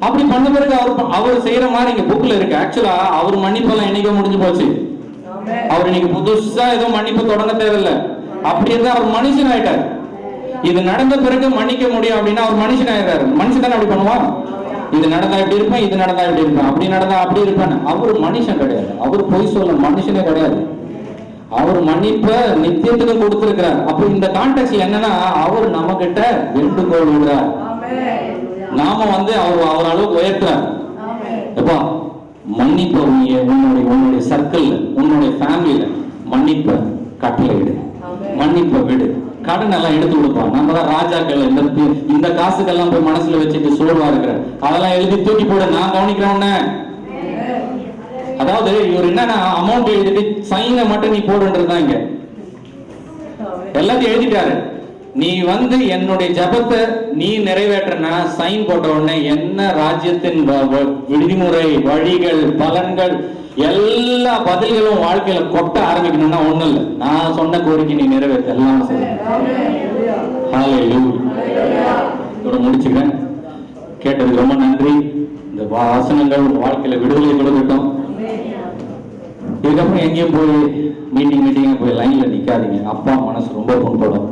அப்படி பண்ண பிறகு அவர் செய்யற மாதிரி இங்க புக்ல இருக்கு. ஆக்சுவலா அவர் மன்னிப்பெல்லாம் என்னைக்கோ முடிஞ்சு போச்சு. அவர் இன்னைக்கு புதுசா ஏதோ மன்னிப்பு தொடங்க தேவையில்லை. அப்படி இருந்தா அவர் மனுஷன் ஆயிட்டார். இது நடந்த பிறகு மன்னிக்க முடியும் அப்படின்னா அவர் மனுஷன் ஆயிடுறாரு. மனுஷன் தானே அப்படி பண்ணுவான். இது நடந்தா இப்படி இருப்பேன், இது நடந்தா இப்படி இருப்பேன், அப்படி நடந்தா அப்படி இருப்பேன். அவர் மனுஷன் கிடையாது, அவர் பொய் சொல்ல மனுஷனே கிடையாது. அவர் மன்னிப்ப நித்தியத்துக்கு கொடுத்திருக்கிறார். அப்ப இந்த கான்டெக்ட்ல என்னன்னா, அவர் நம்ம கிட்ட வேண்டுகோள் விடுறார். நாம அவர் அளவுக்கு உயர்த்துறார். எப்பா மன்னிப்ப உன்னுடைய சர்க்கிள், உன்னுடைய ஃபேமிலியில மன்னிப்ப கட்டளையிடு, மன்னிப்ப விடு. கடன் எல்லாம் எடுத்து கொடுப்பான். நம்ம தான் ராஜாக்கள். இந்த காசுக்கெல்லாம் போய் மனசுல வச்சுட்டு சோழ்வா இருக்கிற அதெல்லாம் எழுதி தூக்கி போட நான் கவனிக்கிறேன். அதாவது இவர் என்னன்னா, அமௌண்ட் எழுதிட்டு சைனை மட்டும் நீ போடுன்றதுதான் இங்க. எல்லாத்தையும் எழுதிட்டாரு. நீ என்னுடைய ஜபத்தை நீ நிறைவேற்றனா சைன் போட்ட உடனே என்ன ராஜ்யத்தின் விதிமுறை, வழிகள், பலன்கள், எல்லா பதில்களும் வாழ்க்கையில கொட்ட ஆரம்பிக்கணும்னா ஒண்ணும் இல்லை. நான் சொன்ன கோரிக்கை நீ நிறைவேற்ற எல்லாம் இதோட முடிச்சுக்கிறேன். கேட்டதுக்கு ரொம்ப நன்றி. இந்த வாசனங்கள் வாழ்க்கையில விடுதலை கொடுக்கட்டும். இதுக்கப்புறம் எங்கேயும் போய் மீட்டிங் போய் லைன்ல நிக்காதீங்க. அப்பா மனசு ரொம்ப புண்படும்.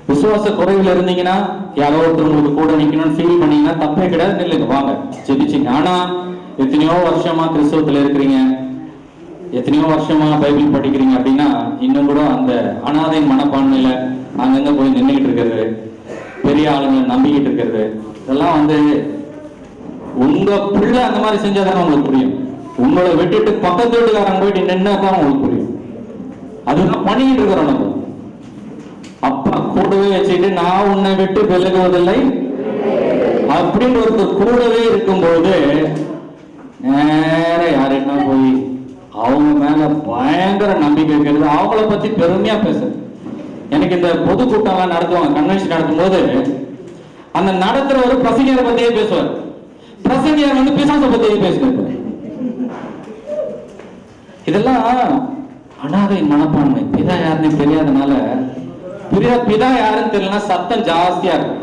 விசுவாச குறைவுல இருந்தீங்கன்னா யாரோ ஒருத்தர் உங்களுக்கு கூட நிக்கணும்னு ஃபீல் பண்ணீங்கன்னா தப்பே கிடையாது, நில்லுங்க, வாங்க, ஜெபிச்சிங்க. ஆனா எத்தனையோ வருஷமா கிறிஸ்தவத்துல இருக்கிறீங்க, எத்தனையோ வருஷமா பைபிள் படிக்கிறீங்க அப்படின்னா இன்னும் கூட அந்த அனாதை மனப்பான்மையில அங்கங்க போய் நின்றுகிட்டு இருக்கிறது, பெரிய ஆளுங்களை நம்பிக்கிட்டு இருக்கிறது, இதெல்லாம் உங்க பிள்ளை அந்த மாதிரி செஞ்சாதானே உங்களுக்கு புரியும். உங்களை விட்டுட்டு பக்கத்து வீட்டுக்காரங்க போயிட்டு நின்னாதான் உங்களுக்கு புரியும். அதுதான் பண்ணிக்கிட்டு இருக்கிறோம் நம்ம. அப்பா கூடவே வச்சுட்டு நான் உன்னை விட்டு விலகுவதில்லை அப்படின்னு ஒருத்தர் கூடவே இருக்கும்போது நேர யாருன்னா போய் அவங்க மேல பயங்கர நம்பிக்கை இருக்கிறது, அவங்கள பத்தி பெருமையா பேசுறது. எனக்கு இந்த பொதுக்கூட்டம்லாம் நடத்துவாங்க, கன்வென்ஷன் நடத்தும் போது அந்த நடத்துறவர் பிரசங்கியரை பத்தியே பேசுவார், பிரசங்கியர் வந்து பிசாசை பத்தியே பேசுவார். இதெல்லாம் அனாதை மனப்பான்மை. பிதா யாருன்னு தெரியாதனால, பிதா யாருன்னு தெரியலனா சத்தம் ஜாஸ்தியா இருக்கும்,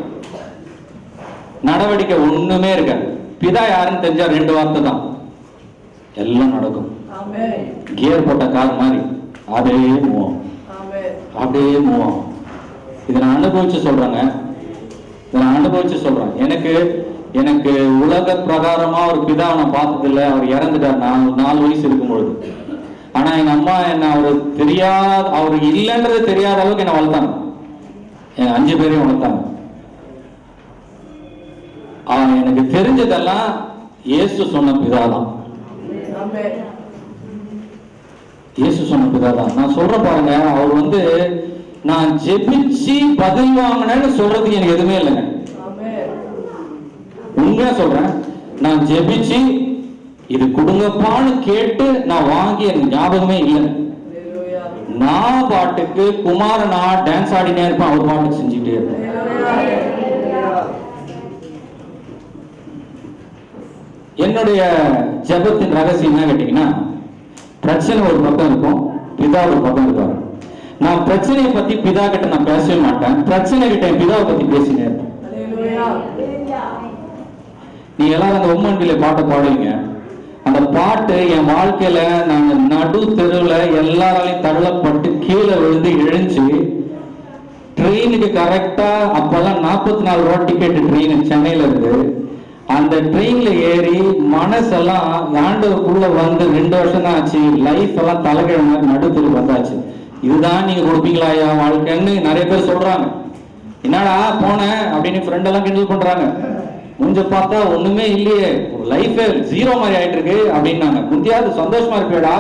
நடவடிக்கை ஒண்ணுமே இருக்காது. பிதா யாருன்னு தெரிஞ்சா 2 வார்த்தை தான், எல்லாம் நடக்கும். கியர் போட்ட கார் மாதிரி அப்படியே மூவம், அப்படியே மூவம். இதை நான் அனுபவிச்சு சொல்றேங்க, எனக்கு உலக பிரகாரமா ஒரு பிதா நான் பார்த்தது இல்லை. அவர் இறந்துட்டார், நான் 4 வயசு இருக்கும்பொழுது. ஆனா எங்க அம்மா என்ன அவர் இல்லைன்றது தெரியாத அளவுக்கு என்ன வளர்த்தாங்க. என் 5 பேரையும் வளர்த்தாங்க. எனக்கு தெரிஞ்சதெல்லாம் இயேசு சொன்ன பிதாதான், இயேசு சொன்ன பிதாதான். நான் சொல்றேன் பாருங்க, அவர் வந்து நான் ஜெபிச்சு பதில் வாங்கினேன்னு சொல்றதுக்கு எனக்கு எதுவுமே இல்லைங்க. உண்மையா சொல்றேன், நான் ஜெபிச்சு இது கொடுங்கப்பான்னு கேட்டு நான் வாங்கி எனக்கு ஞாபகமே இல்லை. நான் பாட்டுக்கு குமாரனா டான்ஸ் ஆடினே இருப்பேன், அவர் பாட்டுக்கு செஞ்சுட்டே இருப்பேன். என்னுடைய ஜெபத்தின் ரகசியம் என்ன கேட்டீங்கன்னா, பிரச்சனை ஒரு பக்கம் இருக்கும், பிதா ஒரு பக்கம் இருப்பாரு. நான் பிரச்சனையை பத்தி பிதா கிட்ட நான் பேசவே மாட்டேன், பிரச்சனை கிட்ட பிதாவை பத்தி பேசினே இருப்பேன். நீ எல்லாரும் அந்த உம்மன்பிள்ளை பாட்டை பாடுவீங்க. அந்த பாட்டு என் வாழ்க்கையில நாங்க நடு தெருவுல எல்லாராலையும் தள்ளப்பட்டு கீழே விழுந்து எழுந்து ட்ரெயினுக்கு கரெக்டா, அப்பெல்லாம் 44 ரூபா டிக்கெட் ட்ரெயின் சென்னையில இருக்கு. அந்த ட்ரெயின்ல ஏறி மனசெல்லாம் ஆண்டவருக்குள்ள வந்து 2 வருஷம் தான் ஆச்சு, லைஃப் எல்லாம் தலைக்கிழமை மாதிரி நடுத்தருக்கு வந்தாச்சு. இதுதான் நீங்க கொடுப்பீங்களா ஐயா வாழ்க்கைன்னு நிறைய பேர் சொல்றாங்க. என்னடா போன அப்படின்னு ஃப்ரெண்ட் எல்லாம் கிண்டல் பண்றாங்க. கொஞ்ச பார்த்தா ஒண்ணுமே இல்லையே, லைஃபே 0 மாதிரி ஆயிட்டு இருக்கு அப்படின்னாங்க. முந்தியாவது சந்தோஷமா இருப்பேடா,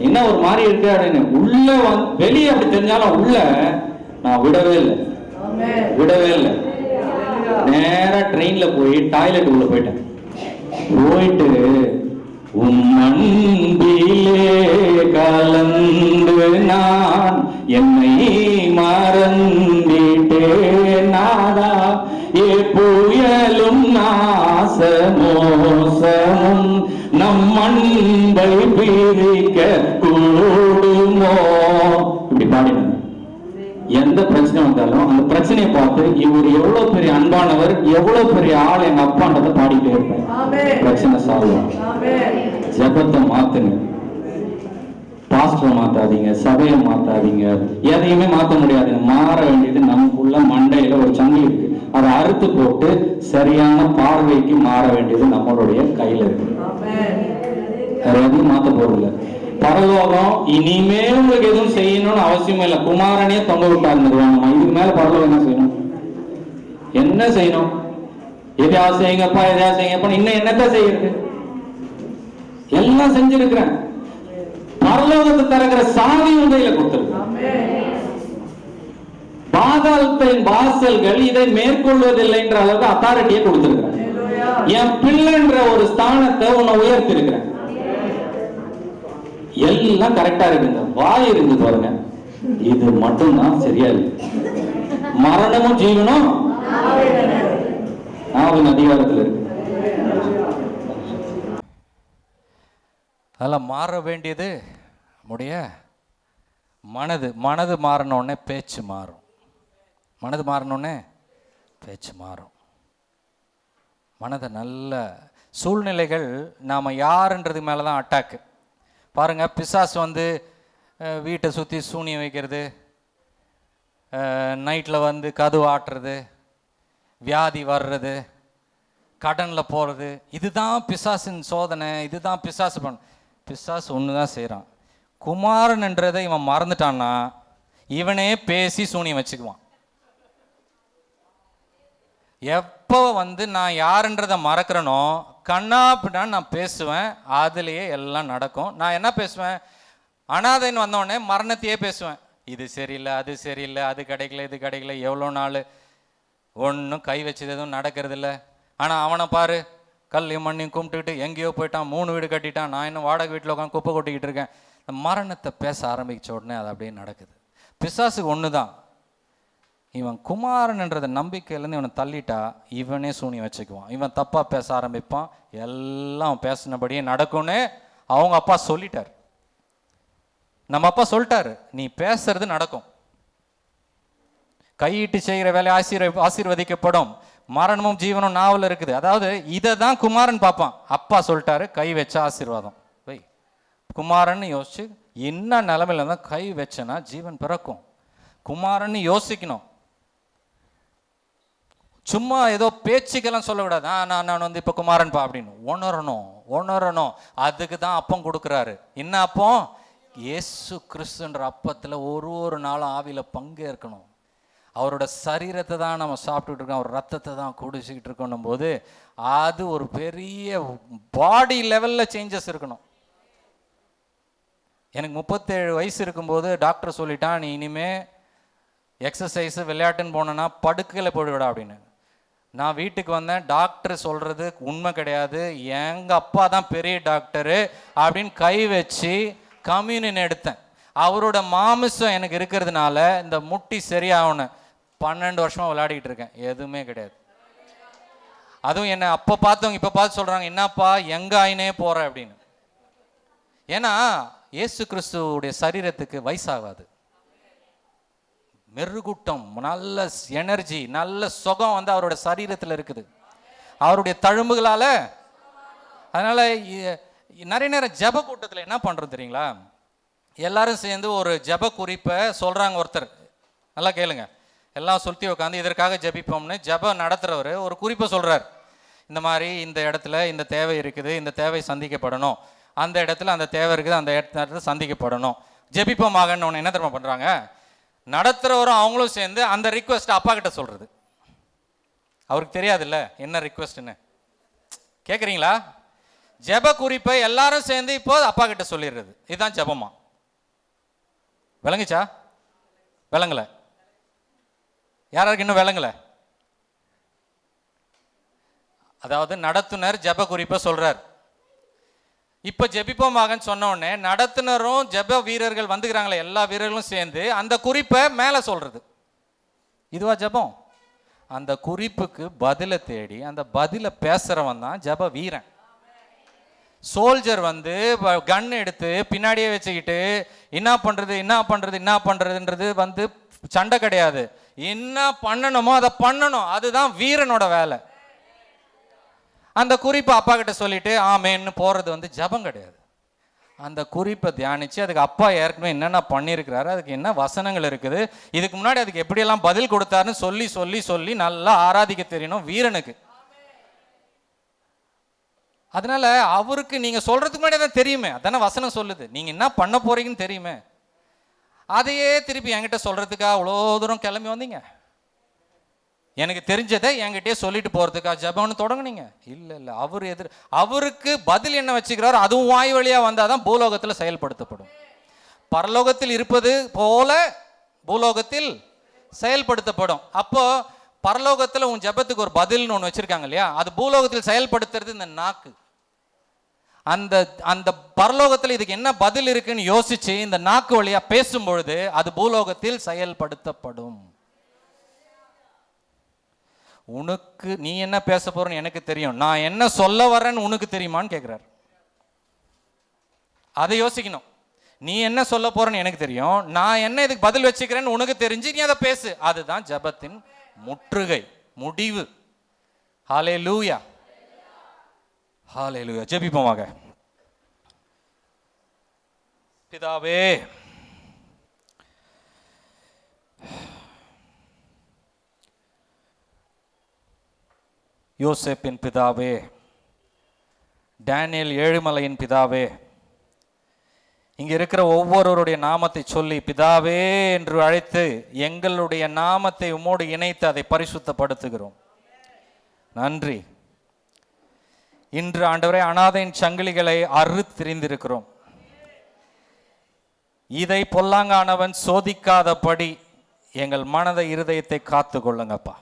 என்ன ஒரு மாதிரி இருக்கு அப்படின்னு. உள்ள வெளியே அப்படி தெரிஞ்சாலும் உள்ள நான் விடவே இல்லை. நேரா ட்ரெயின்ல போய் டாய்லெட் உள்ள போயிட்டேன். போயிட்டு உம்மன்பிலே கலந்து நான் என்னை மறந்திட்டேன் நாதா, ஏ புயலும் நாசமோசமும் நம் அன்பை பிரிக்க கூடுமோ, இப்படி பாடினாங்க. எந்த பிரச்சனை வந்தாலும் அந்த பிரச்சனையை பார்த்து இவர் எவ்வளவு பெரிய அன்பானவர், எவ்வளவு பெரிய ஆள் எங்க அப்பான்றதை பாடிட்டே இருப்பேன். பிரச்சனை சால்வ். ஜெபத்தை மாத்துங்க, பாஸ்டரை மாத்தாதீங்க, சபையை மாத்தாதீங்க, எதையுமே மாத்த முடியாது. மாற வேண்டியது நமக்குள்ள மண்டையில ஒரு சங்கிலி இருக்கு, அதை அறுத்து போட்டு சரியான பார்வைக்கு மாற வேண்டியது நம்மளுடைய கையில இருக்கு. வேற எதையும் மாத்த போறதில்லை. பரலோகம் இனிமே உங்களுக்கு எதுவும் செய்யணும்னு அவசியம் இல்லை. குமாரனே தொங்க விட்டாரு, இதுக்கு மேல பரலோகம் என்ன செய்யணும்? எதையாவது செய்யுங்கப்பா, எதையாவது செய்யுங்கப்பா, இன்னும் என்னத்தான் செய்யறது? எல்லாம் செஞ்சிருக்கிறேன். பரலோகத்தை திறக்கிற சாவி உண்மையில கொடுத்திருக்கேன். பாதாளத்தின் வாசல்கள் இதை மேற்கொள்வதில்லை என்ற அளவுக்கு அத்தாரிட்டியை கொடுத்திருக்கிறேன். என் பிள்ளைன்ற ஒரு ஸ்தானத்தை உன்னை உயர்த்தி இருக்கிறேன். எல்லாம் கரெக்டா இருக்குங்க. வாய் இருந்து பாருங்க, இது மட்டும்தான் சரியா இல்லை. மரணமும் ஜீவனும் நாவின் அதிகாரத்தில் இருக்கு. அதெல்லாம் மாற வேண்டியது நம்முடைய மனது மாறினோடனே பேச்சு மாறும். மனது மாறினோடனே பேச்சு மாறும். மனதை நல்ல சூழ்நிலைகள் நாம் யாருன்றது மேலே தான் அட்டாக்கு. பாருங்கள், பிசாசு வந்து வீட்டை சுற்றி சூனியம் வைக்கிறது, நைட்டில் வந்து கதவு ஆட்டுறது, வியாதி வர்றது, கடனில் போகிறது, இதுதான் பிசாசின் சோதனை. இதுதான் பிசாசு பிசாசு ஒன்று தான் செய்கிறான். குமாரன்ன்றதை இவன் மறந்துட்டான்னா இவனே பேசி சூனியம் வச்சுக்குவான். எப்போ வந்து நான் யாருன்றதை மறக்கிறனோ கண்ணா அப்படின்னா நான் பேசுவேன், அதுலேயே எல்லாம் நடக்கும். நான் என்ன பேசுவேன்? அனாதைன்னு வந்தோடனே மரணத்தையே பேசுவேன். இது சரியில்லை, அது சரியில்லை, அது கிடைக்கல, இது கிடைக்கல, எவ்வளோ நாள் ஒன்றும் கை வச்சது எதுவும் நடக்கிறது இல்லை. ஆனால் அவனை பாரு, கல்லையும் மண்ணையும் கும்பிட்டுக்கிட்டு எங்கேயோ போயிட்டான், 3 வீடு கட்டிட்டான், நான் இன்னும் வாடகை வீட்டில் உட்காந்து குப்பை கொட்டிக்கிட்டு இருக்கேன். மரணத்தை பேச ஆரம்பிச்ச உடனே அது அப்படியே நடக்குது. பிசாசுக்கு ஒன்று தான், இவன் குமாரன்ன்றத நம்பிக்கையிலேருந்து இவனை தள்ளிட்டா இவனே சூனியம் வச்சுக்குவான். இவன் தப்பாக பேச ஆரம்பிப்பான், எல்லாம் பேசினபடியே நடக்கும்னு அவங்க அப்பா சொல்லிட்டார். நம்ம அப்பா சொல்லிட்டாரு, நீ பேசுறது நடக்கும், கையிட்டு செய்கிற வேலை ஆசீர்வதிக்கப்படும், மரணமும் ஜீவனும் நாவல் இருக்குது. அதாவது இதை தான் குமாரன் பார்ப்பான். அப்பா சொல்லிட்டாரு, கை வச்ச ஆசீர்வாதம் வை. குமாரன்னு யோசிச்சு என்ன நிலைமையில தான் கை வச்சனா ஜீவன் பிறக்கும். குமாரன்னு யோசிக்கணும். சும்மா ஏதோ பேச்சுக்கெல்லாம் சொல்லக்கூடாது, நான் வந்து இப்போ குமாரன்பா அப்படின்னு உணரணும். அதுக்கு தான் அப்பம் கொடுக்குறாரு. என்ன அப்பம்? இயேசு கிறிஸ்துன்ற அப்பத்தில் ஒரு நாளும் ஆவியில் பங்கேற்கணும். அவரோட சரீரத்தை தான் நம்ம சாப்பிட்டுட்டு இருக்கோம், அவர் ரத்தத்தை தான் குடிச்சிக்கிட்டு இருக்கணும் போது அது ஒரு பெரிய பாடி லெவலில் சேஞ்சஸ் இருக்கணும். எனக்கு 37 வயசு இருக்கும்போது டாக்டர் சொல்லிட்டான், நீ இனிமே எக்ஸசைஸு விளையாட்டுன்னு போனேன்னா படுக்கையில் போய்விடா அப்படின்னு. நான் வீட்டுக்கு வந்தேன், டாக்டர் சொல்கிறது உண்மை கிடையாது, எங்கள் அப்பா தான் பெரிய டாக்டரு அப்படின்னு கை வச்சு கம்யூனியன் எடுத்தேன். அவரோட மாமிசம் எனக்கு இருக்கிறதுனால இந்த முட்டி சரியாகணும். 12 வருஷமாக விளையாடிக்கிட்டு இருக்கேன், எதுவுமே கிடையாது. அதுவும் என்னை அப்போ பார்த்தவங்க இப்போ பார்த்து சொல்கிறாங்க, என்னப்பா எங்கே ஆயினே போகிற அப்படின்னு. ஏன்னா இயேசு கிறிஸ்துவுடைய சரீரத்துக்கு வயசாகாது. மெருகூட்டம், நல்ல எனர்ஜி, நல்ல சுகம் வந்து அவரோட சரீரத்தில் இருக்குது, அவருடைய தழும்புகளால். அதனால் நிறைய நேரம் ஜப கூட்டத்தில் என்ன பண்ணுறது தெரியுங்களா, எல்லாரும் சேர்ந்து ஒரு ஜப குறிப்பை சொல்கிறாங்க. ஒருத்தர் நல்லா கேளுங்க, எல்லாம் சுற்றி உட்காந்து இதற்காக ஜபிப்போம்னு ஜபம் நடத்துகிறவர் ஒரு குறிப்பை சொல்கிறார். இந்த மாதிரி இந்த இடத்துல இந்த தேவை இருக்குது, இந்த தேவை சந்திக்கப்படணும், அந்த இடத்துல அந்த தேவை இருக்குது, அந்த இடத்துல சந்திக்கப்படணும், ஜபிப்போமாகன்னு ஒன்று என்ன தெரியுமா பண்ணுறாங்க, நடத்துகிறவரும் அவங்களும் சேர்ந்து அந்த ரிக்வெஸ்ட் அப்பா கிட்ட சொல்கிறது. அவருக்கு தெரியாதுல்ல என்ன ரிக்வெஸ்ட்னு. கேட்குறீங்களா? ஜப குறிப்பை எல்லாரும் சேர்ந்து இப்போ அப்பா கிட்ட சொல்லிடுறது. இதுதான் ஜபமா? விளங்குச்சா? விளங்கலை? யாராருக்கு இன்னும் விளங்கலை? அதாவது நடத்துனர் ஜப குறிப்பை சொல்றார். இப்ப ஜெபிப்போமாகன்னு சொன்ன உடனே நடத்துனரும் ஜப வீரர்கள் வந்துக்கிறாங்களே, எல்லா வீரர்களும் சேர்ந்து அந்த குறிப்பை மேல சொல்றது. இதுவா ஜபம்? அந்த குறிப்புக்கு பதிலை தேடி அந்த பதிலை பேசுறவன் தான் ஜப வீரன். சோல்ஜர் வந்து கன் எடுத்து பின்னாடியே வச்சுக்கிட்டு என்ன பண்றதுன்றது வந்து சண்டை கிடையாது. என்ன பண்ணணுமோ அதை பண்ணணும், அதுதான் வீரனோட வேலை. அந்த குறிப்பை அப்பா கிட்ட சொல்லிட்டு ஆமேன்னு போறது வந்து ஜபம் கிடையாது. அந்த குறிப்பை தியானிச்சு அதுக்கு அப்பா ஏற்கனவே என்னென்ன பண்ணியிருக்கிறாரு, அதுக்கு என்ன வசனங்கள் இருக்குது, இதுக்கு முன்னாடி அதுக்கு எப்படியெல்லாம் பதில் கொடுத்தாருன்னு சொல்லி சொல்லி சொல்லி நல்லா ஆராதிக்க தெரியணும் வீரனுக்கு. அதனால அவருக்கு நீங்க சொல்றதுக்கு முன்னாடி தான் தெரியுமே, அதான வசனம் சொல்லுது, நீங்க என்ன பண்ண போறீங்கன்னு தெரியுமே. அதையே திருப்பி என்கிட்ட சொல்றதுக்கா அவ்வளோ தூரம் கிளம்பி வந்தீங்க? எனக்கு தெரிஞ்சதை என்கிட்டயே சொல்லிட்டு போறதுக்கா ஜபம்னு தொடங்குனீங்க? இல்லை. அவருக்கு பதில் என்ன வச்சுக்கிறாரோ அதுவும் வாய் வழியா வந்தாதான் பூலோகத்தில் செயல்படுத்தப்படும். பரலோகத்தில் இருப்பது போல பூலோகத்தில் செயல்படுத்தப்படும். அப்போ பரலோகத்தில் உன் ஜபத்துக்கு ஒரு பதில்னு ஒன்று வச்சிருக்காங்க இல்லையா, அது பூலோகத்தில் செயல்படுத்துறது இந்த நாக்கு. அந்த அந்த பரலோகத்தில் இதுக்கு என்ன பதில் இருக்குன்னு யோசிச்சு இந்த நாக்கு வழியா பேசும் பொழுது அது பூலோகத்தில் செயல்படுத்தப்படும். உனக்கு நீ என்ன பேச போறன்னு எனக்கு தெரியும், நான் என்ன சொல்ல வரேன்னு உனக்கு தெரியுமான்னு கேட்கிறார். அதை யோசிக்கணும். நீ என்ன சொல்ல போறன்னு எனக்கு தெரியும், நான் என்ன இதுக்கு பதில் வச்சுக்கிறேன்னு உனக்கு தெரிஞ்சு நீ அதை பேசு. அதுதான் ஜபத்தின் முற்றுகை, முடிவு. ஹல்லேலூயா, ஹல்லேலூயா. ஜெபிப்போமாக. பிதாவே, யோசேப்பின் பிதாவே, டேனியல் ஏழுமலையின் பிதாவே, இங்க இருக்கிற ஒவ்வொருவருடைய நாமத்தை சொல்லி பிதாவே என்று அழைத்து எங்களுடைய நாமத்தை உம்மோடு இணைத்து அதை பரிசுத்தப்படுத்துகிறோம். நன்றி. இன்று ஆண்டவரே அனாதையின் சங்கிலிகளை அறுத்திரிந்திருக்கிறோம். இதை பொல்லாங்கானவன் சோதிக்காதபடி எங்கள் மனதை இருதயத்தை காத்து கொள்ளுங்கப்பா.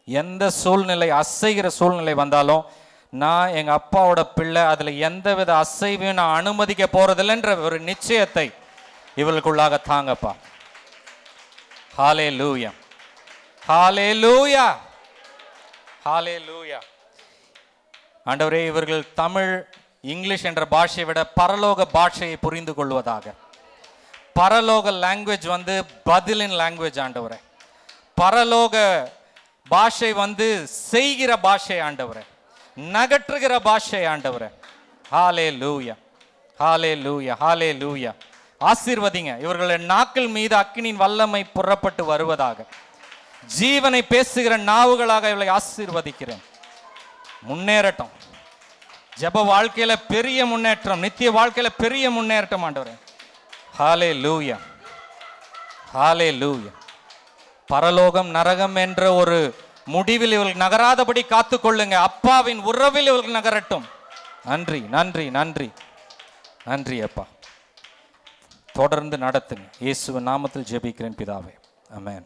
எந்த சூழ்நிலை, அசைகிற சூழ்நிலை வந்தாலும் நான் எங்கள் அப்பாவோட பிள்ளை, அதில் எந்தவித அசைவையும் நான் அனுமதிக்க போறதில்லைன்ற ஒரு நிச்சயத்தை இவர்களுக்குள்ளாக தாங்கப்பா. ஹல்லேலூயா, ஹல்லேலூயா, ஹல்லேலூயா. ஆண்டவரே, இவர்கள் தமிழ், இங்கிலீஷ் என்ற பாஷையை விட பரலோக பாஷையை புரிந்து கொள்வதாக. பரலோக லாங்குவேஜ் பதிலின் லாங்குவேஜ் ஆண்டவரே. பரலோக பாஷை செய்கிற பாஷை ஆண்டவரே, நகற்றுகிற பாஷை ஆண்டவரே. ஹல்லேலூயா, ஹல்லேலூயா, ஹல்லேலூயா. ஆசீர்வதிங்க. இவர்களுடைய நாக்கள் மீது அக்கினியின் வல்லமை புறப்பட்டு வருவதாக. ஜீவனை பேசுகிற நாவுகளாக இவளை ஆசீர்வதிக்கிறேன். முன்னேறட்டும். ஜெப வாழ்க்கையில பெரிய முன்னேற்றம், நித்திய வாழ்க்கையில பெரிய முன்னேற்றம் ஆண்டவரே. ஹல்லேலூயா, ஹல்லேலூயா. பரலோகம் நரகம் என்ற ஒரு முடிவில் இவர்கள் நகராதபடி காத்துக்கொள்ளுங்க. அப்பாவின் உறவில் இவர்கள் நகரட்டும். நன்றி, நன்றி, நன்றி, நன்றி அப்பா. தொடர்ந்து நடத்துங்க. இயேசுவின் நாமத்தில் ஜெபிக்கிறேன் பிதாவே, ஆமென்.